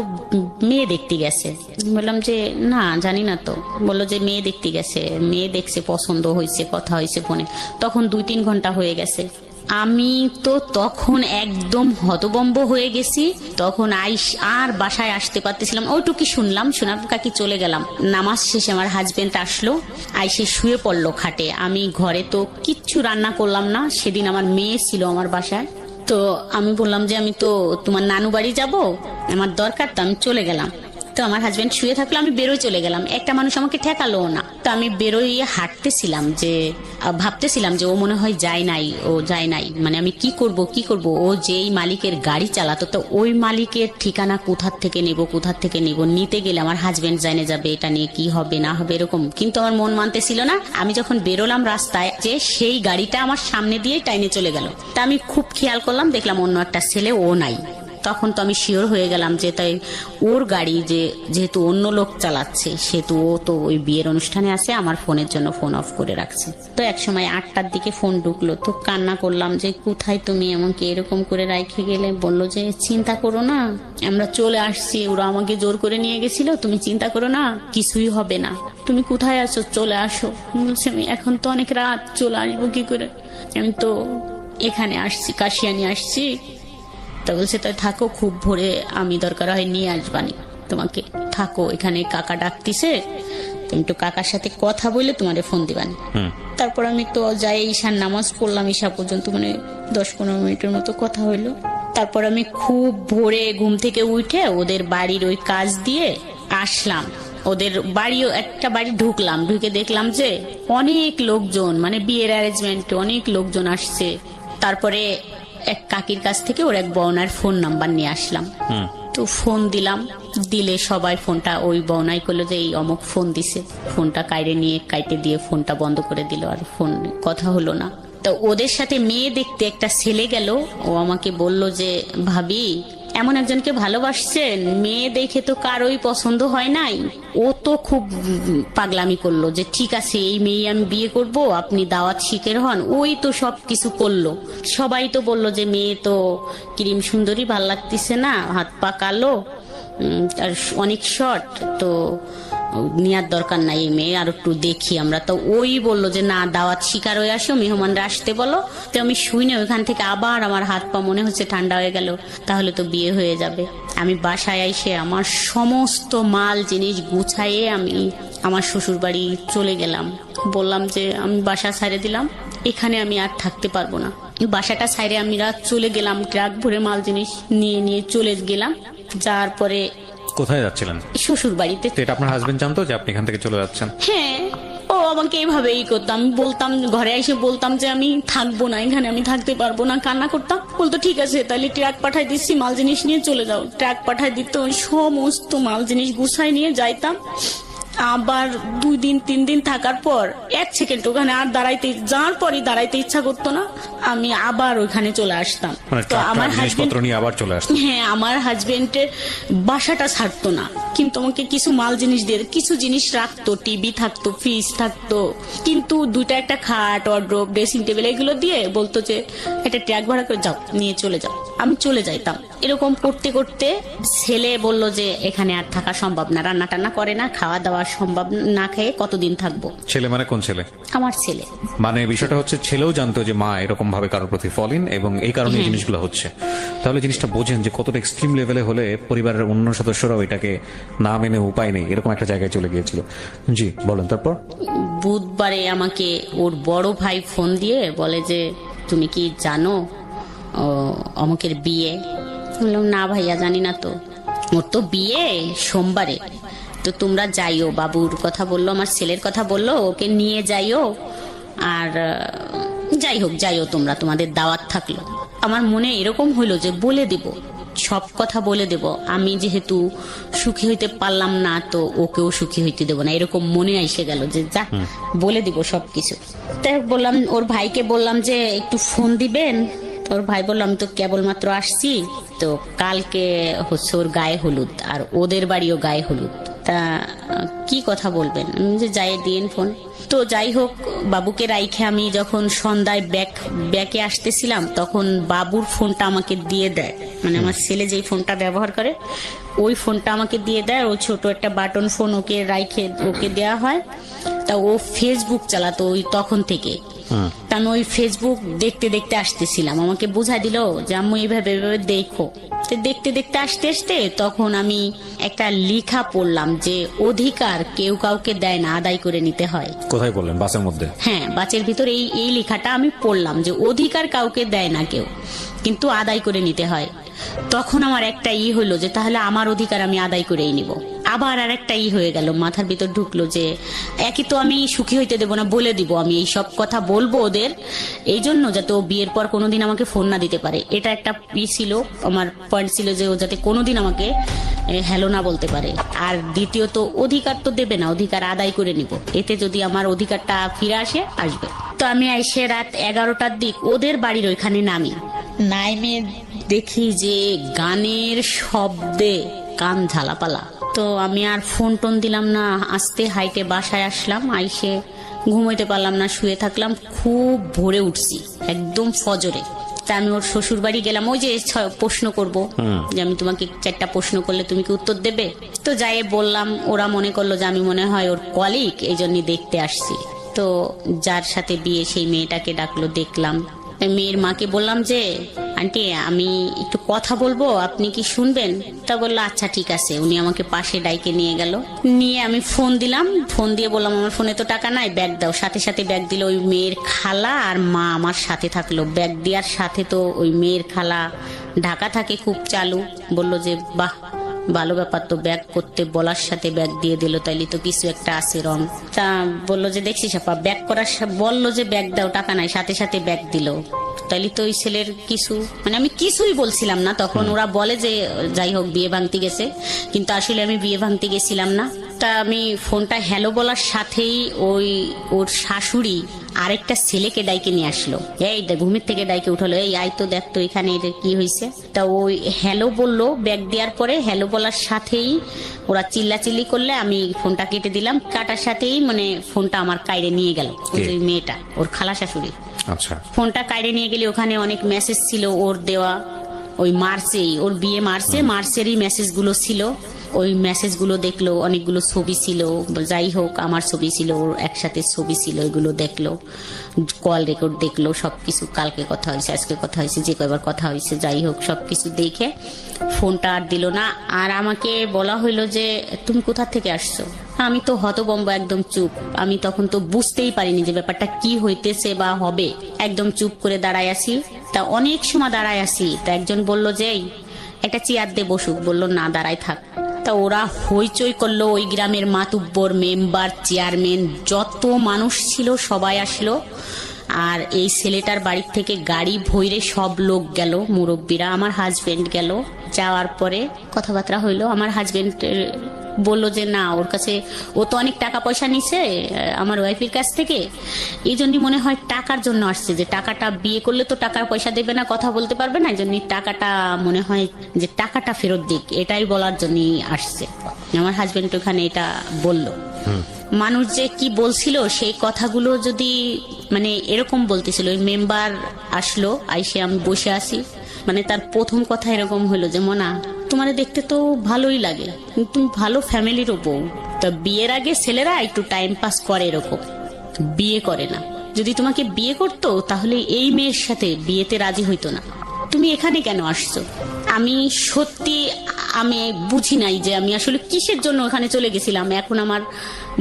মেয়ে দেখতে গেছে। বললাম যে না জানি না তো। বললো যে মেয়ে দেখতে গেছে, মেয়ে দেখছে, পছন্দ হয়েছে, কথা হয়েছে ফোনে। তখন 2-3 ঘন্টা হয়ে গেছে। আমি তো তখন একদম হতবম্ব হয়ে গেছি। তখন আর বাসায় আসতে পারতেছিলাম, ওইটুকি শুনলাম, শোনার কাকি চলে গেলাম। নামাজ শেষে আমার হাজবেন্ড আসলো, আইসে শুয়ে পড়লো খাটে। আমি ঘরে তো কিচ্ছু রান্না করলাম না, সেদিন আমার মেয়ে ছিল আমার বাসায়। তো আমি বললাম যে আমি তো তোমার নানু বাড়ি যাবো, আমার দরকার, তো আমি চলে গেলাম। তো আমার হাজবেন্ড শুয়ে থাকলো, আমি বেরোয় চলে গেলাম। একটা মানুষ আমাকে ঠেকালো না। তো আমি বেরোয় হাঁটতেছিলাম, যে ভাবতেছিলাম যে ও মনে হয় যায় নাই, ও যায় নাই, মানে আমি কি করব। ও যেই মালিকের গাড়ি চালাতো, তো ওই মালিকের ঠিকানা কোথার থেকে নেব, নিতে গেলে আমার হাজবেন্ড জানে যাবে, এটা নিয়ে কি হবে না হবে এরকম। কিন্তু আমার মন মানতেছিল না। আমি যখন বেরোলাম রাস্তায়, যে সেই গাড়িটা আমার সামনে দিয়ে টাইনে চলে গেল। তা আমি খুব খেয়াল করলাম, দেখলাম অন্য একটা ছেলে, ও নাই। তখন তো আমি শিওর হয়ে গেলাম যে তাই ওর গাড়ি, যেহেতু অন্য লোক চালাচ্ছে, সেহেতু ও তো ওই বিয়ের অনুষ্ঠানে আছে, আমার ফোনের জন্য ফোন অফ করে রাখছে। তো একসময় 8টার দিকে ফোন ঢুকলো, তো কান্না করলাম যে কোথায় তুমি আমাকে এরকম করে রাইখে গেলে। বললো যে চিন্তা করো না, আমরা চলে আসছি, ওরা আমাকে জোর করে নিয়ে গেছিল, তুমি চিন্তা করো না, কিছুই হবে না, তুমি কোথায় আছো, চলে আসো। বলছে আমি এখন তো অনেক রাত, চলে আসবো কি করে, আমি তো এখানে আসছি, কাশিয়ানি আসছি। তা বলছে তাই থাকো, খুব ভোরে আমি দরকার হয় নিয়ে আসবানি তোমাকে, থাকো এখানে, কাকা ডাকতিছে, তুমি একটু কাকার সাথে কথা বলে তোমারে ফোন দিবানি। তারপর আমি তো যাই ঈশার নামাজ পড়লাম, ঈশা পর্যন্ত মানে 10-15 মিনিটের মতো কথা হইলো। তারপর আমি খুব ভোরে ঘুম থেকে উঠে ওদের বাড়ির ওই কাজ দিয়ে আসলাম। ওদের বাড়িও একটা বাড়ি ঢুকলাম, ঢুকে দেখলাম যে অনেক লোকজন, মানে বিয়ের অ্যারেঞ্জমেন্ট, অনেক লোকজন আসছে। তারপরে এক কাকির কাছ থেকে ওর এক বউনার ফোন নাম্বার নিয়ে আসলাম। তো ফোন দিলাম, দিলে সবাই ফোনটা ওই বউনাই করলো যে এই অমুক ফোন দিছে। ফোনটা কাইটে দিয়ে ফোনটা বন্ধ করে দিল, আর ফোন কথা হলো না। তো ওদের সাথে মেয়ে দেখতে একটা ছেলে গেল, ও আমাকে বলল যে ভাবি এমন একজনকে ভালোবাসছেন, মেয়ে দেখে তো কারোই পছন্দ হয় নাই। ও তো খুব পাগলামি করলো যে ঠিক আছে এই মেয়ে আমি বিয়ে করব, আপনি দাওয়াত শিখের হন। ওই তো সব কিছু করলো, সবাই তো বলল যে মেয়ে তো ক্রিম সুন্দরী, ভাল লাগতেছে না, হাত পা কালো, আর অনেক শর্ট, তো নেওয়ার দরকার নাই এই মেয়ে, আর একটু দেখি আমরা। তো ওই বললো যে না, দাওয়াত শিকার হয়ে আসো, মেহমানরা আসতে বলো। তো আমি শুনে ওইখান থেকে আবার আমার হাত পা মনে হচ্ছে ঠান্ডা হয়ে গেল, তাহলে তো বিয়ে হয়ে যাবে। আমি বাসায় এসে আমার সমস্ত মাল জিনিস গুছাইয়ে আমি আমার শ্বশুর বাড়ি চলে গেলাম। বললাম যে আমি বাসা ছাড়ে দিলাম, এখানে আমি আর থাকতে পারবো না। বাসাটা ছাইরে আমি রাত চলে গেলাম, ট্রাক ভরে মাল জিনিস নিয়ে চলে গেলাম। যার পরে কোথায় যাচ্ছিলেন? শ্বশুর বাড়িতে। তো এটা আপনার হাজবেন্ড জানতো যে আপনি এখান থেকে চলে যাচ্ছেন? হ্যাঁ, ও আমাকে এইভাবেই করতাম। আমি বলতাম, ঘরে এসে বলতাম যে আমি থাকবো না এখানে, আমি থাকতে পারবো না, কান্না করতাম। বলতো ঠিক আছে তাহলে ট্রাক পাঠাই দিচ্ছি, মাল জিনিস নিয়ে চলে যাও। ট্রাক পাঠাই দিত, সমস্ত মাল জিনিস গুছাই নিয়ে যাইতাম। আবার 2-3 দিন থাকার পর 1 সেকেন্ড ওখানে আর যাওয়ার পরই দাঁড়াইতে ইচ্ছা করতো না, আমি আবার ওখানে চলে আসতাম। তো আমার জিনিসপত্র নিয়ে আবার চলে আসতাম। হ্যাঁ, আমার হাজবেন্ডের বাসাটা ছাড়তো না, কিন্তু আমাকে কিছু মাল জিনিস দিয়ে, কিছু জিনিস রাখতো, টিভি থাকতো, ফ্রিজ থাকতো, কিন্তু দুইটা একটা খাট, ওয়ার্ড্রোব, ড্রেসিং টেবিল, এগুলো দিয়ে বলতো যে একটা ট্রাক ভাড়া করে যাও, নিয়ে চলে যাও। আমি চলে যাইতাম। এরকম করতে করতে ছেলে বলল যে এখানে আর থাকা সম্ভব না, রান্না টান্না করে না, খাওয়া দাওয়া সম্ভব না, খেয়ে কতদিন থাকবো। ছেলে মানে কোন ছেলে? আমার ছেলে। মানে বিষয়টা হচ্ছে ছেলেও জানতো যে মা এরকম ভাবে কারোর প্রতি ফলিন, এবং এই কারণে এই জিনিসগুলো হচ্ছে। তাহলে জিনিসটা বোঝেন যে কতটা এক্সট্রিম লেভেলে হলে পরিবারের অন্য সদস্যরাও এটাকে না মেনে উপায় নেই, এরকম একটা জায়গায় চলে গিয়েছিল। জি বলেন। তারপর বুধবারে আমাকে ওর বড় ভাই ফোন দিয়ে বলে যে তুমি কি জানো অমুকের বিয়ে? বললাম না ভাইয়া জানি না তো, ওর তো বিয়ে সোমবারে, তো তোমরা যাইও। বাবুর কথা বললো, আমার ছেলের কথা বললো, ওকে নিয়ে যাইও, আর যাই হোক যাইও তোমরা, তোমাদের দাওয়াত থাকলো। আমার মনে এরকম হইলো যে বলে দেব, সব কথা বলে দেব। আমি যেহেতু সুখী হইতে পারলাম না, তো ওকেও সুখী হইতে দেবো না, এরকম মনে এসে গেল যে যা বলে দিব সবকিছু। তাই বললাম, ওর ভাইকে বললাম যে একটু ফোন দিবেন। ওর ভাই বললাম তো কেবলমাত্র আসছি, তো কালকে হচ্ছে ওর গায়ে হলুদ, আর ওদের বাড়িও গায়ে হলুদ, তা কি কথা বলবেন? আমি যে যাই দিন ফোন। তো যাই হোক, বাবুকে রাইখে আমি যখন সন্ধ্যায় ব্যাকে আসতেছিলাম, তখন বাবুর ফোনটা আমাকে দিয়ে দেয়, মানে আমার ছেলে যেই ফোনটা ব্যবহার করে ওই ফোনটা আমাকে দিয়ে দেয়। ও ছোট একটা বাটন ফোন ওকে রাইখে ওকে দেওয়া হয়। তা ও ফেসবুক চালাতো ওই তখন থেকে। তা আমি ওই ফেসবুক দেখতে দেখতে আসতেছিলাম, আমাকে বুঝাই দিল যে আম্মু এইভাবে এইভাবে দেখো। তো দেখতে দেখতে আসতে আসতে তখন আমি একটা লেখা পড়লাম যে অধিকার কেউ কাউকে দেয় না, আদায় করে নিতে হয়। কোথায় বললেন? বাসের মধ্যে? হ্যাঁ, বাসের ভিতর এই লেখাটা আমি পড়লাম যে অধিকার কাউকে দেয় না কেউ, কিন্তু আদায় করে নিতে হয়। তখন আমার একটা হলো যে তাহলে আমার অধিকার আমি আদায় করেই নিব। আবার আর একটা হয়ে গেল, মাথার ভিতর ঢুকলো যে একই তো আমি সুখী হইতে দেবো না, বলে দিব আমি এই সব কথা বলবো ওদের, এই জন্য যাতে ও বিয়ের পর কোনোদিন আমাকে ফোন না দিতে পারে। এটা একটা ছিল আমার পয়েন্ট, ছিল যে ও যাতে কোনোদিন আমাকে হ্যালো না বলতে পারে। আর দ্বিতীয়ত অধিকার তো দেবে না, অধিকার আদায় করে নিব, এতে যদি আমার অধিকারটা ফিরে আসবে। তো আমি এসে রাত 11টার দিক ওদের বাড়ির ওইখানে নাইমে দেখি যে গানের শব্দে কান ঝালাপালা। তো আমি আর ফোন টোন দিলাম না, আস্তে হাইটে বাসায় আসলাম। আইসে ঘুমাইতে পারলাম না, শুয়ে থাকলাম। খুব ভোরে উঠছি, একদম ফজরে। তা আমি ওর শ্বশুর বাড়ি গেলাম, ওই যে প্রশ্ন করব যে আমি তোমাকে 4টা প্রশ্ন করলে তুমি কি উত্তর দেবে। তো যাই বললাম, ওরা মনে করলো যে আমি মনে হয় ওর কলিগ, এই জন্যই দেখতে আসছি। তো যার সাথে বিয়ে সেই মেয়েটাকে ডাকলো, দেখলাম। মেয়ের মাকে বললাম যে আন্টি আমি একটু কথা বলবো, আপনি কি শুনবেন? তা বললো আচ্ছা ঠিক আছে। উনি আমাকে পাশে ডাইকে নিয়ে গেল, নিয়ে আমি ফোন দিলাম। ফোন দিয়ে বললাম আমার ফোনে তো টাকা নাই, ব্যাগ দাও। সাথে সাথে ব্যাগ দিল। ওই মেয়ের খালা আর মা আমার সাথে থাকলো। ব্যাগ দেওয়ার সাথে তো ওই মেয়ের খালা ঢাকা থাকে, খুব চালু। বললো যে বাহ, ভালো ব্যাপার তো, ব্যাগ করতে বলার সাথে ব্যাগ দিয়ে দিল, তাইলে তো কিছু একটা আছে রং। তা বললো যে দেখছিস আপা, ব্যাগ করার বললো যে ব্যাগ দাও, টাকা নাই, সাথে সাথে ব্যাগ দিল, তাইলে তো ওই ছেলের কিছু, মানে আমি কিছুই বলছিলাম না তখন। ওরা বলে যে যাই হোক বিয়ে ভাঙতে গেছে, কিন্তু আসলে আমি বিয়ে ভাঙতে গেছিলাম না। তা আমি ফোনটা হ্যালো বলার সাথেই ওর শাশুড়ি আরেকটা ছেলেকে ডাইকে নিয়ে আসলো। এই ঘুমের থেকে ডাইকে উঠালো, এই আই তো দেখ তো এখানে এটা কি হয়েছে। তা ওই হ্যালো বললো, ব্যাগ দেওয়ার পরে হ্যালো বলার সাথেই ওরা চিল্লাচিল্লি করলে আমি ফোনটা কেটে দিলাম। কাটার সাথেই মানে ফোনটা আমার কাইরে নিয়ে গেল ওই মেয়েটা, ওর খালা শাশুড়ি। আচ্ছা, ফোনটা কাইরে নিয়ে গেলে ওখানে অনেক মেসেজ ছিল ওর দেওয়া, ওই মার্চেই, ওর বিয়ে মার্চেরই মেসেজগুলো ছিল। ওই মেসেজগুলো দেখলো, অনেকগুলো ছবি ছিল, যাই হোক আমার ছবি ছিল, ওর একসাথে ছবি ছিল, এগুলো দেখলো, কল রেকর্ড দেখলো, সবকিছু। কালকে কথা হয়েছে, আজকে কথা হয়েছে, যে কয়বার কথা হয়েছে, যাই হোক সবকিছু দেখে ফোনটা আর দিল না। আর আমাকে বলা হইলো যে তুমি কোথা থেকে আসছো। আমি তো হতভম্ব, একদম চুপ। আমি তখন তো বুঝতেই পারিনি যে ব্যাপারটা কি হইতেছে বা হবে। একদম চুপ করে দাঁড়ায় আছি। তা অনেক সময় দাঁড়ায় আছি, তা একজন বলল যে এই একটা চেয়ার দিয়ে বসুক, বললো না দাঁড়ায় থাক। তা ওরা হইচই করলো, ওই গ্রামের মাতুব্বর, মেম্বার, চেয়ারম্যান, যত মানুষ ছিল সবাই আসলো। আর এই ছেলেটার বাড়ির থেকে গাড়ি ভইরে সব লোক গেল, মুরব্বীরা। আমার হাজবেন্ড গেল। যাওয়ার পরে কথাবার্তা হইলো। আমার হাজবেন্ড বললো যে না, ওর কাছে ও তো অনেক টাকা পয়সা নিছে আমার ওয়াইফের কাছ থেকে, এই জন্যই মনে হয় টাকার জন্য আসছে, যে টাকাটা বিয়ে করলে তো টাকার পয়সা দেবে না, কথা বলতে পারবে না, এই জন্য টাকাটা মনে হয় যে টাকাটা ফেরত দিক, এটাই বলার জন্যই আসছে। আমার হাজবেন্ড ওখানে এটা বললো। মানুষ যে কি বলছিল সেই কথাগুলো যদি মানে এরকম বলতেছিল। ওই মেম্বার আসলো, আইসে আমি বসে আছি, মানে তার প্রথম কথা এরকম হলো যে মোনা তোমার দেখতে তো ভালোই লাগে, তুমি ভালো ফ্যামিলিরও বউ। তা বিয়ের আগে ছেলেরা একটু টাইম পাস করে, এরকম বিয়ে করে না। যদি তোমাকে বিয়ে করতো তাহলে এই মেয়ের সাথে বিয়েতে রাজি হইতো না। তুমি এখানে কেন আসছো? আমি সত্যি আমি বুঝি নাই যে আমি আসলে কিসের জন্য ওখানে চলে গেছিলাম। এখন আমার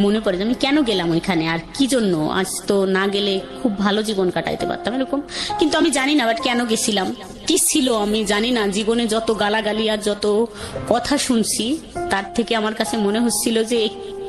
মনে পড়ে যে আমি কেন গেলাম ওইখানে, আর কি জন্য। আজ তো না গেলে খুব ভালো জীবন কাটাইতে পারতাম এরকম, কিন্তু আমি জানি না আবার কেন গেছিলাম, কি ছিল আমি জানি না। জীবনে যত গালাগালি আর যত কথা শুনছি, তার থেকে আমার কাছে মনে হচ্ছিল যে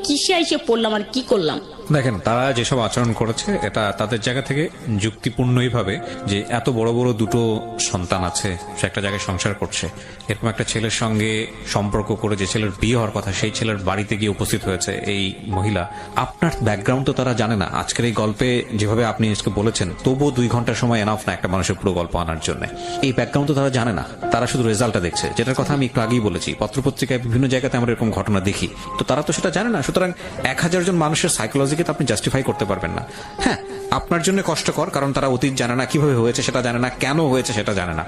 কিসে এসে পড়লাম আর কি করলাম। দেখেন, তারা যেসব আচরণ করেছে এটা তাদের জায়গা থেকে যুক্তিপূর্ণই ভাবে যে এত বড় বড় দুটো সন্তান আছে, সে একটা জায়গায় সংসার করছে, এরকম একটা ছেলের সঙ্গে সম্পর্ক করে যে ছেলের বিয়ে হওয়ার কথা সেই ছেলের বাড়িতে গিয়ে উপস্থিত হয়েছে এই মহিলা। আপনার ব্যাকগ্রাউন্ড তো তারা জানে না। আজকের এই গল্পে যেভাবে আপনি আজকে বলেছেন, তবুও 2 ঘন্টার সময় এনাফ না একটা মানুষের পুরো গল্প আনার জন্য। এই ব্যাকগ্রাউন্ড তো তারা জানে না, তারা শুধু রেজাল্টটা দেখছে, যেটার কথা আমি একটু আগেই বলেছি। পত্রপত্রিকায় বিভিন্ন জায়গাতে আমরা এরকম ঘটনা দেখি, তো তারা তো সেটা জানে না। সুতরাং 1000 জন মানুষের সাইকোলজিকে তো আপনি জাস্টিফাই করতে পারবেন না। হ্যাঁ, আপনার জন্য কষ্টকর, কারণ তারা অতীত জানে না, কিভাবে হয়েছে সেটা জানে না, কেন হয়েছে সেটা জানে না।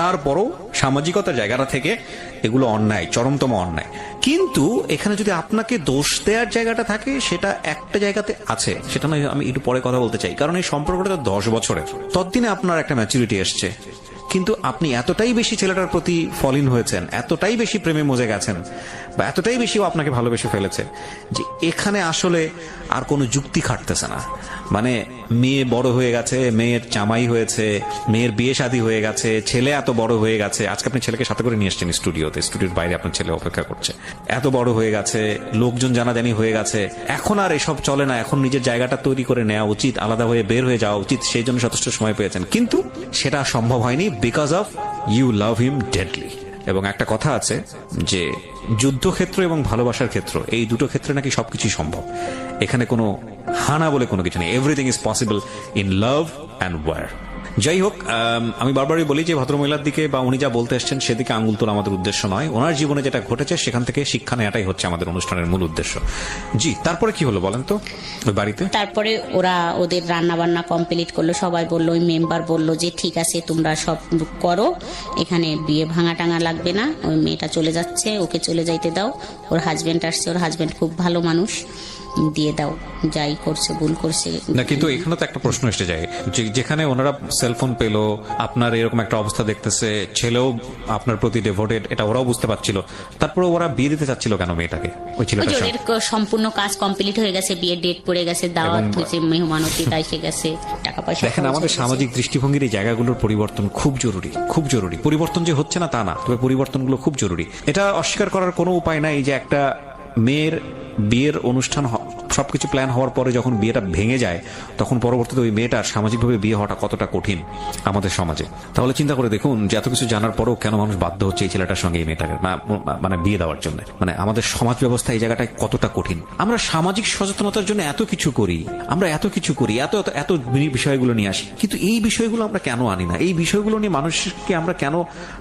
তারপরও সামাজিকতার জায়গাটা থেকে এগুলো অন্যায়, চরমতম অন্যায়। কিন্তু এখানে যদি আপনাকে দোষ দেওয়ার জায়গাটা থাকে, সেটা একটা জায়গাতে আছে, সেটা নয় আমি একটু পরে কথা বলতে চাই। কারণ এই সম্পর্কটা তো 10 বছরের, ততদিনে আপনার একটা ম্যাচুরিটি এসছে। কিন্তু আপনি এতটাই বেশি ছেলেটার প্রতি ফলিন হয়েছেন, এতটাই বেশি প্রেমে মজে গেছেন, বা এতটাই বেশি ও আপনাকে ভালোবেসে ফেলেছে যে এখানে আসলে আর কোনো যুক্তি খাটতেছে না। মানে মেয়ে বড় হয়ে গেছে, মেয়ের জামাই হয়েছে, মেয়ের বিয়ে শাদী হয়ে গেছে, ছেলে এত বড় হয়ে গেছে। আজকে আপনি ছেলেকে সাথে করে নিয়ে এসছেন স্টুডিওতে, স্টুডিওর বাইরে আপনার ছেলে অপেক্ষা করছে। এত বড় হয়ে গেছে, লোকজন জানাজানি হয়ে গেছে, এখন আর এসব চলে না। এখন নিজের জায়গাটা তৈরি করে নেওয়া উচিত, আলাদা হয়ে বের হয়ে যাওয়া উচিত। সেই জন্য যথেষ্ট সময় পেয়েছেন, কিন্তু সেটা সম্ভব হয়নি because of you love him deadly. এবং একটা কথা আছে যে যুদ্ধক্ষেত্র এবং ভালোবাসার ক্ষেত্র, এই দুটো ক্ষেত্রে নাকি সবকিছুই সম্ভব। এখানে কোনো হানা বলে কোনো কিছু নেই। Everything is possible in love and war. যাই হোক, আমি বারবারই বলি যে ভদ্রমহিলার দিকে বা উনি যা বলতে এসছেন সেদিকে আঙুল তোলা আমাদের উদ্দেশ্য নয়। ওনার জীবনে যেটা ঘটেছে সেখান থেকে শিক্ষা নেওয়াটাই হচ্ছে আমাদের অনুষ্ঠানের মূল উদ্দেশ্য। জি, তারপরে কি হলো বলেন তো ওই বাড়িতে? তারপরে ওরা ওদের রান্না বান্না কমপ্লিট করলো, সবাই বললো, ওই মেম্বার বললো যে ঠিক আছে তোমরা সব করো, এখানে বিয়ে ভাঙা টাঙা লাগবে না, ওই মেয়েটা চলে যাচ্ছে, ওকে চলে যাইতে দাও, ওর হাজবেন্ড আসছে, ওর হাজবেন্ড খুব ভালো মানুষ, দিয়ে দাও, যাই করছে ভুল করছে না। কিন্তু এখানে তো একটা প্রশ্ন এসে যায় যে যেখানে ওনারা সেলফোন পেলো, আপনার এরকম একটা অবস্থা দেখতেছে, ছেলেও আপনার প্রতি ডেভোটেড, এটা ওরাও বুঝতে পারছিল, তারপরে ওরা বিয়ে দিতে চাচ্ছিল কেন মেয়েটাকে ওই ছেলেটার সঙ্গে? ওদের সম্পূর্ণ কাজ কমপ্লিট হয়ে গেছে, বিয়ের ডেট পড়ে গেছে, দাওয়াত হয়েছে, মেহমান অতিথি এসে গেছে, টাকা পয়সা। দেখেন, আমাদের সামাজিক দৃষ্টিভঙ্গির এই জায়গাগুলোর পরিবর্তন খুব জরুরি, খুব জরুরি। পরিবর্তন যে হচ্ছে না তা না, তবে পরিবর্তনগুলো খুব জরুরি। এটা অস্বীকার করার কোনো উপায় নাই যে একটা মেয়ের বিয়ের অনুষ্ঠান সবকিছু প্ল্যান হওয়ার পরে যখন বিয়েটা ভেঙে যায়, তখন পরবর্তীতে ওই মেয়েটার সামাজিকভাবে বিয়ে হওয়াটা কতটা কঠিন আমাদের সমাজে। তাহলে চিন্তা করে দেখুন যে এত কিছু জানার পরেও কেন মানুষ বাধ্য হচ্ছে এই ছেলেটার সঙ্গে এই মেয়েটাকে মানে বিয়ে দেওয়ার জন্য। মানে আমাদের সমাজ ব্যবস্থা এই জায়গাটায় কতটা কঠিন। আমরা সামাজিক সচেতনতার জন্য এত কিছু করি, আমরা এত কিছু করি, এত এত বিষয়গুলো নিয়ে আসি, কিন্তু এই বিষয়গুলো আমরা কেন আনি না? এই বিষয়গুলো নিয়ে মানুষকে আমরা কেন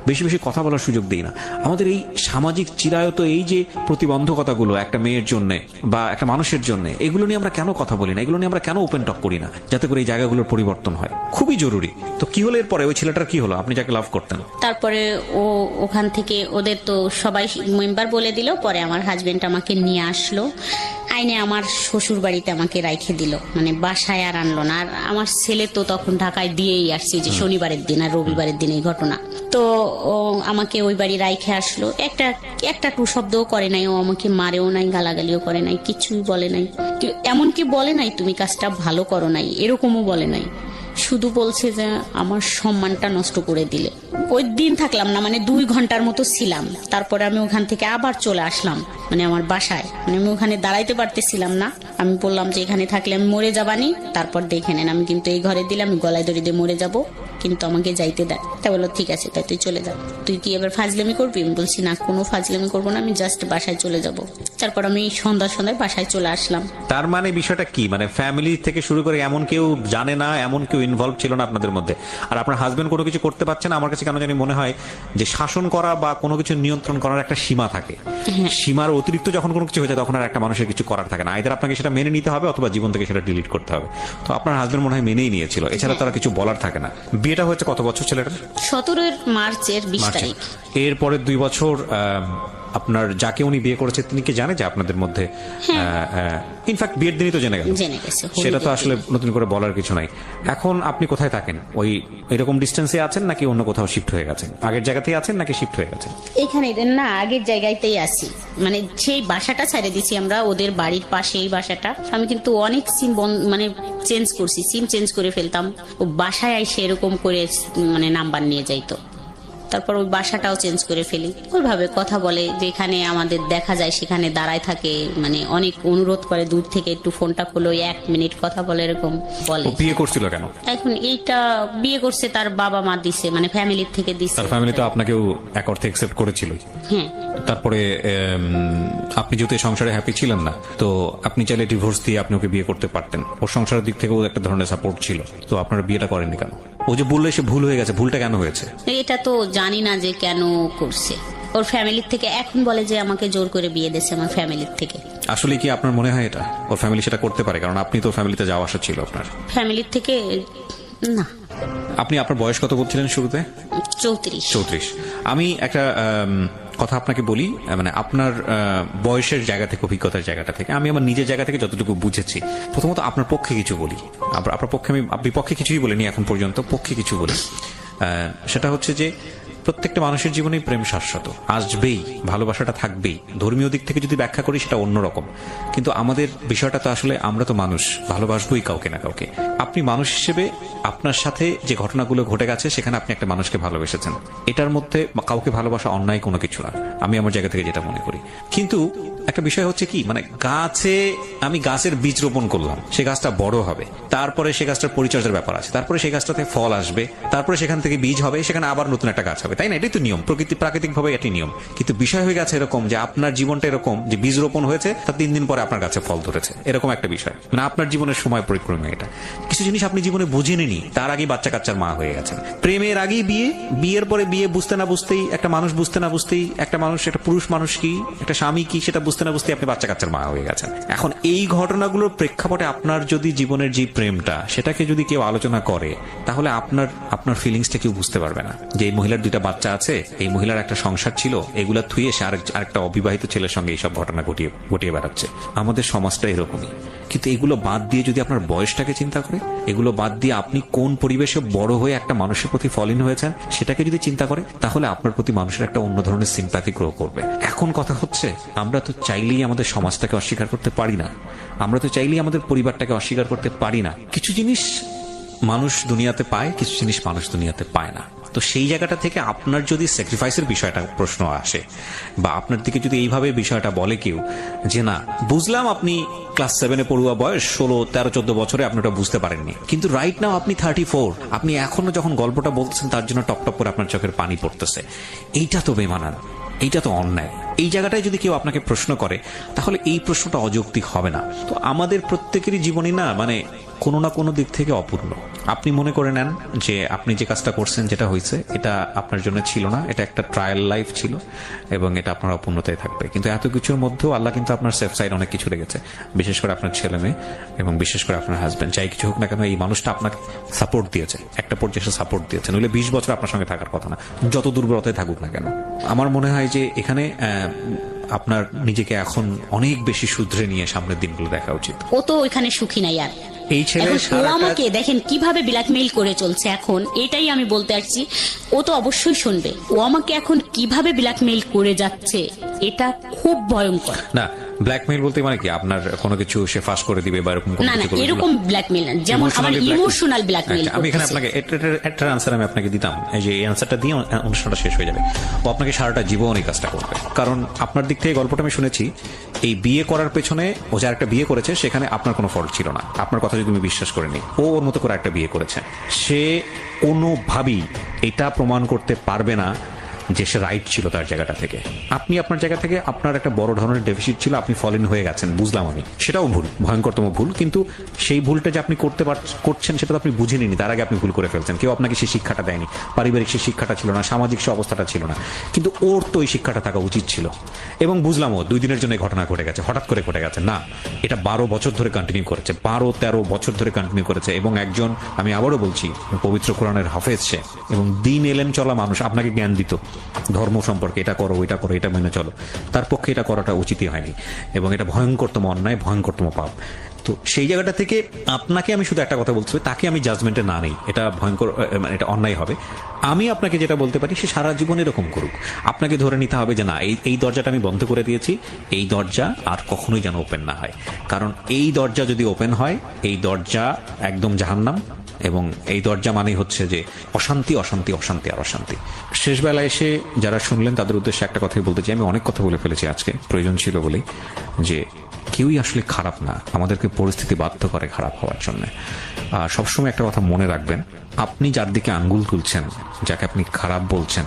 বেশি বেশি কথা বলার সুযোগ দিই না? আমাদের এই সামাজিক চিরায়ত এই যে প্রতিবন্ধকতাগুলো একটা মেয়ের জন্য বা একটা মানুষের জন্য, এগুলো নিয়ে আমরা কেন কথা বলি না? এগুলো নিয়ে আমরা কেন ওপেন টক করি না, যাতে করে এই জায়গাগুলোর পরিবর্তন হয়? খুবই জরুরি। তো কি হলো এরপরে? ওই ছেলেটার কি হলো, আপনি যাকে লাভ করতেন? তারপরে ও ওখান থেকে ওদের তো সবাই মেম্বার বলে দিল, পরে আমার হাজবেন্ড আমাকে নিয়ে আসলো, আইনে আমার শ্বশুর বাড়িতে আমাকে রাইখে দিল, মানে বাসায় আর আনলো না। আর আমার ছেলে তো তখন ঢাকায় দিয়েই আসছে, যে শনিবারের দিন আর রবিবারের দিন এই ঘটনা। তো ও আমাকে ওই বাড়ি রাইখে আসলো, একটা টু শব্দও করে নাই, ও আমাকে মারেও নাই, গালাগালিও করে নাই, কিছুই বলে নাই, এমনকি বলে নাই তুমি কাজটা ভালো করো নাই, এরকমও বলে নাই। শুধু বলছে যে আমার সম্মানটা নষ্ট করে দিলে। ওই দিন থাকলাম না, মানে 2 ঘন্টার মতো ছিলাম। তারপরে আমি ওখান থেকে আবার চলে আসলাম, মানে আমার বাসায়। মানে আমি ওখানে দাঁড়াইতে পারতেছিলাম না। আমি বললাম যে এখানে থাকলে আমি মরে যাবানি, তারপর দেখে নেন, আমি কিন্তু এই ঘরে দিলে আমি গলায় দড়ি দিয়ে মরে যাব, কিন্তু আমাকে যাইতে দেয়। তাই বললো ঠিক আছে, তাই তুই চলে যা। তুই কি এবার ফাজলামি করবি? আমি বলছি না, কোনো ফাজলামি করবো না, আমি জাস্ট বাসায় চলে যাব। তারপর আমি সন্ধ্যায় বাসায় চলে আসলাম। তার মানে বিষয়টা কি? মানে ফ্যামিলি থেকে শুরু করে এমন কেউ জানে না, এমন কেউ ইনভলভ ছিল না আপনাদের মধ্যে, আর আপনার হাজবেন্ড কোনো কিছু করতে পারছে না। আমার কাছে কেন জানি মনে হয় যে শাসন করা বা কোনো কিছু নিয়ন্ত্রণ করার একটা সীমা থাকে। সীমার অতিরিক্ত যখন কোনো কিছু হয়ে যায়, তখন আর একটা মানুষের কিছু করার থাকে না। আইদার আপনাকে সেটা মেনে নিতে হবে অথবা জীবন থেকে সেটা ডিলিট করতে হবে। তো আপনার হাজবেন্ড মনে হয় মেনেই নিয়েছিল, এছাড়া তারা কিছু বলার থাকে না। বিয়েটা হয়েছে কত বছর ছেলেটার? 17 মার্চের 20 তারিখ। এরপরে 2 বছর আপনার যাকে উনি বিয়ে করেছে তিনি কি জানে যে আপনাদের মধ্যে? ইনফ্যাক্ট বিয়ের দিনই তো জেনে গেছে, সেটা তো আসলে নতুন করে বলার কিছু নাই। এখন আপনি কোথায় থাকেন? ওই এরকম ডিস্টেন্সে আছেন নাকি অন্য কোথাও শিফট হয়ে গেছেন? আগের জায়গাতেই আছেন নাকি শিফট হয়ে গেছেন? এখানে না, আগের জায়গাতেই আছি। মানে সেই বাসাটা ছেড়ে দিছি আমরা, ওদের বাড়ির পাশে এই বাসাটা। আমি কিন্তু অনেক সিম মানে চেঞ্জ করছি, সিম চেঞ্জ করে ফেলতাম। ও বাসায় এসে এরকম করে মানে নাম্বার নিয়ে যাইতো। তারপর ওই বাসাটাও চেঞ্জ করে ফেলি। ওইভাবে কথা বলে, যেখানে আমাদের দেখা যায় সেখানে দাঁড়ায় থাকে, মানে অনেক অনুরোধ করে দূর থেকে একটু ফোনটা খোলো, 1 মিনিট কথা বলে, এরকম বলে। ও বিয়ে করছিল কেন? এখন এইটা বিয়ে করছে তার বাবা মা দিছে, মানে ফ্যামিলির থেকে দিছে। তার ফ্যামিলি তো আপনাকেও এক অর্থে অ্যাকসেপ্ট করেছিল। হ্যাঁ। তারপরে আপনি যেহেতু এই সংসারে হ্যাপি ছিলেন না, তো আপনি চাইলে ডিভোর্স দিয়ে আপনি ওকে বিয়ে করতে পারতেন। ওর সংসারের দিক থেকেও একটা ধরনের সাপোর্ট ছিল, তো আপনারা বিয়েটা করেননি কেন? ও যে বললে সে ভুল হয়ে গেছে, ভুলটা কেন হয়েছে? এটা তো জানি না যে কেন করছে। ওর ফ্যামিলির থেকে এখন বলে যে আমাকে জোর করে বিয়ে দিয়েছে আমার ফ্যামিলির থেকে। আসলে কি আপনার মনে হয় এটা ওর ফ্যামিলি সেটা করতে পারে? কারণ আপনি তো ফ্যামিলিতে যাওয়া আসা ছিল আপনার। ফ্যামিলির থেকে না। আপনি আপনার বয়স কত বলছিলেন শুরুতে? 34। আমি একটা কথা আপনাকে বলি, মানে আপনার বয়সের জায়গা থেকে, অভিজ্ঞতার জায়গাটা থেকে, আমি আমার নিজের জায়গা থেকে যতটুকু বুঝেছি, প্রথমত আপনার পক্ষে কিছু বলি। আপনার পক্ষে আমি বিপক্ষে কিছুই বলিনি এখন পর্যন্ত, পক্ষে কিছু বলি। সেটা হচ্ছে যে প্রত্যেকটা মানুষের জীবনেই প্রেম শাশ্বত, আসবেই, ভালোবাসাটা থাকবেই। ধর্মীয় দিক থেকে যদি ব্যাখ্যা করি সেটা অন্যরকম, কিন্তু আমাদের বিষয়টা তো আসলে আমরা তো মানুষ, ভালোবাসবোই কাউকে না কাউকে। আপনি মানুষ হিসেবে আপনার সাথে যে ঘটনাগুলো ঘটে গেছে সেখানে আপনি একটা মানুষকে ভালোবেসেছেন, এটার মধ্যে কাউকে ভালোবাসা অন্যায় কোনো কিছু না, আমি আমার জায়গা থেকে যেটা মনে করি। কিন্তু একটা বিষয় হচ্ছে কি, মানে আমি গাছের বীজ রোপণ করলাম, সে গাছটা বড় হবে, তারপরে সে গাছটার পরিচর্যার ব্যাপার আছে, তারপরে সেই গাছটাতে ফল আসবে, তারপরে সেখান থেকে বীজ হবে, সেখানে আবার নতুন একটা গাছ হবে, তাই না? এটাই তো নিয়ম, প্রাকৃতিক ভাবে এটি নিয়ম। কিন্তু বিষয় হয়ে গেছে এরকম যে আপনার জীবনটা এরকম যে বীজ রোপণ হয়েছে, তার 3 দিন পরে আপনার গাছে ফল ধরেছে, এরকম একটা বিষয়। মানে আপনার জীবনের সময় পরিক্রমে এটা কিছু জিনিস আপনি জীবনে বুঝেননি, তার আগেই বাচ্চা কাচ্চার মা হয়ে গেছেন। প্রেমের আগেই বিয়ে, বিয়ের পরে বিয়ে বুঝতে না বুঝতেই, একটা মানুষ বুঝতে না বুঝতেই, একটা মানুষ, একটা পুরুষ মানুষ কি, একটা স্বামী কি, সেটা বুঝতে না বুঝতেই আপনি বাচ্চা কাচ্চার মা হয়ে গেছেন। এখন এই ঘটনাগুলোর প্রেক্ষাপটে আপনার যদি জীবনের যে প্রেমটা, সেটাকে যদি কেউ আলোচনা করে, তাহলে আপনার ফিলিংসটা কেউ বুঝতে পারবে না। যে এই মহিলার 2টা বাচ্চা আছে, এই মহিলার একটা সংসার ছিল, এগুলা থুয়ে সে আরেকটা অবিবাহিত ছেলের সঙ্গে এইসব ঘটনা ঘটিয়ে বেড়াচ্ছে। আমাদের সমাজটা এরকমই। কিন্তু এগুলো বাদ দিয়ে যদি আপনার বয়সটাকে চিন্তা করে, এগুলো বাদ দিয়ে আপনি কোন পরিবেশে বড় হয়ে একটা মানুষের প্রতি ফলিন হয়েছেন সেটাকে যদি চিন্তা করে, তাহলে আপনার প্রতি মানুষের একটা অন্য ধরনের সিম্প্যাথি গ্রো করবে। এখন কথা হচ্ছে, আমরা তো চাইলেই আমাদের সমাজটাকে অস্বীকার করতে পারি না, আমরা তো চাইলেই আমাদের পরিবারটাকে অস্বীকার করতে পারি না। কিছু জিনিস মানুষ দুনিয়াতে পায়, কিছু জিনিস মানুষ দুনিয়াতে পায় না। তো সেই জায়গাটা থেকে আপনার যদি স্যাক্রিফাইসের বিষয়টা প্রশ্ন আসে, বা আপনার দিকে যদি এইভাবে বিষয়টা বলে কেউ যে না, বুঝলাম আপনি ক্লাস 7-এ পড়ুয়া বয়স, 16, 13, 14 বছরে আপনি ওটা বুঝতে পারেননি, কিন্তু রাইট নাও আপনি 34, আপনি এখনো যখন গল্পটা বলছেন তার জন্য টপ টপ করে আপনার চোখের পানি পড়তেছে। এইটা তো বেমানান, এইটা তো অন্যায়। এই জায়গাটায় যদি কেউ আপনাকে প্রশ্ন করে, তাহলে এই প্রশ্নটা অযৌক্তিক হবে না। তো আমাদের প্রত্যেকেরই জীবনই না, মানে কোনো না কোনো দিক থেকে অপূর্ণ। আপনি মনে করে নেন যে আপনি যে কাজটা করছেন, যেটা হয়েছে, এটা আপনার জন্য ছিল না, এটা একটা ট্রায়াল লাইফ ছিল, এবং এটা আপনার অপূর্ণতায় থাকবে। কিন্তু এত কিছুর মধ্যেও আল্লাহ কিন্তু আপনার সেফ সাইড অনেক কিছু রেখেছে, বিশেষ করে আপনার ছেলে মেয়ে এবং বিশেষ করে আপনার হাজবেন্ড। যাই কিছু হোক না কেন, এই মানুষটা আপনাকে সাপোর্ট দিয়েছে, একটা পর্যায়ে এসে সাপোর্ট দিয়েছে, নইলে 20 বছর আপনার সঙ্গে থাকার কথা না, যত দুর্বলতায় থাকুক না কেন। আমার মনে হয় যে এখানে আপনার নিজেকে এখন অনেক বেশি শুধরে নিয়ে সামনের দিনগুলো দেখা উচিত। ও তো ওইখানে সুখী নাই আর। এই ছেলে ও আমাকে দেখেন কিভাবে ব্ল্যাকমেইল করে চলছে, এখন এটাই আমি বলতে আসছি। ও তো অবশ্যই শুনবে, ও আমাকে এখন কিভাবে ব্ল্যাকমেইল করে যাচ্ছে, এটা খুব ভয়ঙ্কর। না, ব্ল্যাকমেইল বলতে মানে কি, আপনার কোনো কিছু সে ফাঁস করে দিবে বা এরকম কোনো না না, কিছু করবে? এরকম ব্ল্যাকমেইল না, যেমন আমার ইমোশনাল ব্ল্যাকমেইল। আমি এখানে আপনাকে একটা আনসার আমি আপনাকে দিতাম, এই যে এই আনসারটা দিয়ে অনুষ্ঠানটা শেষ হয়ে যাবে। ও আপনাকে সারাটা জীবন এই কাজটা করবে, কারণ আপনার দিক থেকে গল্পটা আমি শুনেছি, এই বিয়ে করার পেছনে ও যার একটা বিয়ে করেছে সেখানে আপনার কোনো ফল্ট ছিল না, আপনার কথা যদি তুমি বিশ্বাস করে নি। ও ওর মতো করে একটা বিয়ে করেছে, সে কোনোভাবেই এটা প্রমাণ করতে পারবে না যে সে রাইট ছিল তার জায়গাটা থেকে। আপনি আপনার জায়গা থেকে আপনার একটা বড় ধরনের ডেফিসিট ছিল, আপনি ফলিন হয়ে গেছেন, বুঝলাম আমি, সেটাও ভুল, ভয়ঙ্করতম ভুল। কিন্তু সেই ভুলটা যে আপনি করছেন সেটা তো আপনি বুঝে নিনি, তার আগে আপনি ভুল করে ফেলছেন। কেউ আপনাকে সেই শিক্ষাটা দেয়নি, পারিবারিক সেই শিক্ষাটা ছিল না, সামাজিক সে অবস্থাটা ছিল না, কিন্তু ওর তো ওই শিক্ষাটা থাকা উচিত ছিল। এবং বুঝলাম ও 2 দিনের জন্য ঘটনা ঘটে গেছে, হঠাৎ করে ঘটে গেছে না, এটা 12 বছর ধরে কন্টিনিউ করেছে, 12-13 বছর ধরে কন্টিনিউ করেছে। এবং একজন, আমি আবারও বলছি, পবিত্র কোরআনের হাফেজ সে, এবং দিন এলেম চলা মানুষ, আপনাকে জ্ঞান দিত ধর্ম সম্পর্কে, এটা করো, ওইটা করো, এটা মেনে চলো, তার পক্ষে এটা করাটা উচিতই হয়নি, এবং এটা ভয়ঙ্করতম অন্যায়, ভয়ঙ্করতম পাপ। তো সেই জায়গাটা থেকে আপনাকে আমি শুধু একটা কথা বলতে, তাকে আমি জাজমেন্টে না নেই, এটা ভয়ঙ্কর, মানে এটা অন্যায় হবে। আমি আপনাকে যেটা বলতে পারি, সে সারা জীবন এরকম করুক, আপনাকে ধরে নিতে হবে যে না, এই দরজাটা আমি বন্ধ করে দিয়েছি, এই দরজা আর কখনোই যেন ওপেন না হয়। কারণ এই দরজা যদি ওপেন হয়, এই দরজা একদম জাহান্নাম, এবং এই দরজা মানেই হচ্ছে যে অশান্তি অশান্তি অশান্তি আর অশান্তি। শেষ বেলায় এসে যারা শুনলেন তাদের উদ্দেশ্যে একটা কথাই বলতে চাই, আমি অনেক কথা বলে ফেলেছি আজকে, প্রয়োজন ছিল বলেই, যে কেউই আসলে খারাপ না, আমাদেরকে পরিস্থিতি বাধ্য করে খারাপ হওয়ার জন্য। আর সবসময় একটা কথা মনে রাখবেন, আপনি যার দিকে আঙ্গুল তুলছেন, যাকে আপনি খারাপ বলছেন,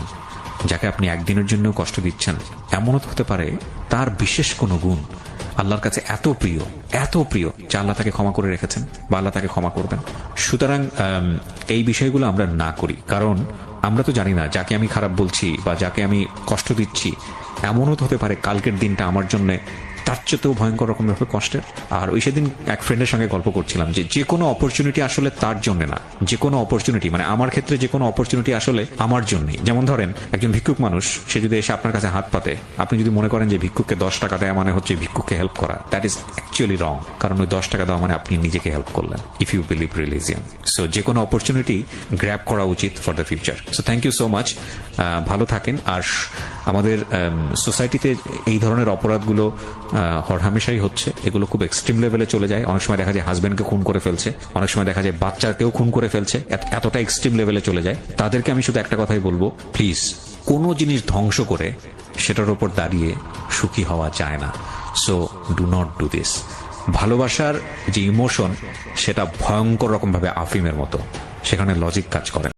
যাকে আপনি একদিনের জন্য কষ্ট দিচ্ছেন, এমনও তো হতে পারে তার বিশেষ কোনো গুণ আল্লাহর কাছে এত প্রিয় যে আল্লাহ তাকে ক্ষমা করে রেখেছেন বা আল্লাহ তাকে ক্ষমা করবেন। সুতরাং এই বিষয়গুলো আমরা না করি, কারণ আমরা তো জানি না যাকে আমি খারাপ বলছি বা যাকে আমি কষ্ট দিচ্ছি এমনও তো হতে পারে কালকের দিনটা আমার জন্য তার চেয়েও ভয়ঙ্কর রকমের কষ্টের। আর ওই সেদিন এক ফ্রেন্ডের সঙ্গে গল্প করছিলাম যে কোনো অপরচুনিটি আসলে তার জন্য না, যে কোনো অপরচুনিটি মানে আমার ক্ষেত্রে যে কোনো অপরচুনিটি আসলে আমার জন্যই। যেমন ধরেন একজন ভিক্ষুক মানুষ, সে যদি এসে আপনার কাছে হাত পাতে, আপনি যদি মনে করেন যে ভিক্ষুককে 10 টাকা দেওয়া মানে হচ্ছে ভিক্ষুককে হেল্প করা, দ্যাট ইজ অ্যাকচুয়ালি রং। কারণ ওই 10 টাকা দেওয়া মানে আপনি নিজেকে হেল্প করলেন, if you believe religion. So যে কোনো অপরচুনিটি গ্র্যাব করা উচিত for the future. So thank you so much, ভালো থাকেন। আর আমাদের সোসাইটিতে এই ধরনের অপরাধগুলো হরহামেশাই হচ্ছে, এগুলো খুব এক্সট্রিম লেভেলে চলে যায়। অনেক সময় দেখা যায় হাজব্যান্ডকে খুন করে ফেলছে, অনেক সময় দেখা যায় বাচ্চাকেও খুন করে ফেলছে, এতটা এক্সট্রিম লেভেলে চলে যায়। তাদেরকে আমি শুধু একটা কথাই বলবো, প্লিজ কোনো জিনিস ধ্বংস করে সেটার উপর দাঁড়িয়ে সুখী হওয়া যায় না। So do not do this. ভালোবাসার যে ইমোশন, সেটা ভয়ঙ্কর রকমভাবে আফিমের মতো, সেখানে লজিক কাজ করে।